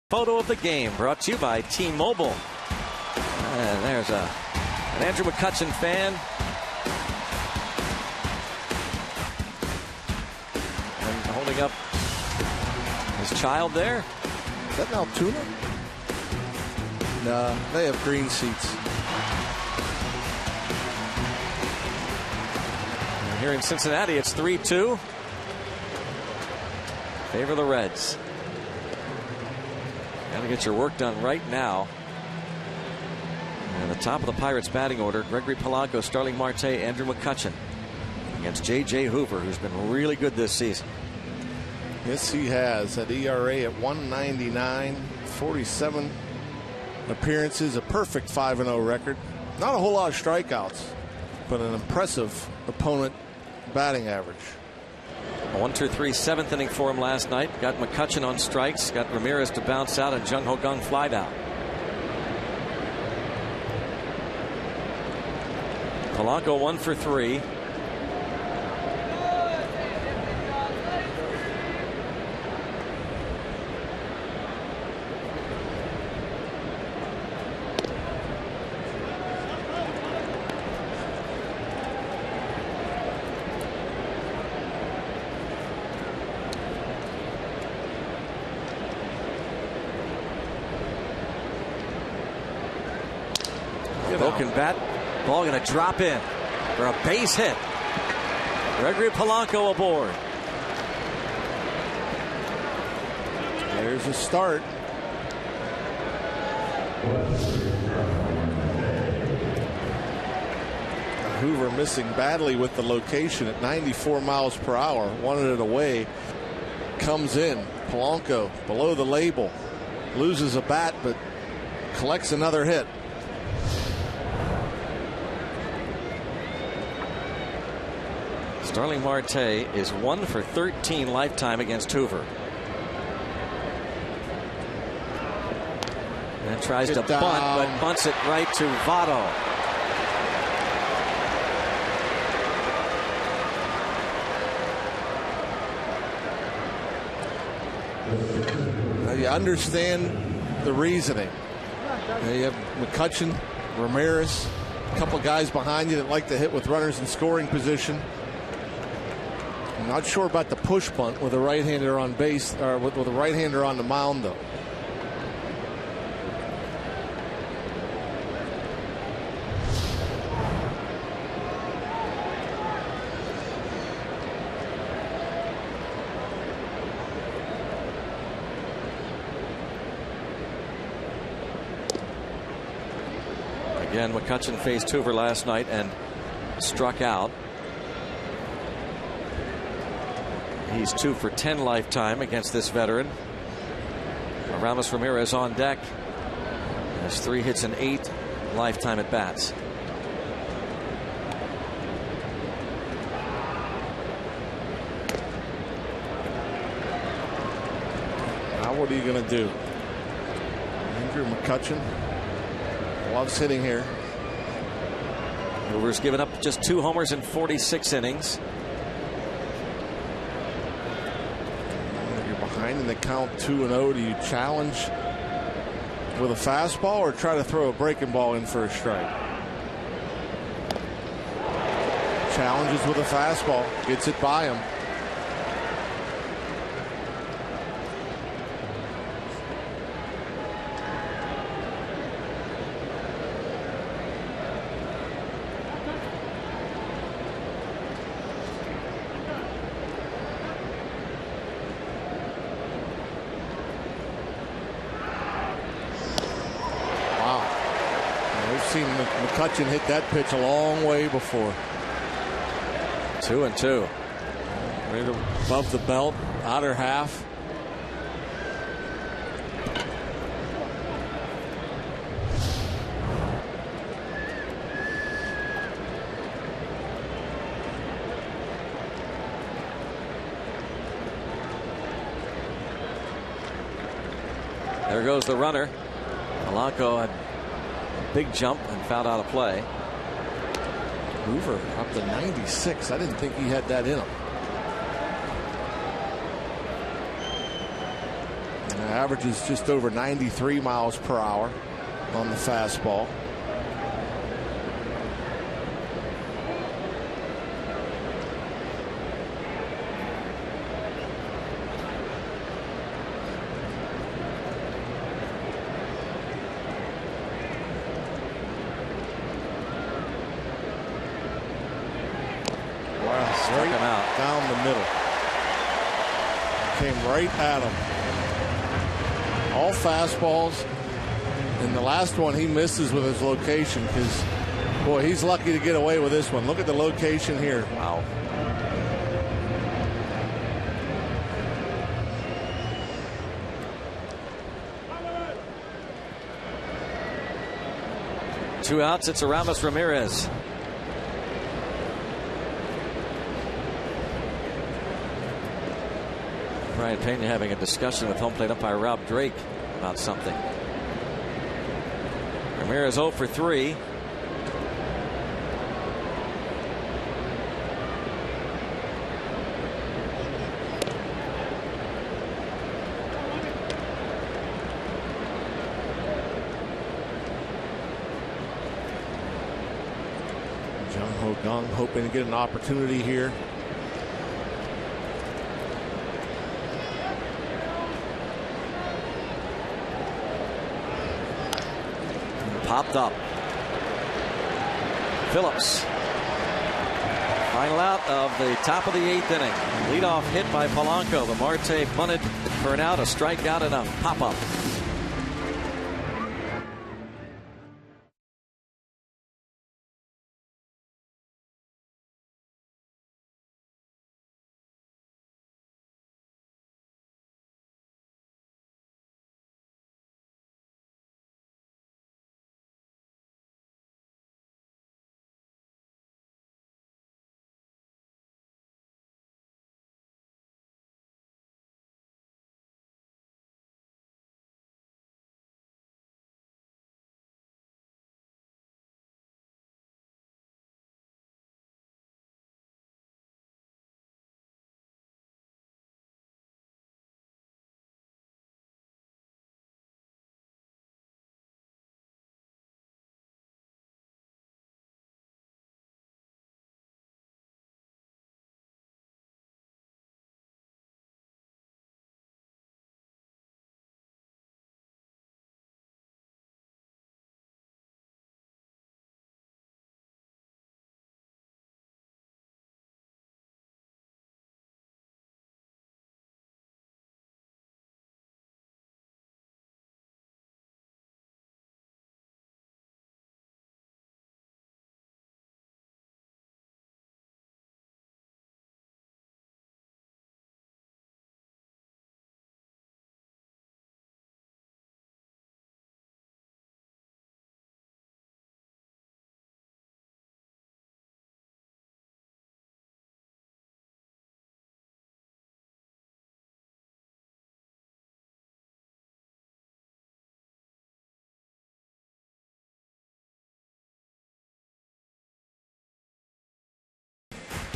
Photo of the game brought to you by T-Mobile. And there's an Andrew McCutchen fan. And holding up his child there. Is that Altoona? No, they have green seats. And here in Cincinnati, it's 3-2. Favor the Reds. Got to get your work done right now. And the top of the Pirates batting order, Gregory Polanco, Starling Marte, Andrew McCutchen against J.J. Hoover, who's been really good this season. Yes, he has. That ERA at 1.99, 47 appearances, a perfect 5-0 record. Not a whole lot of strikeouts, but an impressive opponent batting average. A 1-2-3 7th inning for him last night. Got McCutchen on strikes. Got Ramirez to bounce out and Jung Ho Kang flied out. Polanco 1 for 3. Broken bat. Ball going to drop in for a base hit. Gregory Polanco aboard. There's a start. Hoover missing badly with the location at 94 miles per hour. Wanted it away. Comes in. Polanco below the label. Loses a bat but collects another hit. Starling Marte is 1 for 13 lifetime against Hoover. And tries to bunt, but bunts it right to Votto. Now you understand the reasoning. Now you have McCutchen, Ramirez, a couple guys behind you that like to hit with runners in scoring position. I'm not sure about the push bunt with a right-hander on base, or with a right-hander on the mound, though. Again, McCutchen faced Hoover last night and struck out. He's 2 for 10 lifetime against this veteran. Ramos Ramirez on deck. Has 3 hits and 8 lifetime at bats. Now what are you going to do? Andrew McCutchen loves hitting here. Hoover's given up just 2 homers in 46 innings. In the count 2-0, do you challenge with a fastball or try to throw a breaking ball in for a strike? Challenges with a fastball, gets it by him. McCutchen hit that pitch a long way before. 2-2. Right above the belt, outer half. There goes the runner. Polanco had a big jump and fouled out of play. Hoover up to 96. I didn't think he had that in him. Averages just over 93 miles per hour on the fastball. Strike him out. Down the middle. Came right at him. All fastballs. And the last one he misses with his location because, boy, he's lucky to get away with this one. Look at the location here. Wow. Two outs. It's Aramis Ramirez. Brian Pena having a discussion with home plate umpire Rob Drake about something. Ramirez 0 for 3. Jung Ho Kang hoping to get an opportunity here. Popped up. Phillips. Final out of the top of the 8th inning. Leadoff hit by Polanco. The Marte bunted for an out, a strikeout, and a pop-up.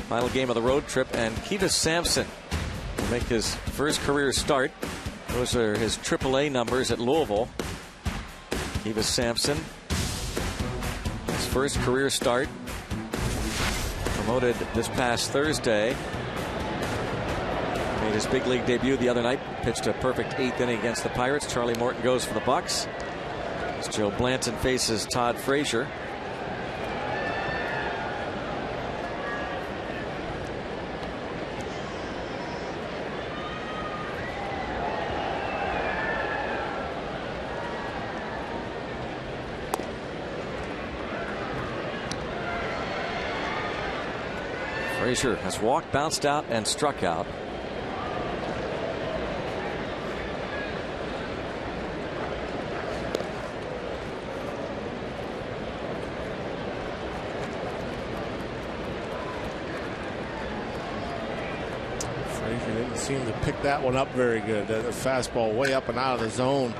Final game of the road trip, and Kivas Sampson will make his first career start. Those are his AAA numbers at Louisville. Kivas Sampson, his first career start. Promoted this past Thursday. Made his big league debut the other night. Pitched a perfect 8th inning against the Pirates. Charlie Morton goes for the Bucks. As Joe Blanton faces Todd Frazier. Frazier has walked, bounced out, and struck out. Frazier didn't seem to pick that one up very good. The fastball way up and out of the zone,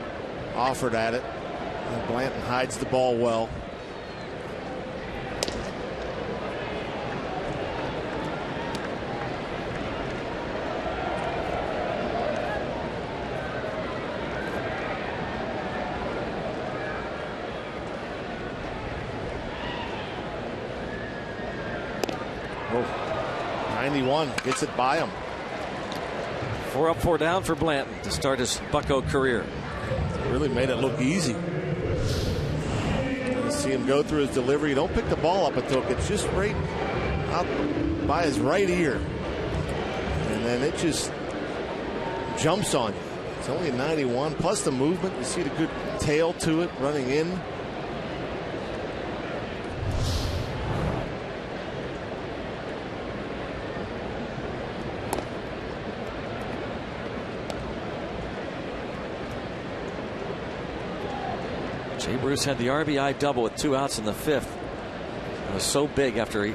offered at it. And Blanton hides the ball well. Oh, 91 gets it by him. 4 up, 4 down for Blanton to start his Bucko career. Really made it look easy. You see him go through his delivery. You don't pick the ball up until it gets just right out by his right ear. And then it just jumps on you. It's only a 91. Plus the movement. You see the good tail to it running in. Jay Bruce had the RBI double with 2 outs in the 5th. It was so big after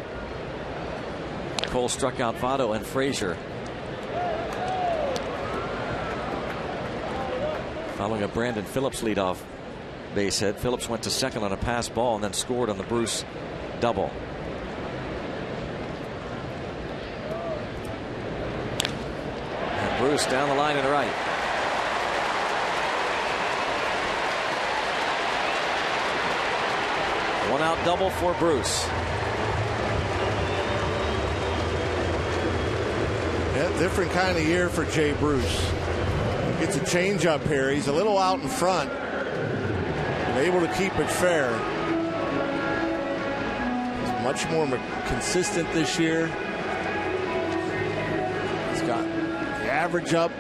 Cole struck out Votto and Frazier. Following a Brandon Phillips leadoff base hit, Phillips went to second on a pass ball and then scored on the Bruce double. And Bruce down the line and right. One out double for Bruce. Yeah, different kind of year for Jay Bruce. Gets a changeup here. He's a little out in front. And able to keep it fair. He's much more consistent this year. He's got the average up.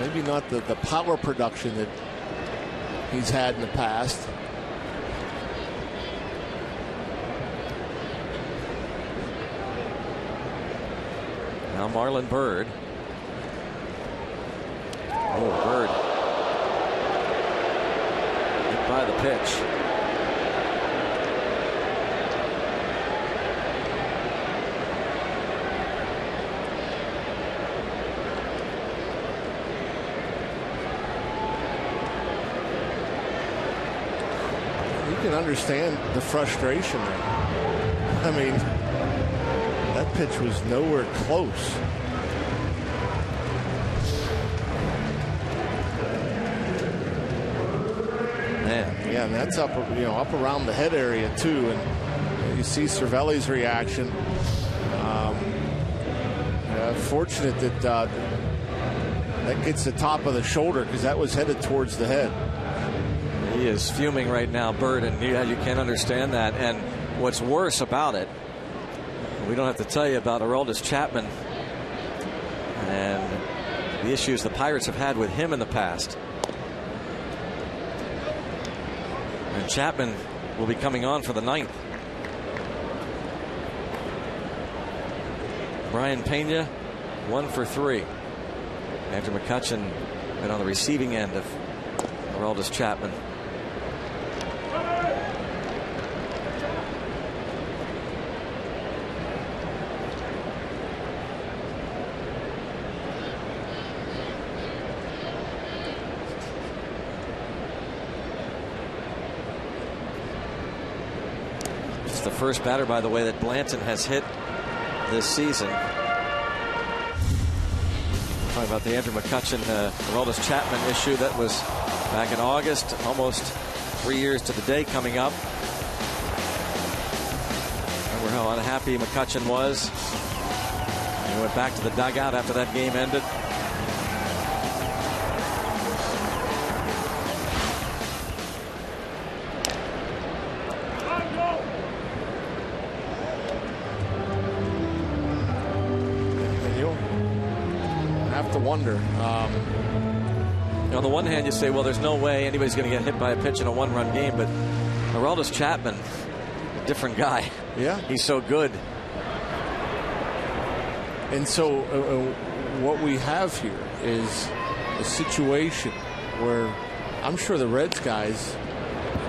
Maybe not the power production that he's had in the past. Now Marlon Byrd. Oh, Byrd hit by the pitch. You can understand the frustration there. I mean, that pitch was nowhere close. Yeah, and that's up around the head area too, and you see Cervelli's reaction. Fortunate that that gets the top of the shoulder because that was headed towards the head. He is fuming right now, Byrd, and yeah, you can understand that. And what's worse about it, we don't have to tell you about Aroldis Chapman and the issues the Pirates have had with him in the past. And Chapman will be coming on for the 9th. Brian Pena, 1 for 3. Andrew McCutchen been on the receiving end of Aroldis Chapman. The first batter, by the way, that Blanton has hit this season. Talking about the Andrew McCutchen, Aroldis Chapman issue that was back in August, almost 3 years to the day coming up. Remember how unhappy McCutchen was? He went back to the dugout after that game ended. Wonder. On the one hand, you say, well, there's no way anybody's going to get hit by a pitch in a one-run game, but Aroldis Chapman, a different guy. Yeah. He's so good. And so what we have here is a situation where I'm sure the Reds guys,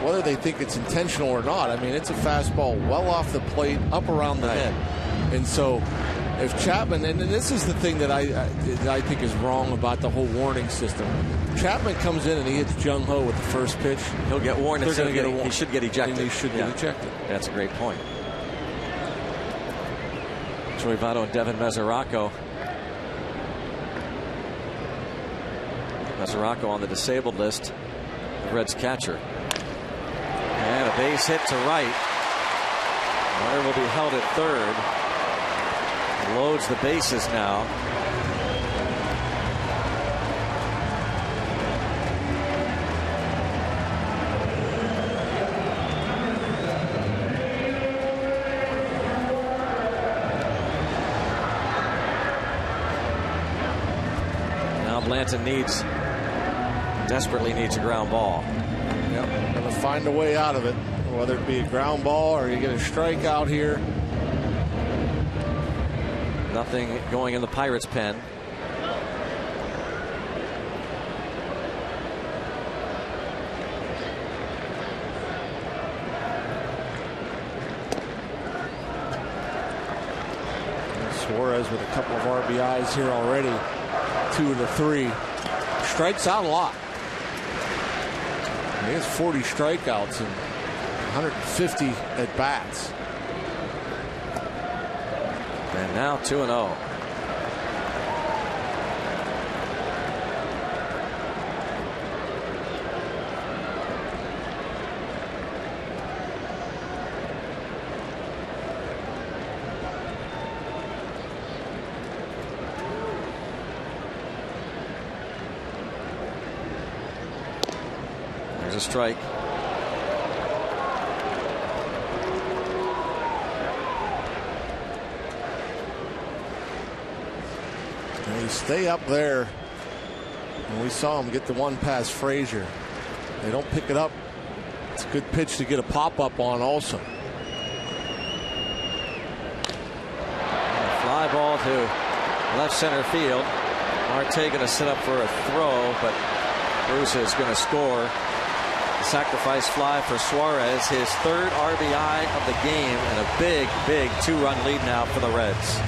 whether they think it's intentional or not, I mean, it's a fastball well off the plate, up around the head. And so if Chapman, and this is the thing that I think is wrong about the whole warning system. Chapman comes in and he hits Jung Ho with the first pitch. He'll get warned. They're going to get a warning. He should get ejected. And he should get ejected. That's a great point. Joey Votto and Devin Mesoraco. Mesoraco on the disabled list. The Reds catcher. And a base hit to right. Runner will be held at third. Loads the bases now. Now Blanton desperately needs a ground ball. Yep, going to find a way out of it, whether it be a ground ball or you get a strikeout here. Nothing going in the Pirates' pen. Suarez with a couple of RBIs here already. 2 of the 3. Strikes out a lot. He has 40 strikeouts and 150 at bats. And now 2-0. There's a strike. They stay up there. And we saw him get the one past Frazier. They don't pick it up. It's a good pitch to get a pop-up on also. Fly ball to left center field. Marte going to set up for a throw, but Bruce is going to score. The sacrifice fly for Suarez, his 3rd RBI of the game, and a big, big 2-run lead now for the Reds.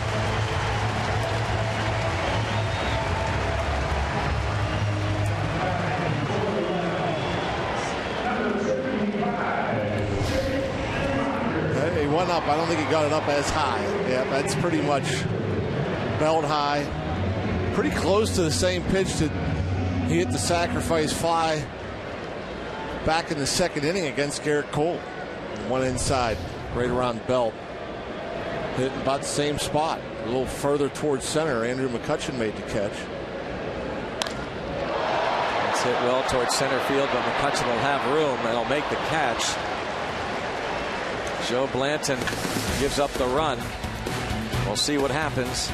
He went up. I don't think he got it up as high. Yeah, that's pretty much belt high. Pretty close to the same pitch that he hit the sacrifice fly back in the 2nd inning against Garrett Cole. One inside, right around belt. Hitting about the same spot. A little further towards center. Andrew McCutchen made the catch. It's hit well towards center field, but McCutchen will have room and he'll make the catch. Joe Blanton gives up the run. We'll see what happens.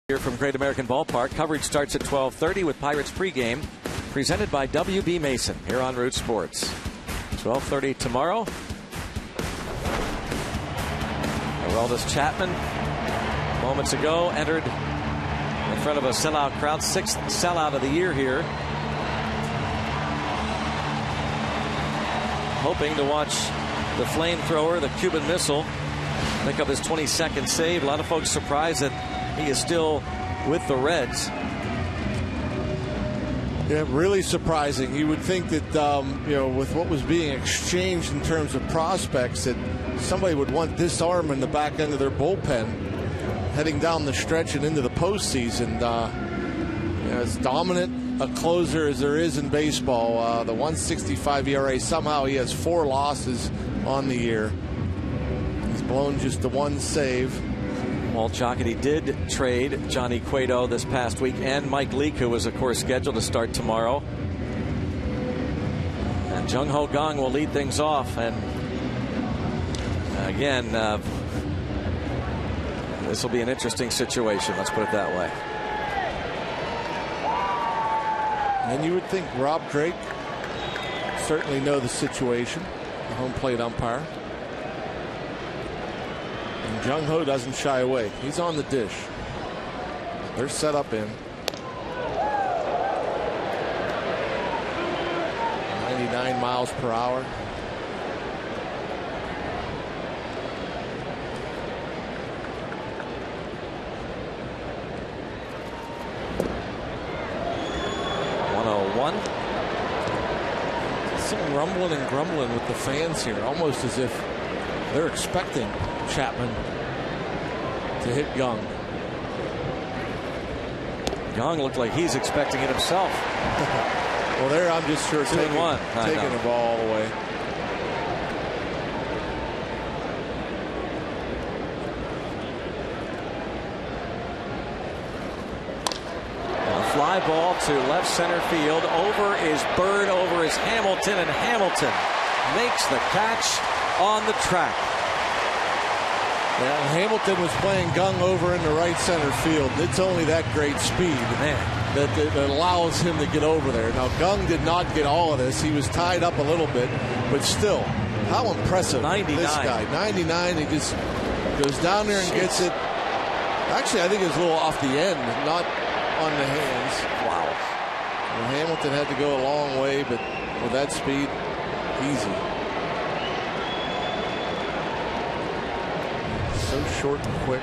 Here from Great American Ballpark, coverage starts at 12:30 with Pirates pregame, presented by WB Mason here on Root Sports. 12:30 tomorrow. Aroldis Chapman, moments ago, entered in front of a sellout crowd, 6th sellout of the year here. Hoping to watch the flamethrower, the Cuban Missile, pick up his 22nd save. A lot of folks surprised that he is still with the Reds. Yeah, really surprising. You would think that, with what was being exchanged in terms of prospects, that somebody would want this arm in the back end of their bullpen heading down the stretch and into the postseason. As dominant a closer as there is in baseball, the 1.65 ERA, somehow he has 4 losses on the year. He's blown just the 1 save. Walt Jocketty did trade Johnny Cueto this past week, and Mike Leake, who was, of course, scheduled to start tomorrow. And Jung Ho Kang will lead things off. And again, this will be an interesting situation. Let's put it that way. And you would think Rob Drake certainly know the situation, the home plate umpire. And Jung Ho doesn't shy away. He's on the dish. They're set up in. 99 miles per hour. Some rumbling and grumbling with the fans here, almost as if they're expecting Chapman to hit Young. Young looked like he's expecting it himself. Well, there I'm just sure taking the ball all the way. Fly ball to left center field. Over is Bird, over is Hamilton, and Hamilton makes the catch on the track. Yeah, Hamilton was playing Gung over into right center field. It's only that great speed that allows him to get over there. Now, Gung did not get all of this. He was tied up a little bit, but still, how impressive 99. This guy. 99, he just goes down there and gets it. Actually, I think it was a little off the end, not on the hands. Wow. Well, Hamilton had to go a long way, but with that speed, easy. So short and quick.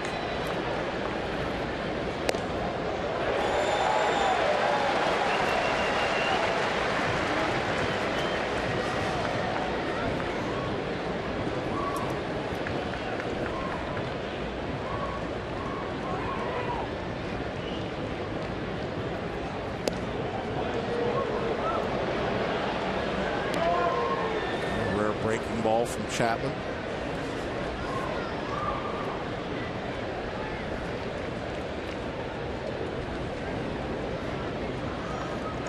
Ball from Chapman.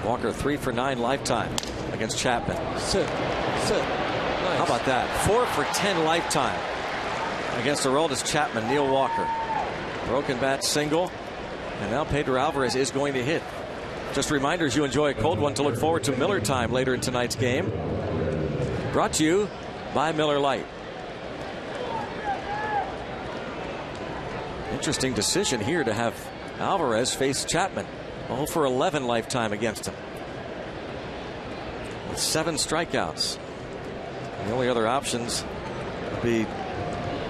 Walker 3 for 9 lifetime against Chapman. Sit. Nice. How about that? 4 for 10 lifetime against Aroldis Chapman. Neil Walker. Broken bat single. And now Pedro Alvarez is going to hit. Just reminders, you enjoy a cold one to look forward to Miller time later in tonight's game. Brought to you by Miller Lite. Interesting decision here to have Alvarez face Chapman. 0 for 11 lifetime against him. With 7 strikeouts. The only other options would be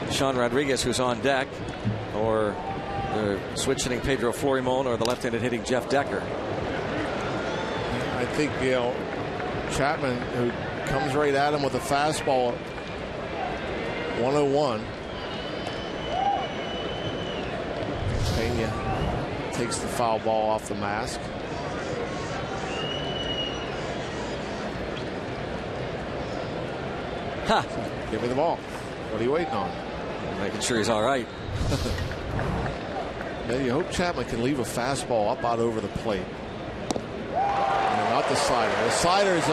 Sean Rodriguez, who's on deck, or the switch hitting Pedro Florimon, or the left-handed hitting Jeff Decker. I think, Chapman, who comes right at him with a fastball, 101. Pena takes the foul ball off the mask. Ha! Give me the ball. What are you waiting on? Making sure he's all right. Now you hope Chapman can leave a fastball up out over the plate. Not the slider. The slider's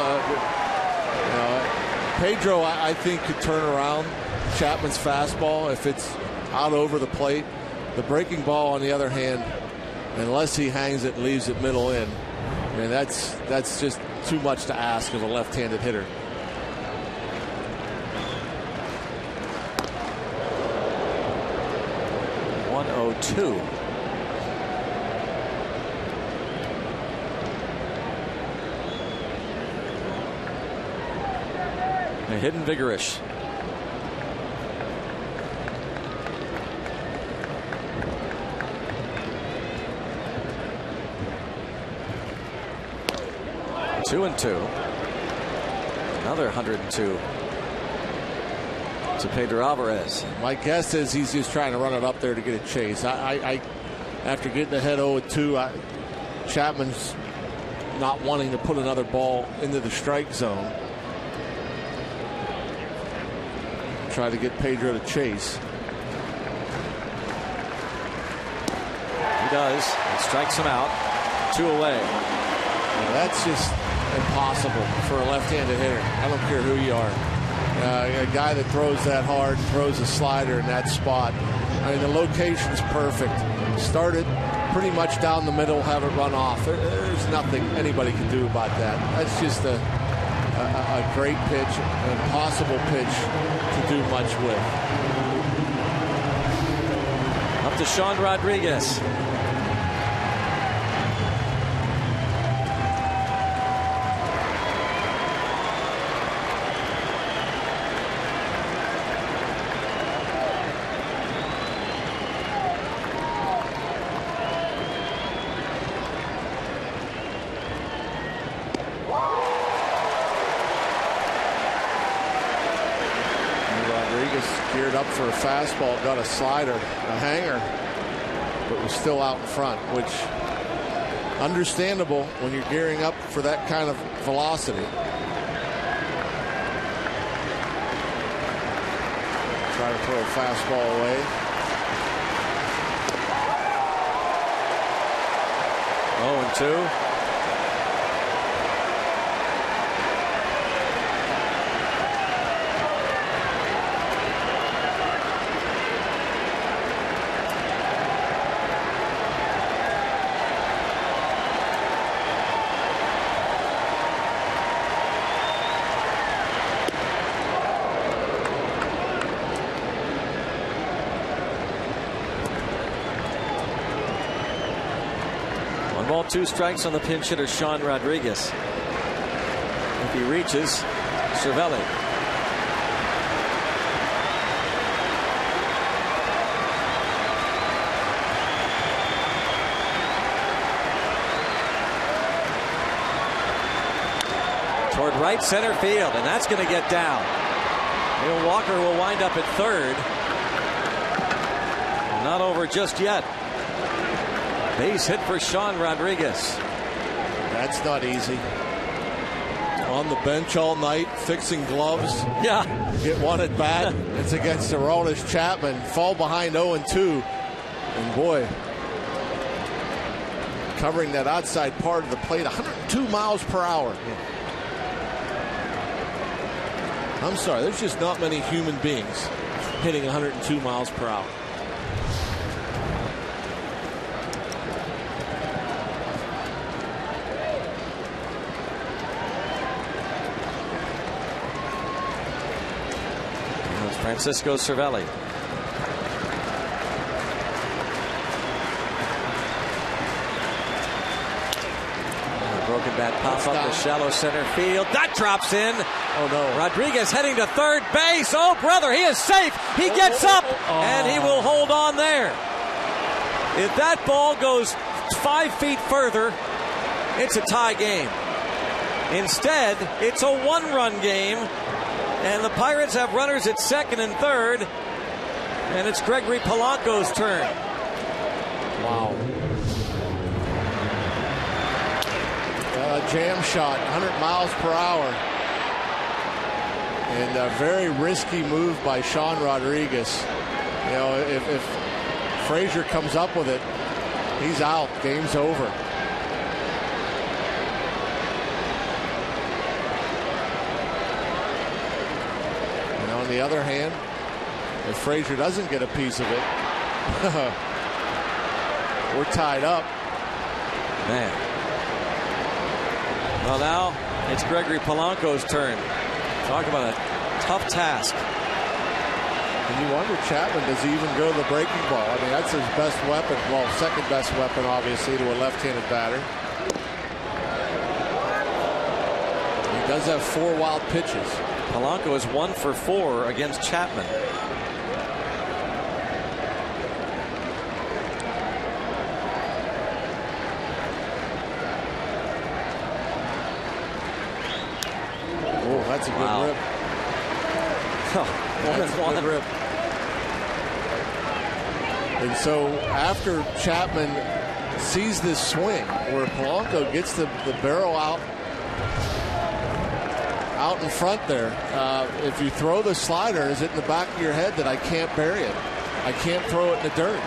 Pedro, I think, could turn around Chapman's fastball if it's out over the plate. The breaking ball, on the other hand, unless he hangs it and leaves it middle in, that's just too much to ask of a left-handed hitter. .102. A hidden Vigorish. 2-2. Another 102 to Pedro Alvarez. My guess is he's just trying to run it up there to get a chase. After getting ahead 0-2, Chapman's not wanting to put another ball into the strike zone. Try to get Pedro to chase. He does. It strikes him out. 2 away. That's just impossible for a left-handed hitter. I don't care who you are. A guy that throws that hard, throws a slider in that spot. I mean, the location's perfect. Start it pretty much down the middle, have it run off. There's nothing anybody can do about that. That's just a great pitch, an impossible pitch to do much with. Up to Sean Rodriguez. Geared up for a fastball, got a slider, a hanger, but was still out in front, which understandable when you're gearing up for that kind of velocity. Try to throw a fastball away. Oh, 2. Ball, 2 strikes on the pinch hitter Sean Rodriguez. If he reaches, Cervelli. Toward right center field, and that's going to get down. Neil Walker will wind up at third. Not over just yet. Base hit for Sean Rodriguez. That's not easy. On the bench all night, fixing gloves. Yeah. Get one at bat. It's against Aroldis Chapman. Fall behind 0-2. And boy, covering that outside part of the plate, 102 miles per hour. I'm sorry, there's just not many human beings hitting 102 miles per hour. Francisco Cervelli. Broken bat pops up to shallow center field. That drops in. Oh no. Rodriguez heading to third base. Oh brother, he is safe. He gets up and he will hold on there. If that ball goes 5 feet further, it's a tie game. Instead, it's a 1-run game. And the Pirates have runners at second and third. And it's Gregory Polanco's turn. Wow. Jam shot, 100 miles per hour. And a very risky move by Sean Rodriguez. You know, if Frazier comes up with it, he's out. Game's over. On the other hand, if Frazier doesn't get a piece of it, we're tied up. Man. Well, now it's Gregory Polanco's turn. Talk about a tough task. And you wonder, Chapman, does he even go to the breaking ball? I mean, that's his best weapon. Well, second best weapon, obviously, to a left-handed batter. He does have 4 wild pitches. Polanco is 1 for 4 against Chapman. that's a good rip. That's a good rip. And so after Chapman sees this swing where Polanco gets the barrel out in front there, if you throw the slider, is it in the back of your head that I can't bury it? I can't throw it in the dirt.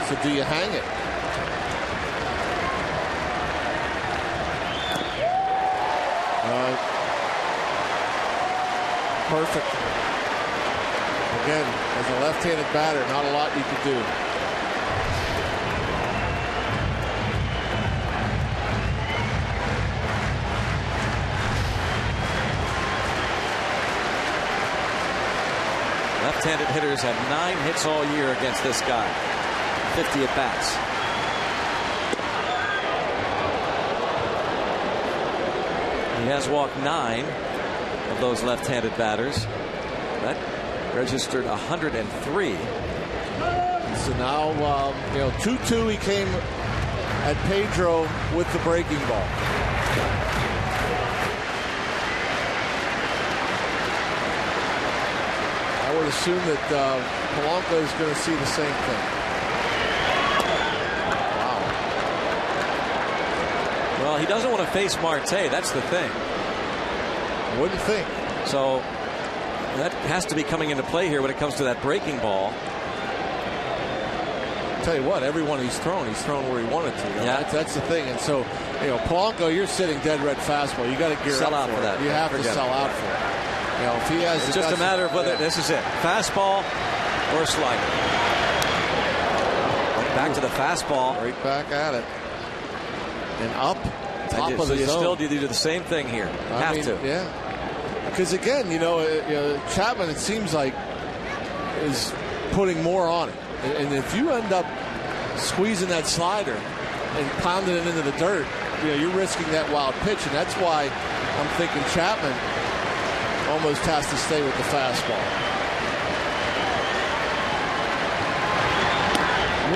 So do you hang it? Perfect. Again, as a left-handed batter, not a lot you could do. Left-handed hitters have 9 hits all year against this guy. 50 at bats. He has walked 9 of those left-handed batters. That registered 103. So now, 2-2 he came at Pedro with the breaking ball. I would assume that Polanco is going to see the same thing. Wow. Well, he doesn't want to face Marte. That's the thing. Wouldn't think. So that has to be coming into play here when it comes to that breaking ball. I'll tell you what, everyone he's thrown where he wanted to. Yeah. That's the thing. And so, Polanco, you're sitting dead red fastball. You got to gear sell up out for that. You have to sell out for it. If he has, it's just a matter of whether this is it, fastball or slider. Back to the fastball. Right back at it. And up top of the so you zone. Still do the same thing here. Have to. Yeah. Because again, Chapman, it seems like, is putting more on it. And if you end up squeezing that slider and pounding it into the dirt, you're risking that wild pitch. And that's why I'm thinking Chapman almost has to stay with the fastball.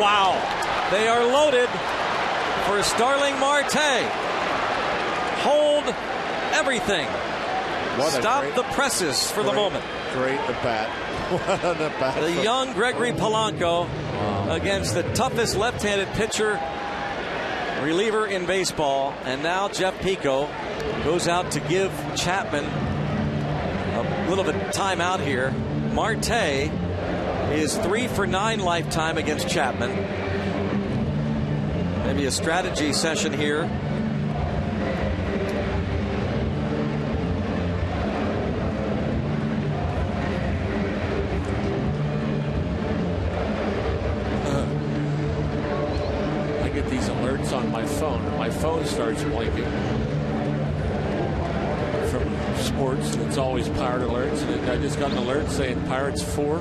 Wow. They are loaded for Starling Marte. Hold everything. Stop the presses for the moment. Great at bat. What an at bat. The young Gregory Polanco against the toughest left-handed pitcher, reliever in baseball. And now Jeff Pico goes out to give Chapman a little bit of time out here. Marte is 3 for 9 lifetime against Chapman. Maybe a strategy session here. I get these alerts on my phone. My phone starts blinking from sports, and it's always Pirate alerts. And I just got an alert saying Pirates 4,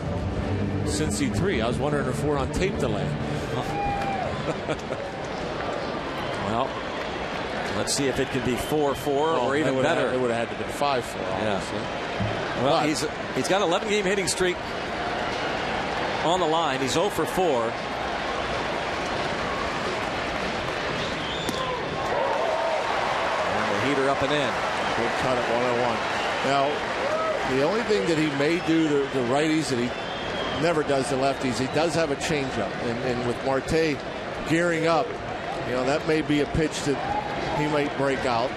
Cincy 3. I was wondering if we're on tape delay. Well, let's see if it can be 4-4 or even better. It would have had to be 5-4, obviously. Yeah. Well, he's got an 11-game hitting streak on the line. He's 0 for 4. And the heater up and in. Good cut at 101. Now, the only thing that he may do to the righties that he never does to lefties, he does have a changeup. And with Marte gearing up, that may be a pitch that he might break out.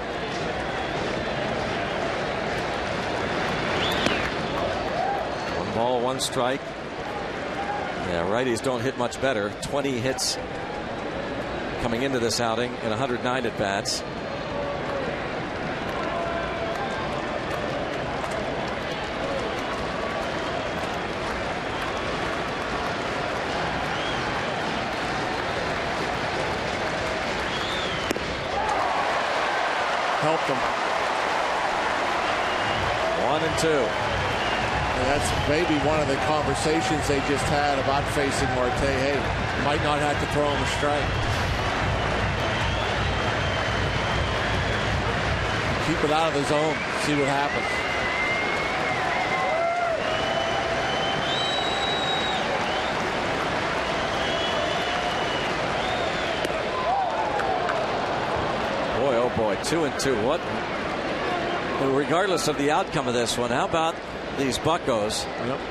One ball, one strike. Yeah, righties don't hit much better. 20 hits coming into this outing and 109 at bats. Helped them. 1-2. And that's maybe one of the conversations they just had about facing Marte. Hey, might not have to throw him a strike. Keep it out of the zone. See what happens. Boy, oh boy, 2-2. What regardless of the outcome of this one, how about these Buccos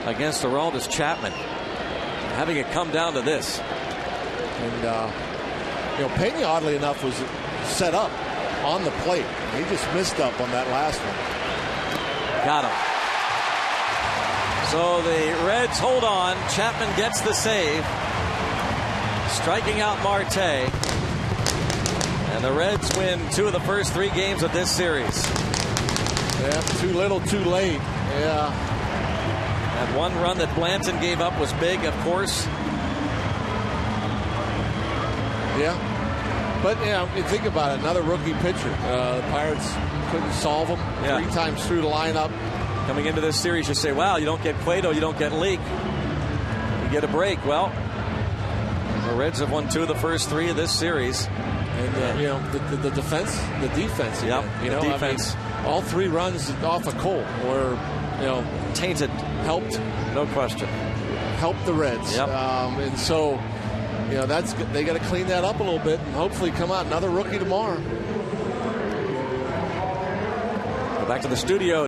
against Aroldis Chapman? Having it come down to this. And, Pena, oddly enough, was set up on the plate. He just missed up on that last one. Got him. So the Reds hold on. Chapman gets the save, striking out Marte. And the Reds win 2 of the first 3 games of this series. Yeah, too little, too late. Yeah. That one run that Blanton gave up was big, of course. Yeah. But, you think about it, another rookie pitcher. The Pirates couldn't solve him 3 times through the lineup. Coming into this series, you say, wow, you don't get Cueto, you don't get Leake. You get a break. Well, the Reds have won 2 of the first 3 of this series. And, the defense, the defense. Yep, the defense. All 3 runs off of Cole were, tainted. Helped. No question. Helped the Reds. Yep. And so, they got to clean that up a little bit and hopefully come out another rookie tomorrow. Go back to the studio.